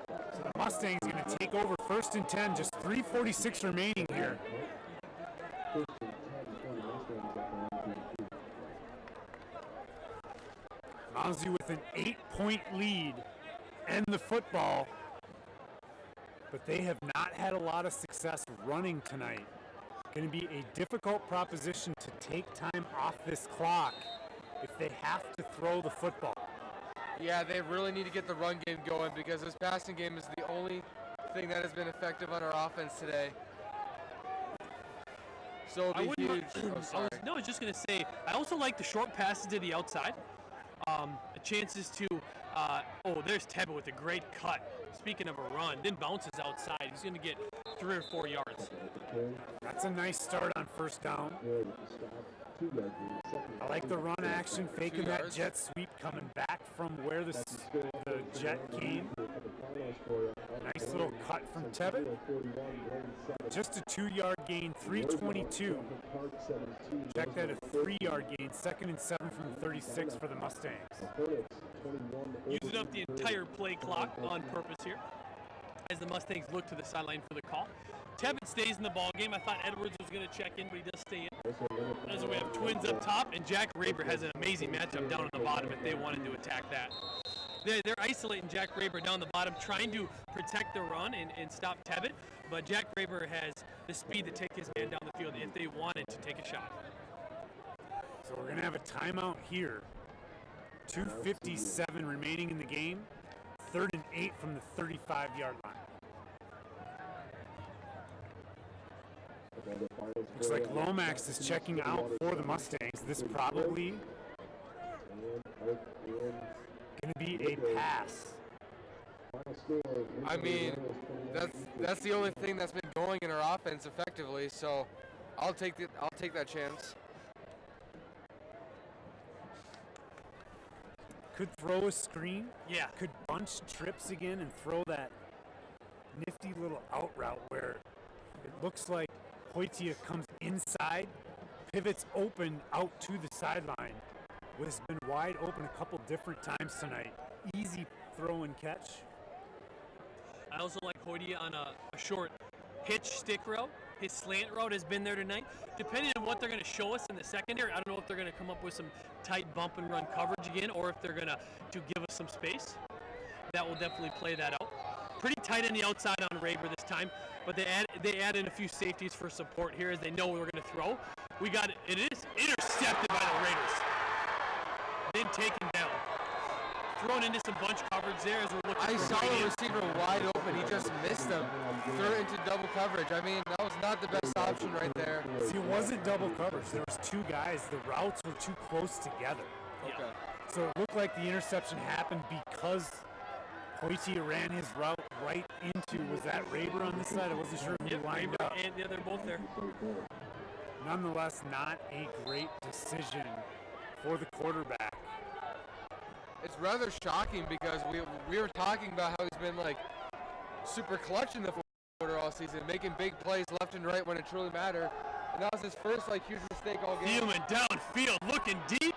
So the Mustangs are going to take over 1st and 10, just 3:46 remaining here. Mounds View with an 8-point lead and the football, but they have not had a lot of success running tonight. Going to be a difficult proposition to take time off this clock if they have to throw the football. Yeah, they really need to get the run game going because this passing game is the only thing that has been effective on our offense today. So it'll be huge. Oh, sorry. I was just going to say, I also like the short passes to the outside. Chances to, there's Tebbe with a great cut. Speaking of a run, then bounces outside. He's going to get 3 or 4 yards. That's a nice start on first down. I like the run action, faking that jet sweep, coming back from where the jet came. Nice little cut from Tebbe. Just a 2-yard gain, 3:22. Check that, a 3-yard gain, 2nd and 7 from the 36 for the Mustangs. Using up the entire play clock on purpose here as the Mustangs look to the sideline for the call. Tebbe stays in the ball game. I thought Edwards was going to check in, but he does stay in. As we have twins up top, and Jack Raber has an amazing matchup down on the bottom if they wanted to attack that. They're isolating Jack Raber down the bottom, trying to protect the run and stop Tebbe, but Jack Raber has the speed to take his man down the field if they wanted to take a shot. So we're going to have a timeout here. 2:57 remaining in the game. 3rd and 8 from the 35-yard line. Looks like Lomax is checking out for the Mustangs. This probably going to be a pass. I mean, that's the only thing that's been going in our offense effectively. So, I'll take that chance. Could throw a screen. Yeah. Could bunch trips again and throw that nifty little out route where it looks like Hoitia comes inside, pivots open out to the sideline. Has been wide open a couple different times tonight. Easy throw and catch. I also like Hoitia on a short hitch stick route. His slant route has been there tonight. Depending on what they're going to show us in the secondary, I don't know if they're going to come up with some tight bump and run coverage again, or if they're going to give us some space. That will definitely play that out. Pretty tight on the outside on Raber this time, but they add in a few safeties for support here as they know we're going to throw. It is intercepted by the Raiders. Then taken down. Thrown into some bunch coverage there as we're looking for I saw the receiver wide open. He just missed him. Threw it into double coverage. I mean, that was not the best option right there. See, it wasn't double coverage. There was 2 guys. The routes were too close together. Okay. So it looked like the interception happened because Hoitia ran his route right into, was that Raber on this side? I wasn't sure if he lined up. And they're both there. Nonetheless, not a great decision for the quarterback. It's rather shocking because we were talking about how he's been like super clutch in the fourth quarter all season, making big plays left and right when it truly mattered. And that was his first huge mistake all game. Thielman downfield, looking deep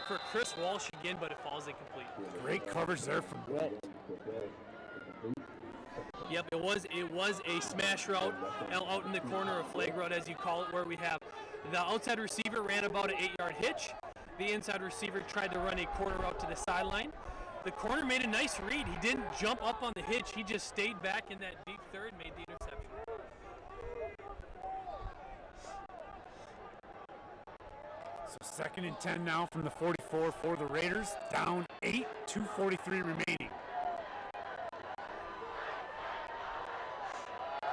for Chris Walsh again, but it falls incomplete. Great coverage there from Walt. Yep, it was a smash route out in the corner, a flag route as you call it, where we have the outside receiver ran about an 8-yard hitch. The inside receiver tried to run a corner route to the sideline. The corner made a nice read. He didn't jump up on the hitch. He just stayed back in that deep third and made the interception. So 2nd and 10 now from the 44 for the Raiders. Down 8, 2:43 remaining.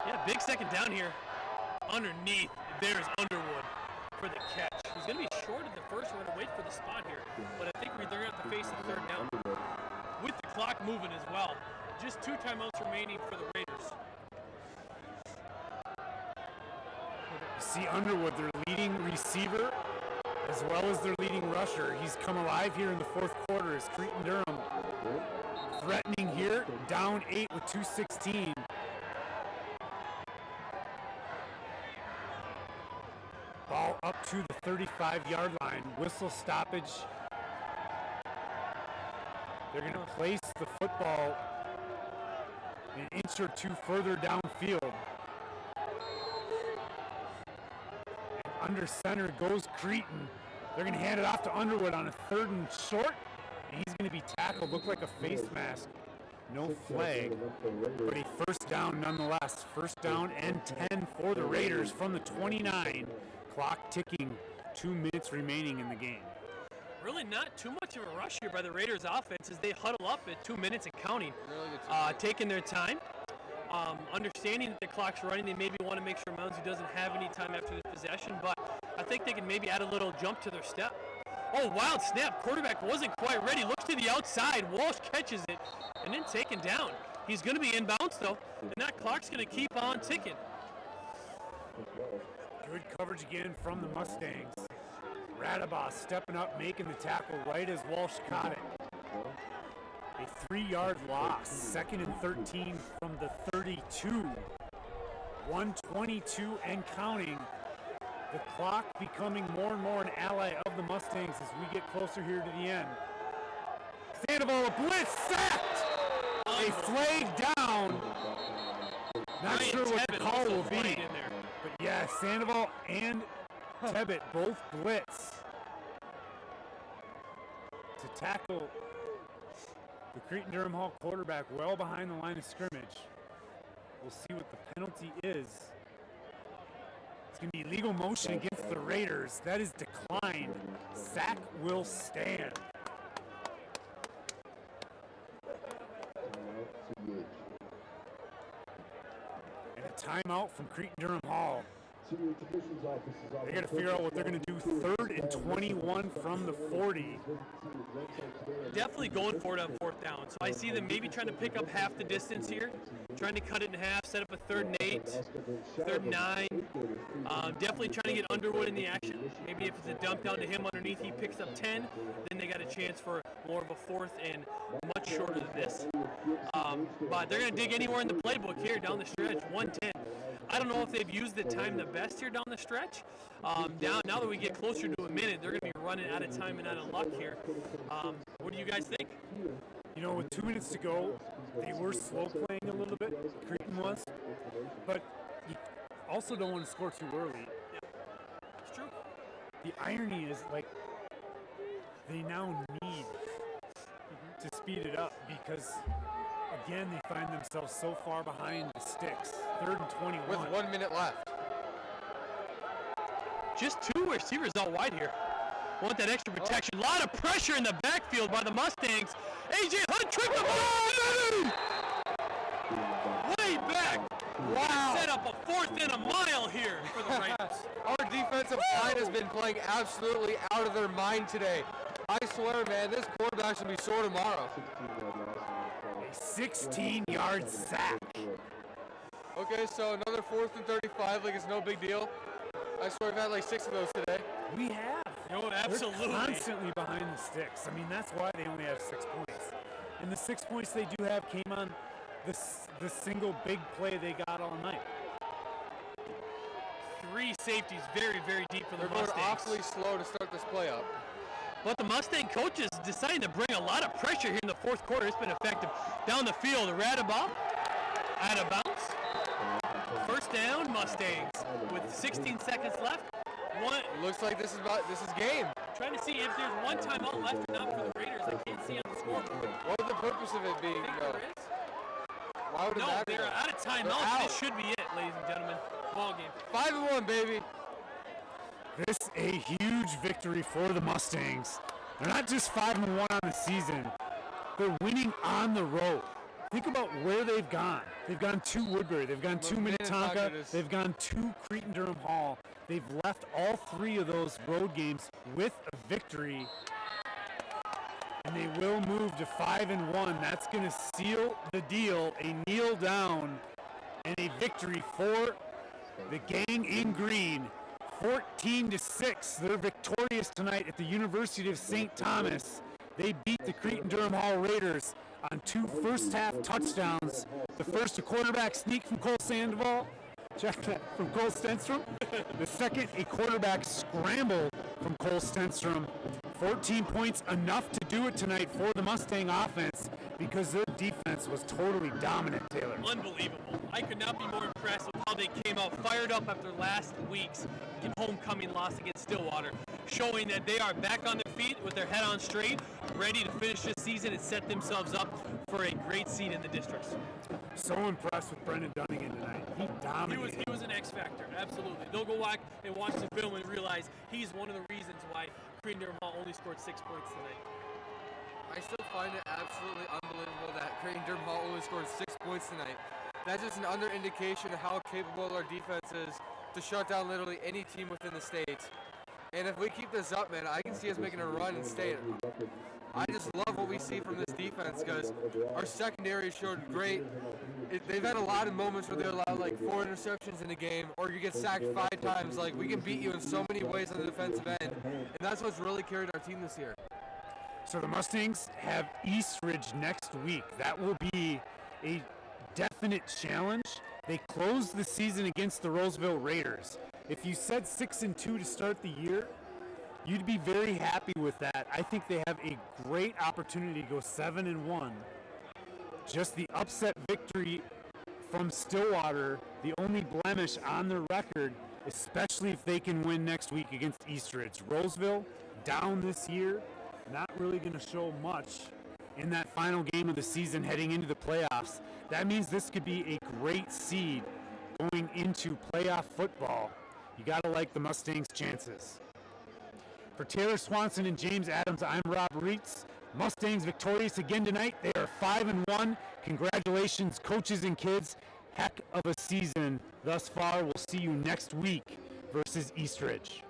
Yeah, big second down here. Underneath, there's Underwood for the catch. He's going to be short at the first. We're going to wait for the spot here. But I think they're going to have to face the 3rd down. With the clock moving as well. Just 2 timeouts remaining for the Raiders. You see Underwood, their leading receiver, as well as their leading rusher. He's come alive here in the 4th quarter as Cretin Derham threatening here. Down 8 with 2:16. Ball up to the 35-yard line. Whistle stoppage. They're going to place the football an inch or 2 further downfield. And under center goes Cretin. They're going to hand it off to Underwood on a 3rd and short. And he's going to be tackled. Looked like a face mask. No flag, but a 1st down nonetheless. 1st down and 10 for the Raiders from the 29. Clock ticking, 2 minutes remaining in the game. Really not too much of a rush here by the Raiders offense as they huddle up at 2 minutes and counting, taking their time. Understanding that the clock's running, they maybe want to make sure Mounds doesn't have any time after this possession, but I think they can maybe add a little jump to their step. Oh, wild snap. Quarterback wasn't quite ready. Looks to the outside. Walsh catches it and then taken down. He's going to be inbounds, though, and that clock's going to keep on ticking. Good coverage again from the Mustangs. Radabas stepping up, making the tackle right as Walsh caught it. A 3-yard loss. 2nd and 13 from the 32. 1:22 and counting. The clock becoming more and more an ally of the Mustangs as we get closer here to the end. Sandoval, a blitz, sacked! A flag down. Not sure what the call will be. But yeah, Sandoval and Tebbett both blitz to tackle the Cretin Derham Hall quarterback well behind the line of scrimmage. We'll see what the penalty is. It's going to be legal motion against the Raiders. That is declined. Sack will stand. And a timeout from Cretin Derham Hall. They got to figure out what they're going to do. 3rd and 21 from the 40. Definitely going for it on 4th down. So I see them maybe trying to pick up half the distance here, trying to cut it in half, set up a 3rd and 8, 3rd and 9. Definitely trying to get Underwood in the action. Maybe if it's a dump down to him underneath, he picks up 10. Then they got a chance for more of a 4th and much shorter than this. But they're going to dig anywhere in the playbook here down the stretch. 110. I don't know if they've used the time the best here down the stretch. Now that we get closer to a minute, they're going to be running out of time and out of luck here. What do you guys think? You know, with 2 minutes to go, they were slow playing a little bit. Cretin was. But you also don't want to score too early. Yeah, it's true. The irony is, like, they now need to speed it up because, again, they find themselves so far behind the sticks. 3rd and 21. With 1 minute left. Just 2 receivers out wide here. Want that extra protection. A lot of pressure in the backfield by the Mustangs. A.J. Hunt tricked the ball. Way back. Wow. Set up a 4th and a mile here for the Raiders. Our defensive line has been playing absolutely out of their mind today. I swear, man, this quarterback should be sore tomorrow. A 16-yard sack. Okay, so another 4th and 35, like it's no big deal. I swear we've had like 6 of those today. We have. No, absolutely. They're constantly behind the sticks. I mean, that's why they only have 6 points. And the 6 points they do have came on the single big play they got all night. 3 safeties, very, very deep for the Mustangs. They're awfully slow to start this play up. But the Mustang coaches decided to bring a lot of pressure here in the 4th quarter. It's been effective. Down the field, Radabas out of bounds. 1st down, Mustangs with 16 seconds left. It looks like this is game. Trying to see if there's one timeout left or not for the Raiders. I can't see on the scoreboard. What would the purpose of it being? Why would it matter? They're out of timeouts. This should be it, ladies and gentlemen. Ball game. 5-1, baby. This a huge victory for the Mustangs. They're not just 5-1 on the season. They're winning on the road. Think about where they've gone. They've gone to Woodbury. They've gone to Minnetonka. They've gone to Cretin Derham Hall. They've left all 3 of those road games with a victory. And they will move to 5-1. That's going to seal the deal. A kneel down and a victory for the gang in green. 14-6. They're victorious tonight at the University of St. Thomas. They beat the Cretin Derham Hall Raiders on 2 first-half touchdowns. The first, a quarterback sneak from Cole Sandoval. Check that, from Cole Stenstrom. The second, a quarterback scramble from Cole Stenstrom. 14 points, enough to do it tonight for the Mustang offense because their defense was totally dominant, Taylor. Unbelievable. I could not be more impressed with how they came out fired up after last week's homecoming loss against Stillwater, showing that they are back on their feet with their head on straight, ready to finish this season and set themselves up for a great seed in the districts. So impressed with Brendan Dunnigan tonight. He dominated. He was an X factor, absolutely. They'll go back and watch the film and realize he's one of the reasons why Cretin Derham Hall only scored 6 points tonight. I still find it absolutely unbelievable that Cretin Derham Hall only scored 6 points tonight. That's just an under indication of how capable our defense is to shut down literally any team within the state. And if we keep this up, man, I can see us making a run in state. I just love what we see from this defense because our secondary showed great. They've had a lot of moments where they allow like 4 interceptions in a game, or you get sacked 5 times. Like, we can beat you in so many ways on the defensive end, and that's what's really carried our team this year. So the Mustangs have Eastridge next week. That will be a definite challenge. They closed the season against the Roseville Raiders. If you said 6-2 to start the year, you'd be very happy with that. I think they have a great opportunity to go 7-1. Just the upset victory from Stillwater, the only blemish on their record, especially if they can win next week against Eastridge. Roseville, down this year, not really going to show much in that final game of the season heading into the playoffs. That means this could be a great seed going into playoff football. You got to like the Mustangs' chances. For Taylor Swanson and James Adams, I'm Rob Reitz. Mustangs victorious again tonight. They are 5-1. Congratulations, coaches and kids. Heck of a season thus far. We'll see you next week versus Eastridge.